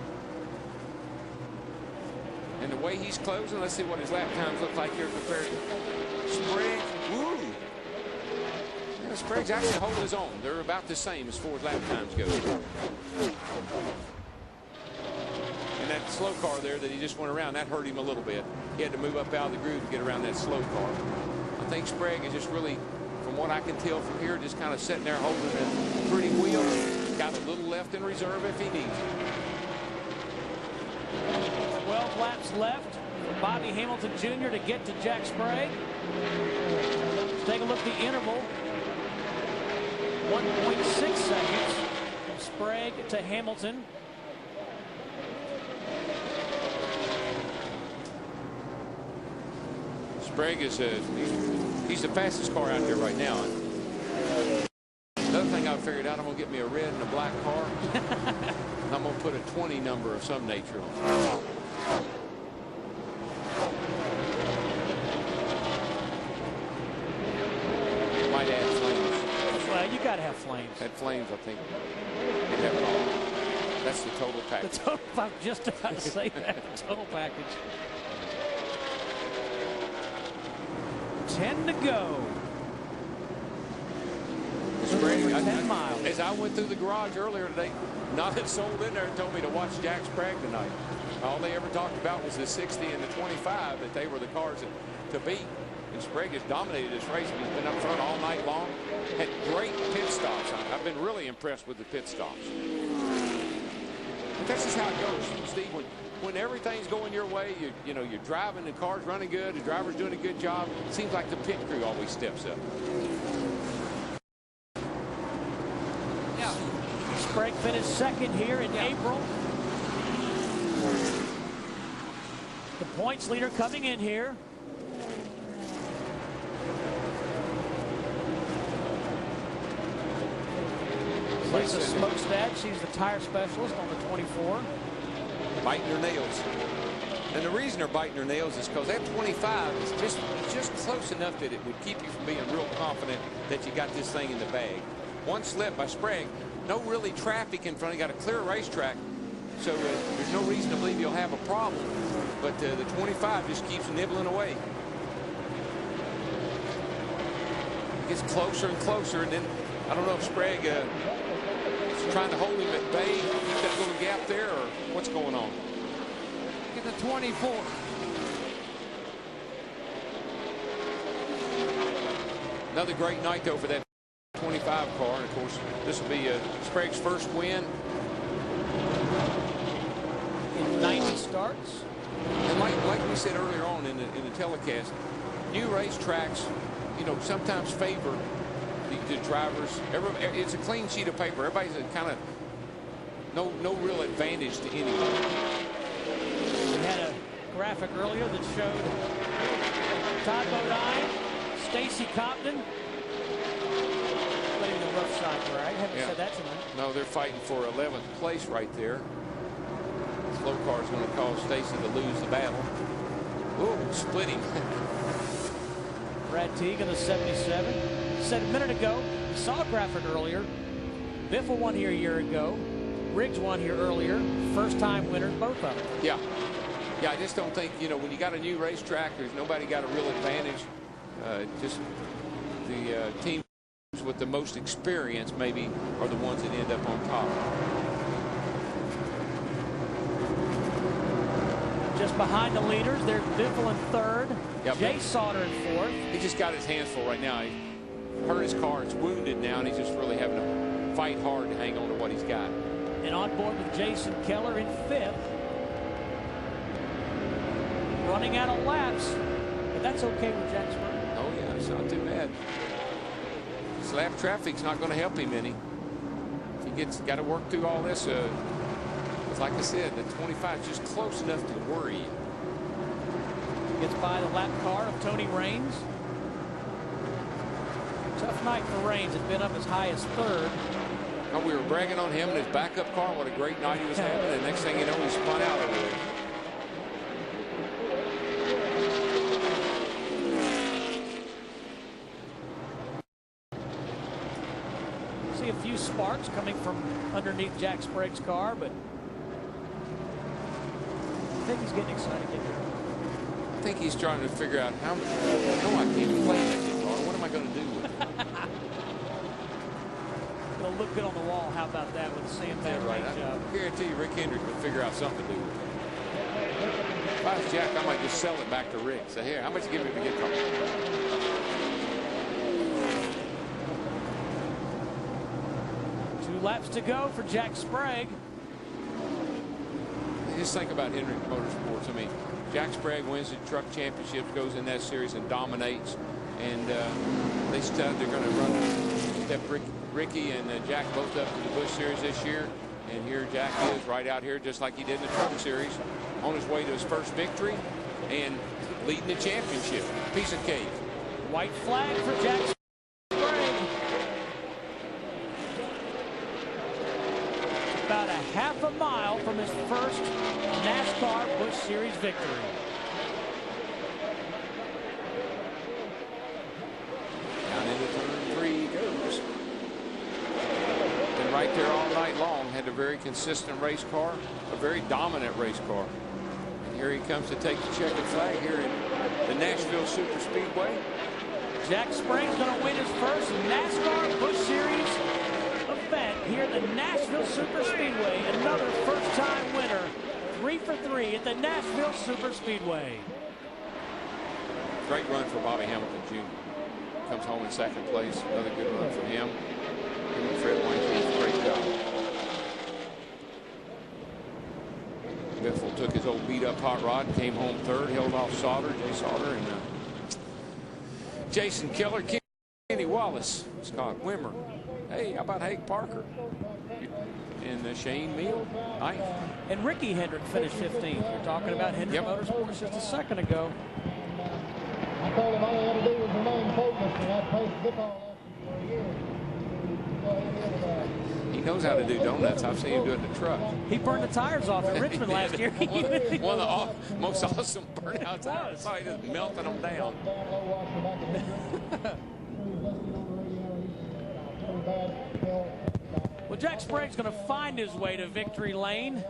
And the way he's closing, let's see what his lap times look like here compared to Sprague. Woo! Yeah, Sprague's actually holding his own. They're about the same as far as lap times go. And that slow car there that he just went around, that hurt him a little bit. He had to move up out of the groove to get around that slow car. I think Sprague is just really, from what I can tell from here, just kind of sitting there holding a pretty wheel. Got a little left in reserve if he needs it. 12 laps left for Bobby Hamilton Jr. to get to Jack Sprague. Let's take a look at the interval. 1.6 seconds from Sprague to Hamilton. Sprague is he's the fastest car out there right now. Another thing I figured out, I'm gonna get me a red and a black car. And I'm gonna put a 20 number of some nature on it. Might add flames. Well, you gotta have flames. Add flames, I think. You'd have it all. That's the total package. The total, I'm just about to say that. The total package. 10 to go. Sprague, 10 miles. As I went through the garage earlier today, nothing sold in there and told me to watch Jack Sprague tonight. All they ever talked about was the 60 and the 25, that they were the cars to beat. And Sprague has dominated this race. He's been up front all night long. Had great pit stops. I've been really impressed with the pit stops. But that's just how it goes, Steve. When everything's going your way, you know, you're driving, the car's running good, the driver's doing a good job. It seems like the pit crew always steps up. Yeah. Sprague finished second here in April. The points leader coming in here. Lisa Smokestad, she's the tire specialist on the 24. Biting their nails. And the reason they're biting their nails is because that 25 is just close enough that it would keep you from being real confident that you got this thing in the bag. One slip by Sprague, no really traffic in front. You got a clear racetrack, so there's no reason to believe you'll have a problem. But the 25 just keeps nibbling away. It gets closer and closer, and then I don't know if Sprague is trying to hold him at bay, keep that little gap there, or what's going on. Get the 24. Another great night, though, for that 25 car. And, of course, this will be Sprague's first win. In 90 starts. And like we said earlier on in the telecast, new racetracks, you know, sometimes favor the drivers. It's a clean sheet of paper. Everybody's kind of no real advantage to anyone. We had a graphic earlier that showed Todd Bodine, Stacy Compton, putting the rough side drag. Haven't said that tonight. No, they're fighting for 11th place right there. Slow car is going to cause Stacy to lose the battle. Ooh, splitting. Brad Teague in the 77. Said a minute ago, we saw a graphic earlier. Biffle won here a year ago. Riggs won here earlier. First time winners, both of them. Yeah. Yeah, I just don't think, you know, when you got a new racetrack, there's nobody got a real advantage. Just the teams with the most experience maybe are the ones that end up on top. Just behind the leaders, there's Biffle in third. Yep. Jay Sauter in fourth. He just got his hands full right now. He hurt his car. It's wounded now, and he's just really having to fight hard to hang on to what he's got. And on board with Jason Keller in fifth. Running out of laps, but that's okay with Jack Sprague. Oh, yeah, it's not too bad. This lap traffic's not going to help him any. He got to work through all this. Like I said, the 25 is just close enough to worry you. Gets by the lap car of Tony Raines. Tough night for Raines. It's been up as high as third. Oh, we were bragging on him and his backup car. What a great night he was having. And next thing you know, he spun out over there. See a few sparks coming from underneath Jack Sprague's car, but I think he's getting excited. I think he's trying to figure out how. No, I can't play that guitar. What am I going to do with it? It'll look good on the wall. How about that with the sandbag right. paint job? I guarantee you, Rick Hendrick will figure out something to do with it. If I was Jack, I might just sell it back to Rick. Say, here, how much you give me the guitar? Laps to go for Jack Sprague. Just think about Hendrick Motorsports. I mean, Jack Sprague wins the truck championships, goes in that series and dominates. And they said they're going to run step Ricky and Jack both up to the Busch Series this year. And here Jack is right out here just like he did in the Truck Series, on his way to his first victory and leading the championship. Piece of cake. White flag for Jack Sprague. About a half a mile from his first NASCAR Busch Series victory. Down into turn 3 he goes. Been right there all night long. Had a very consistent race car, a very dominant race car. And here he comes to take the checkered flag here in the Nashville Superspeedway. Jack Sprague's going to win his first NASCAR Busch Series event here at the Nashville Superspeedway. Another first-time winner, 3 for 3 at the Nashville Superspeedway. Great run for Bobby Hamilton Jr. Comes home in second place. Another good run for him. And Fred Wayne, great job. Biffle took his old beat-up hot rod, came home third, held off Sauter, Jay Sauter, and Jason Keller, Kenny Wallace, Scott Wimmer. Hey, how about Hank Parker? And Shane Meal, ninth. And Ricky Hendrick finished 15th. You're talking about Hendrick Motorsports just a second ago. I told him all I had to do was remain focused, and I played football for a year. He knows how to do donuts. I've seen him do it in the truck. He burned the tires off at Richmond last year. One of the most awesome burnouts. I saw he just melting them down. Well, Jack Sprague's going to find his way to victory lane.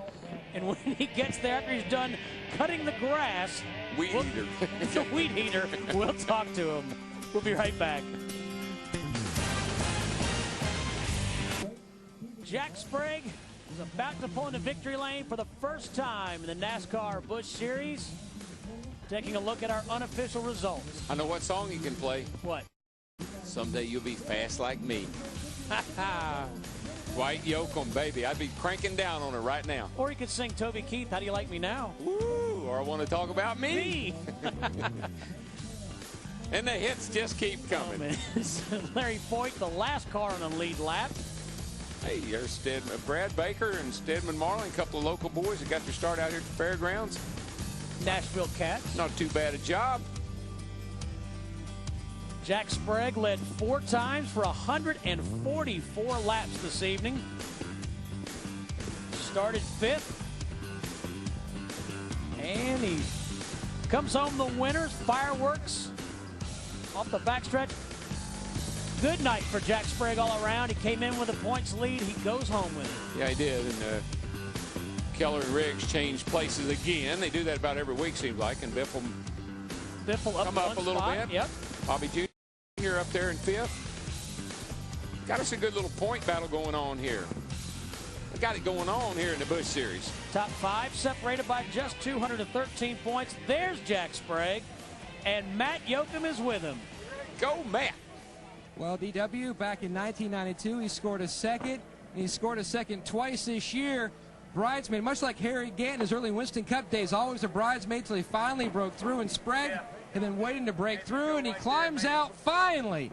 And when he gets there, after he's done cutting the grass, it's a weed eater. We'll talk to him. We'll be right back. Jack Sprague is about to pull into victory lane for the first time in the NASCAR Busch Series. Taking a look at our unofficial results. I know what song you can play. What? Someday you'll be fast like me. White yoke 'em, baby. I'd be cranking down on her right now. Or you could sing Toby Keith, How Do You Like Me Now? Ooh, or I want to talk about me. And the hits just keep coming. Larry Foyt, the last car on the lead lap. Hey, there's Brad Baker and Stedman Marlin, a couple of local boys that got their start out here at the fairgrounds. Nashville Cats. Not too bad a job. Jack Sprague led 4 times for 144 laps this evening. Started 5th. And he comes home the winners. Fireworks off the backstretch. Good night for Jack Sprague all around. He came in with a points lead. He goes home with it. Yeah, he did. And Keller and Riggs changed places again. They do that about every week, seems like. And Biffle come up a little bit. Yep. Bobby Jr. up there in 5th. Got us a good little point battle going on here. got it going on here in the Busch Series. Top 5 separated by just 213 points. There's Jack Sprague, and Matt Yoakum is with him. Go, Matt. Well, DW, back in 1992, he scored a second. And he scored a second twice this year. Bridesmaid, much like Harry Gant in his early Winston Cup days, always a bridesmaid till he finally broke through, and Sprague and then waiting to break through, and he climbs out finally.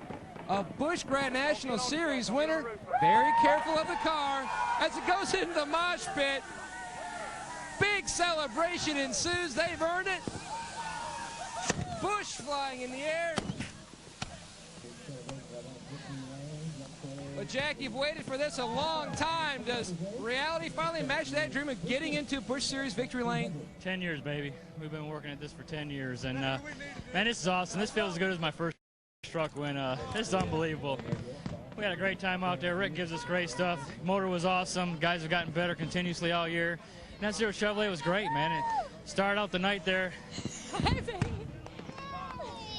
A Busch Grand National Series winner. Very careful of the car as it goes into the mosh pit. Big celebration ensues. They've earned it. Busch flying in the air. But Jack, you've waited for this a long time. Does reality finally match that dream of getting into Busch Series victory lane? 10 years, baby. We've been working at this for 10 years, and man, this is awesome. This feels as good as my first truck win. This is unbelievable. We had a great time out there. Rick gives us great stuff. Motor was awesome. Guys have gotten better continuously all year. That Zero Chevrolet was great, man. It started out the night there.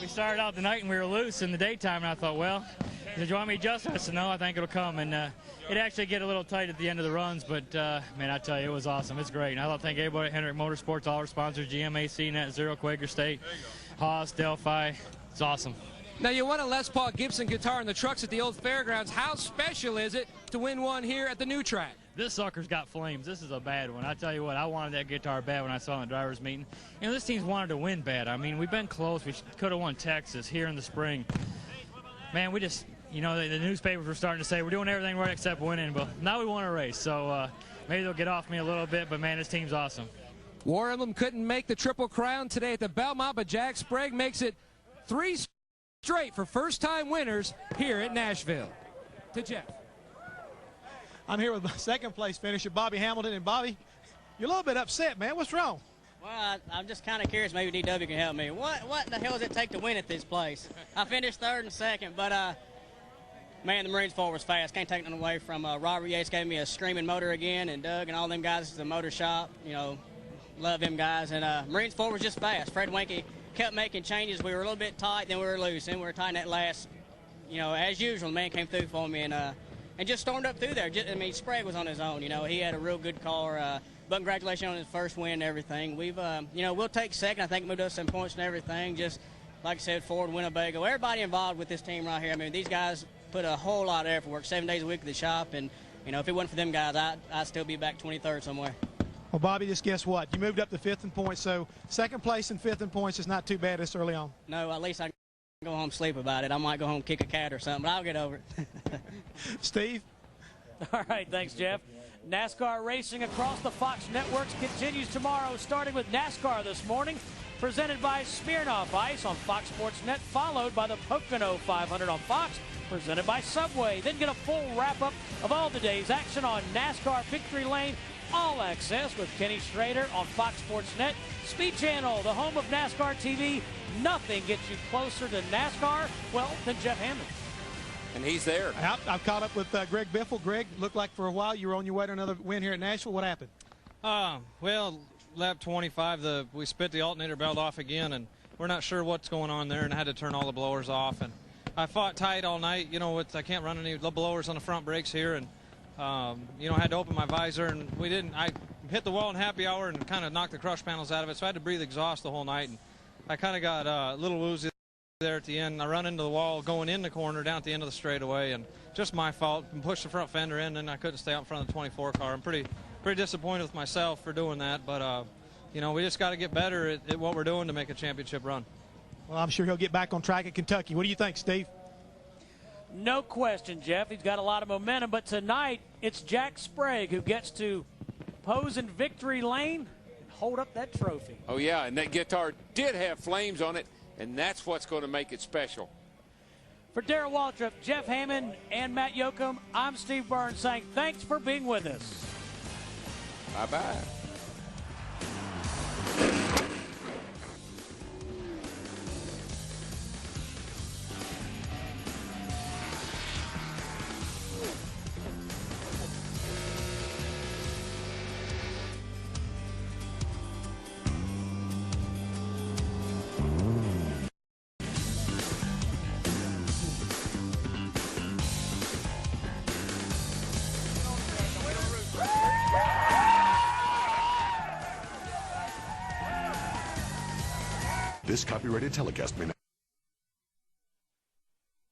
We started out the night and we were loose in the daytime, and I thought, well, did you want me to adjust? I said, no, I think it'll come. And it actually get a little tight at the end of the runs, but, man, I tell you, it was awesome. It's great. And I thank everybody at Hendrick Motorsports, all our sponsors, GMAC, Net Zero, Quaker State, Haas, Delphi. It's awesome. Now, you won a Les Paul Gibson guitar in the trucks at the old fairgrounds. How special is it to win one here at the new track? This sucker's got flames. This is a bad one. I tell you what, I wanted that guitar bad when I saw it in the drivers' meeting. You know, this team's wanted to win bad. I mean, we've been close. We could have won Texas here in the spring. Man, we just, you know, the newspapers were starting to say we're doing everything right except winning, but now we won a race. So maybe they'll get off me a little bit, but, man, this team's awesome. War Emblem couldn't make the Triple Crown today at the Belmont, but Jack Sprague makes it 3 straight for first-time winners here at Nashville. To Jeff. I'm here with my second-place finisher, Bobby Hamilton. And, Bobby, you're a little bit upset, man. What's wrong? Well, I'm just kind of curious. Maybe DW can help me. What the hell does it take to win at this place? I finished third and second, but, man, the Marines 4 was fast. Can't take nothing away from Robert Yates gave me a screaming motor again, and Doug and all them guys at the motor shop. You know, love them guys. And Marines 4 was just fast. Fred Winke kept making changes. We were a little bit tight, then we were loose, and we were tight in that last, you know, as usual. The man came through for me and just stormed up through there. I mean, Sprague was on his own. You know, he had a real good car. But congratulations on his first win and everything. We've, you know, we'll take second. I think moved us some points and everything. Just like I said, Ford, Winnebago, everybody involved with this team right here. I mean, these guys put a whole lot of effort, work 7 days a week at the shop, and you know, if it wasn't for them guys, I'd still be back 23rd somewhere. Well, Bobby, just guess what? You moved up to 5th in points, so second place and 5th in points is not too bad this early on. No, at least I can go home and sleep about it. I might go home and kick a cat or something, but I'll get over it. Steve? All right, thanks, Jeff. NASCAR racing across the Fox networks continues tomorrow, starting with NASCAR this morning, presented by Smirnoff Ice on Fox Sports Net, followed by the Pocono 500 on Fox, presented by Subway. Then get a full wrap-up of all the day's action on NASCAR Victory Lane All Access with Kenny Schrader on Fox Sports Net. Speed Channel, the home of NASCAR TV. Nothing gets you closer to NASCAR, well, than Jeff Hammond. And he's there. I've caught up with Greg Biffle. Greg, looked like for a while you were on your way to another win here at Nashville. What happened? Well, lap 25, we spit the alternator belt off again, and we're not sure what's going on there, and I had to turn all the blowers off. And I fought tight all night. You know, I can't run any blowers on the front brakes here, and you know, I had to open my visor, and I hit the wall in happy hour and kind of knocked the crush panels out of it, so I had to breathe exhaust the whole night, and I kind of got a little woozy there at the end. I run into the wall going in the corner down at the end of the straightaway, and just my fault, and pushed the front fender in, and I couldn't stay out in front of the 24 car. I'm pretty disappointed with myself for doing that, but you know, we just got to get better at what we're doing to make a championship run. Well, I'm sure he'll get back on track at Kentucky. What do you think, Steve? No question, Jeff. He's got a lot of momentum, but tonight it's Jack Sprague who gets to pose in victory lane and hold up that trophy. Oh, yeah, and that guitar did have flames on it, and that's what's going to make it special. For Darrell Waltrip, Jeff Hammond, and Matt Yoakum, I'm Steve Burns saying thanks for being with us. Bye-bye. This copyrighted telecast may not